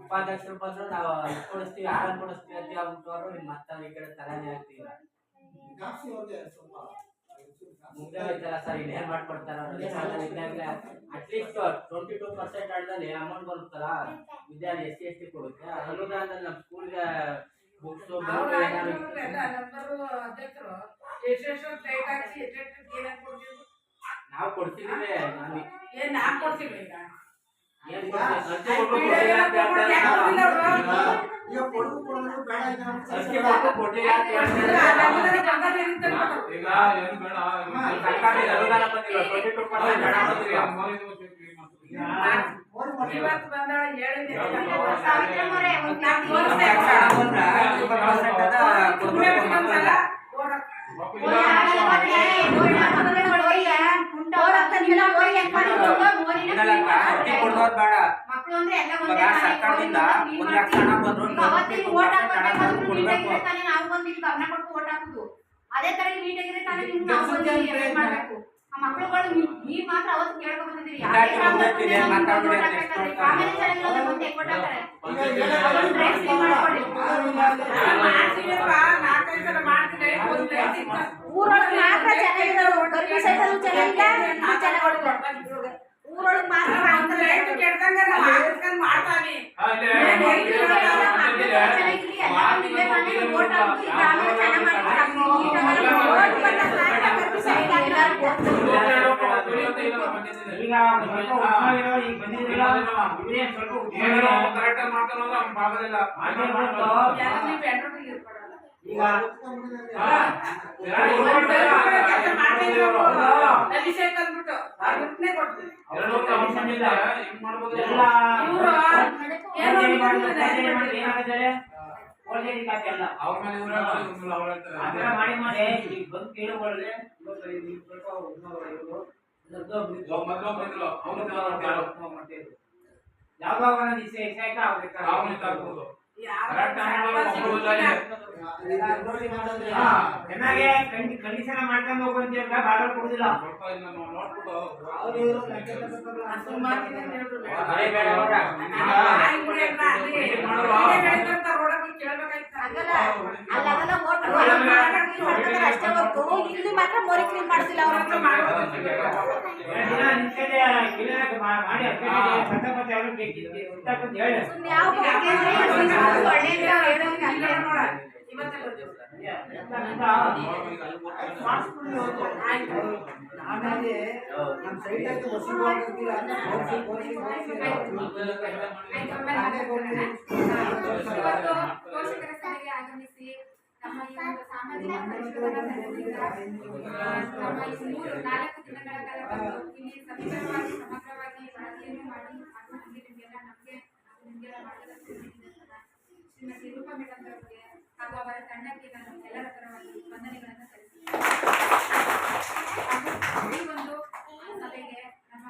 ಉಪಾಧ್ಯಕ್ಷರು ಬಂದ್ರು ನಾವು ಕೊಡಿಸ್ತೀವಿ, ಆರಾಮ ಕೊಡಿಸ್ತೀವಿ ಅಂತ ಹೇಳ್ಬಿಟ್ಟು ಅವರು ನಿಮ್ಮ ಮತ್ತೆ ಈ ಕಡೆ ತರಾನೇ ಆಗ್ತಿಲ್ಲ. ಮುಂದೆ ಹೋಯ್ತಾರ ಸರ್, ಇನ್ನೇನ್ ಮಾಡ್ಕೊಡ್ತಾರ ಅಟ್ಲೀಸ್ಟ್ 22% ಹಣದಲ್ಲಿ ಅಮೌಂಟ್ ಬರುತ್ತಲ್ಲ ವಿದ್ಯಾರ್ಥಿ SC ST ಕೊಡುತ್ತೆ. ಅನುದಾನದಲ್ಲಿ ನಮ್ಮ ಸ್ಕೂಲ್ಗೆ ಬುಕ್ಸ್ ನಾವು ಕೊಡ್ತಿದ್ದೀವಿ. ನಾನ್ ಕೊಡ್ತೀವಿ ಈಗ ಏನ್ ಈಗ ಕೊಡಗು ಕೊಡೋದು ಬೇಡ ಈಗ ನಮ್ಮ ಅಕ್ಕಿ ಬಾಕು ಕೊಟ್ಟಿಲ್ಲ ಅಂತ ಹೇಳ್ತಾರೆ. ಈಗ ಏನು ಬೇಡ ಸರ್ಕಾರಿ ಅನುದಾನ ಬಂದಿಲ್ಲ 22% ಬೇಡ ಅಂತೀವಿ. ಇವತ್ತು ಬಂದಾಳ ಹೇಳಿದ್ದೆ ಸಾವಿತ್ರಮ್ಮವ್ರೆ, ಒಂದ್ ನಾಲ್ಕು ನಮ್ಮ ವರ್ಷ ಅಕ್ಕ ಬಂದ್ರ 20% ಅದ ಕೊಡ್ಬೇಕು ಮಕ್ಕಳಿಗೆ. ಇದೆಲ್ಲ ಅಕ್ಕಿ ಕೊಡೋದು ಬೇಡ. ಮಕ್ಕಳು ಅಂದ್ರೆ ಎಲ್ಲ ಇವಾಗ ಸರ್ಕಾರದಿಂದ 1 ಲಕ್ಷ ಹಣ ಬಂದ್ರು ಕೊಡ್ಬೇಕು. ನಾವು ಬಂದು ಇಲ್ಲಿ ಗಮನ ಕೊಟ್ಟು ಓಟ್ ಹಾಕುದು. ಅದೇ ತರ ನೀಟಾಗಿದ್ರೆ ತಾನೇ ನಿಮ್ಗೆ ನಾವು ಬಂದು ಇಲ್ಲಿ ಎಲೆಕ್ಟ್ ಮಾಡ್ಬೇಕು. ಆ ಮಕ್ಕಳುಗಳು ನೀವ್ ಮಾತ್ರ ಅವತ್ತು ಕೇಳ್ಕೊಂಡ್ ಬಂದಿದ್ದೀರಿ. ಆಮೇಲೆ ಚೆನ್ನಾಗಿರೋದು ಮತ್ತೆ ಓಟ್ ಹಾಕ್ತಾರೆ. ಅದೊಂದು ಡ್ರೈವ್ ಫ್ರೀ ಮಾಡ್ಕೊಳ್ಳಿ. ಊರೊಳಗೆ ಮಾತ್ರ ಚೆನ್ನಾಗಿರೋದು. ಗರ್ಭಿಣಿ ಸೈಕಲ್ ಚೆನ್ನಾಗಿಲ್ಲ, ಇದು ಚೆನ್ನಾಗಿ ಊರೊಳಗೆ ಮಾತ್ರ ಮಾಡ್ತಾರೆ. ಈಗ ಈಗ ಬಂದಿದ್ದಿಲ್ಲ ಸ್ವಲ್ಪ ಕರೆಕ್ಟ್ ಮಾಡ್ತಾನಂದ್ರೆ ಅವ್ನ ಭಾಗದಿಲ್ಲ ಈಗ ಅವ್ರ ಮೇಲೆ ಮಾಡಿ ಮಾಡಿ ಈಗ ಬಂದು ಕೇಳಬಾರ್ದೆ ಯಾವಾಗ ಚೆನ್ನಾಗಿ ಕಂಡೀಷನ್ ಮಾಡ್ಕೊಂಡು ಹೋಗುವಂತ ಬಾಗಿಲು ಕೊಡುದಿಲ್ಲ. ಅಷ್ಟೇ ಹೊರತು ಇಲ್ಲಿ ಮಾತ್ರ ಮೋರಿ ಕ್ಲೀನ್ ಮಾಡುದಿಲ್ಲ ಅವರು. ಆಮೇಲೆ ನಮ್ಮ ಸೈಡ್ ಆಯ್ತು ಇವತ್ತು ಪೋಷಕರ ಸಭೆಗೆ ಆಗಮಿಸಿ ನಮ್ಮ ಈ ಒಂದು ಸಾಮಾಜಿಕ ಪರಿಶೋಧನಾ ತಂಡದಿಂದ ನಮ್ಮ ಈ 4 ದಿನಗಳ ಕಾಲ ಬಂದು ಇಲ್ಲಿ ಸಮಗ್ರವಾಗಿ ವರದಿಯನ್ನು ಮಾಡಿ ಹಾಗೂ ನಿಮಗೆಲ್ಲ ನಿಮಗೆಲ್ಲ ಮಾರ್ಗದರ್ಶನ ನೀಡಿದಂತಹ ಶ್ರೀಮತಿ ರೂಪಾ ಮೇಡಮ್ ಅವರಿಗೆ ಹಾಗೂ ಅವರ ತಂಡಕ್ಕೆ ನಾನು ಎಲ್ಲರ ಪರವಾಗಿ ವಂದನೆಗಳನ್ನು ಸಲ್ಲಿಸುತ್ತೇನೆ. ಈ ಒಂದು ಸಭೆಗೆ ನಮ್ಮ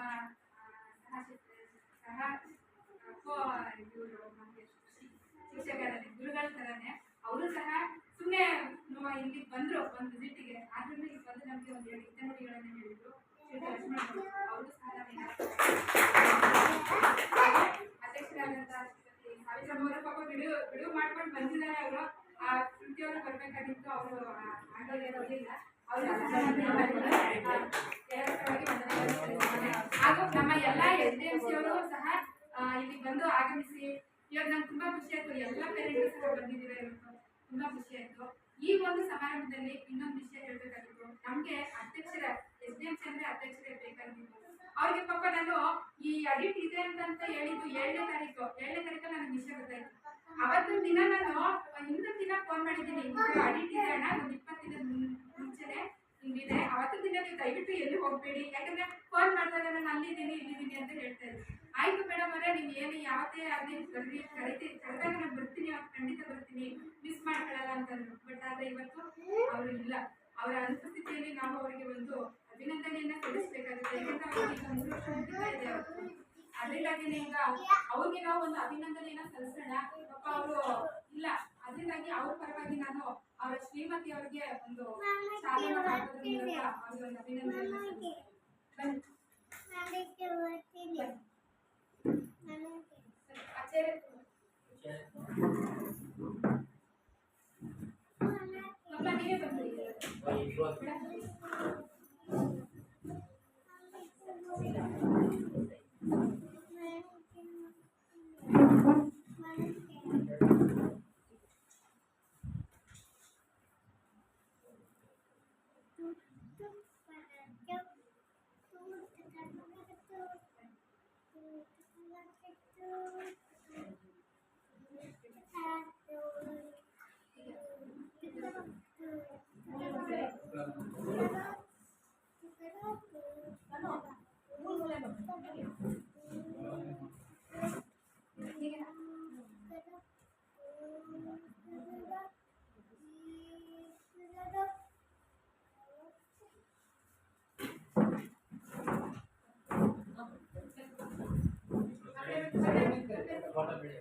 ಶಿಕ್ಷಕರನ್ನೇ ಗುರುಗಳ ತರನೇ ಅವರು ಸಹ ಸುಮ್ಮನೆ ಇಲ್ಲಿ ಬಂದ್ರು ಒಂದು ವಿಸಿಟಿಗೆ, ಆದ್ರಿಂದ ಇಲ್ಲಿ ಬಂದು ನಮಗೆ ಒಂದು 2 ಹಿತನುಡಿಗಳನ್ನು ಹೇಳಿದ್ರು. ಲಕ್ಷ್ಮಣ ಅವರು ಸಹ ಅಧ್ಯಕ್ಷರಾದಂತಹ ಶ್ರೀಮತಿ ಸಾವಿತ್ರಮ್ಮವರು ಪಾಪ ಬಿಡುವು ಮಾಡ್ಕೊಂಡು ಬಂದಿದ್ದಾರೆ. ಅವರು ಆ ಕೃತಿಯವರು ಬರ್ಬೇಕಾಗಿತ್ತು, ಅವರು ಆಗೋದಿಲ್ಲ. ಅವರು ಹಾಗೂ ನಮ್ಮ ಎಲ್ಲ SDMC ಅವರು ಸಹ ಇಲ್ಲಿ ಬಂದು ಆಗಮಿಸಿ ಇವತ್ತು ನಂಗೆ ತುಂಬಾ ಖುಷಿ ಆಯ್ತು. ಎಲ್ಲ ಪೇರೆಂಟ್ಸ್ ಸಹ ಬಂದಿದ್ದೀರಾ, ಇವತ್ತು ತುಂಬಾ ಖುಷಿ ಆಯ್ತು. ಈ ಒಂದು ಸಮಾರಂಭದಲ್ಲಿ ಇನ್ನೊಂದು ವಿಷಯ ಹೇಳ್ಬೇಕಾಗಿತ್ತು. ನಮ್ಗೆ ಅಧ್ಯಕ್ಷರ SDMC ಅಂದ್ರೆ ಅಧ್ಯಕ್ಷರೇ ಬೇಕಾಗಿತ್ತು. ಅವ್ರಿಗೆ ಪಾಪ ನಾನು ಈ ಅಡಿಟ್ ಇದೆ ಅಂತ ಹೇಳಿದ್ದು 7ನೇ ತಾರೀಕು ನನಗೆ ವಿಷಯ ಗೊತ್ತಾಯ್ತು. ಅವತ್ತಿನ ದಿನ ನಾನು ಹಿಂದಿನ ದಿನ ಫೋನ್ ಮಾಡಿದ್ದೀನಿ, ಅಡಿಟ್ ಇದೆ ಅಣ್ಣ, ಒಂದು 20 ದಿನದ ಮುಂಚೆನೆ ಹಿಂಗಿದೆ, ಅವತ್ತಿನ ದಿನ ನೀವು ದಯವಿಟ್ಟು ಎಲ್ಲಿ ಹೋಗ್ಬೇಡಿ, ಯಾಕಂದ್ರೆ ಫೋನ್ ಮಾಡಿದಾಗ ನಾನು ಅಲ್ಲಿದ್ದೀನಿ ಅಂತ ಹೇಳ್ತಾ ಇದ್ದೆ. ಆಯ್ತು ಮೇಡಮ್ ಅವರೇ, ನೀವು ಏನು ಯಾವತ್ತೇ ಆಗಲಿ ಬರ್ರಿ, ಕರೆದಾಗ ನಾನು ಬರ್ತೀನಿ, ಅವತ್ತು ಖಂಡಿತ ಬರ್ತೀನಿ, ಮಿಸ್ ಮಾಡ್ಕೊಳ್ಳಲ್ಲ ಅಂತಂದ್ರು. ಬಟ್ ಆದರೆ ಇವತ್ತು ಅವರು ಇಲ್ಲ. ಅವರ ಅನುಪಸ್ಥಿತಿಯಲ್ಲಿ ನಾವು ಅವರಿಗೆ ಒಂದು ಅಭಿನಂದನೆಯನ್ನ ಸಲ್ಲಿಸಬೇಕಾಗುತ್ತೆ. ಯಾಕಂದ್ರೆ ಅವರಿಗೆ ಈಗ 3 ವರ್ಷ ಮುಗಿತಾ ಇದೆ. ಅದರಿಂದಾಗಿನೇ ಈಗ ಅವ್ರಿಗೆ ನಾವು ಒಂದು ಅಭಿನಂದನೆಯನ್ನ ಸಲ್ಲಿಸೋಣ. ಪಾಪ ಅವರು ಇಲ್ಲ, ಅದರಿಂದಾಗಿ ಅವ್ರ ಪರವಾಗಿ ನಾನು ಅವರ ಶ್ರೀಮತಿ ಅವರಿಗೆ ಒಂದು ಶಾಲೆಯನ್ನು ಹಾಕೋದ್ರ ಮೂಲಕ ಅವ್ರಿಗೆ ಒಂದು ಅಭಿನಂದನೆಯನ್ನ ನೀವೇ ಬಂದ್ಬಿಡಿ. ಫೋಟೋ ಬಿಡಿ.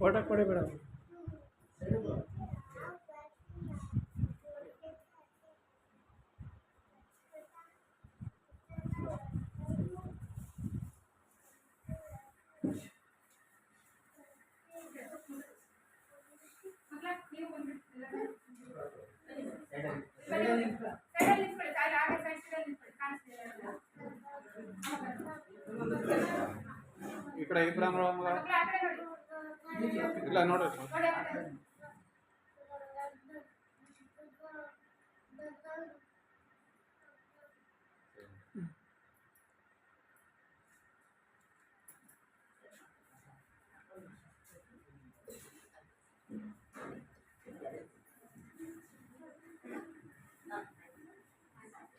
ಫೋಟೋ ಕೊಡಿ ಬೇಡ. ಮಕ್ಕಳ ನೀವು ಬಂದ್ಬಿಡ್ತೀರ ಸೈಡಲ್ಲಿ. ಸೈಡಲ್ಲಿ ನಿಂತ್ಕೊಳ್ಳಿ. ಸೈಡ್ ಆಗ ಸೈಡ್ ನಿಂತ್ಕೊಳ್ಳಿ. ಕಾಣಿಸ್ತಿಲ್ಲ. ಈ ಕಡೆ ಈ ಕಡೆ ನೋಡೋ ಮಗ. ಮಕ್ಕಳ ಆ ಕಡೆ ನೋಡಿ. ಇಲ್ಲ ನೋಡ್ರಿ. ನೋಡಿ ಆ ಕಡೆ.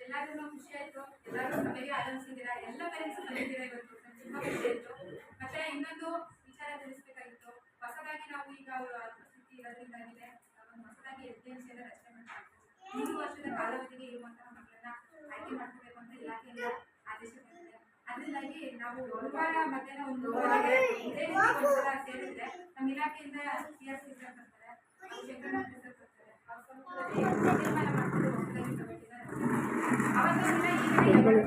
ಎಲ್ಲರೂ ಖುಷಿ ಆಯ್ತು. ಎಲ್ಲರೂ ನಮಗೆ ಆನಂದಿಸಿದ್ದೀರಾ. ಎಲ್ಲ ಪೇರೆಂಟ್ಸ್ ಬಂದಿದ್ದೀರಾ ಇವತ್ತು. ತುಂಬಾ ಖುಷಿ ಆಯ್ತು. ಮತ್ತೆ ಇನ್ನೊಂದು ವಿಚಾರ ತಿಳಿಸ್ಬೇಕಾಗಿತ್ತು. ಹೊಸದಾಗಿ ನಾವು ಈಗ ಅವರು ಪರಿಸ್ಥಿತಿ ಇರೋದ್ರಿಂದಾಗಿದೆ ಒಂದು ಹೊಸದಾಗಿ SDMC ರಚನೆ ಮಾಡಬೇಕು. 3 ವರ್ಷದ ಕಾಲಾವಧಿಗೆ ಇರುವಂತಹ ಮಕ್ಕಳನ್ನ ಆಯ್ಕೆ ಮಾಡ್ಕೋಬೇಕು ಅಂತ ಇಲಾಖೆಯಿಂದ ಆದೇಶ ಬಂದಿದೆ. ಅದರಿಂದಾಗಿ ನಾವು ಗುರುವಾರ ಮಧ್ಯಾಹ್ನ 1 ಗಂಟೆಗೆ ಇದೇ ರೀತಿ ಒಂದ್ಸಲ ಸೇರಿದ್ರೆ ನಮ್ಮ ಇಲಾಖೆಯಿಂದ CRC ಸರ್ ಬರ್ತಾರೆ, ಶಂಕರನಾಥ್ ಸರ್ ಬರ್ತಾರೆ. ಅವ್ರ ಸಮ್ಮುಖದಲ್ಲಿ ತೀರ್ಮಾನ ಮಾಡ್ಕೊಂಡು ಹೊಸದಾಗಿ ಕಮಿಟಿನ ಅವತ್ತೊಂದಿನ ಈ ಕಡೆ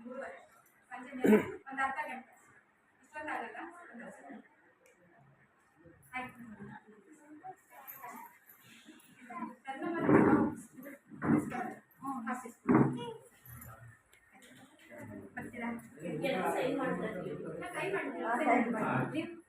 ಗುರುವಾರ ಸಂಜೆ ಮೇಲೆ ಒಂದು ಅರ್ಧ ಗಂಟೆ ಇಷ್ಟೊತ್ತಾಗಲ್ಲ. ಆಯ್ತು ಬರ್ತೀರಾ? ಸೈನ್ ಮಾಡ್ತಾ ಇದ್ದೀವಿ. ಕೈ ಮಾಡ್ತೀರಾ?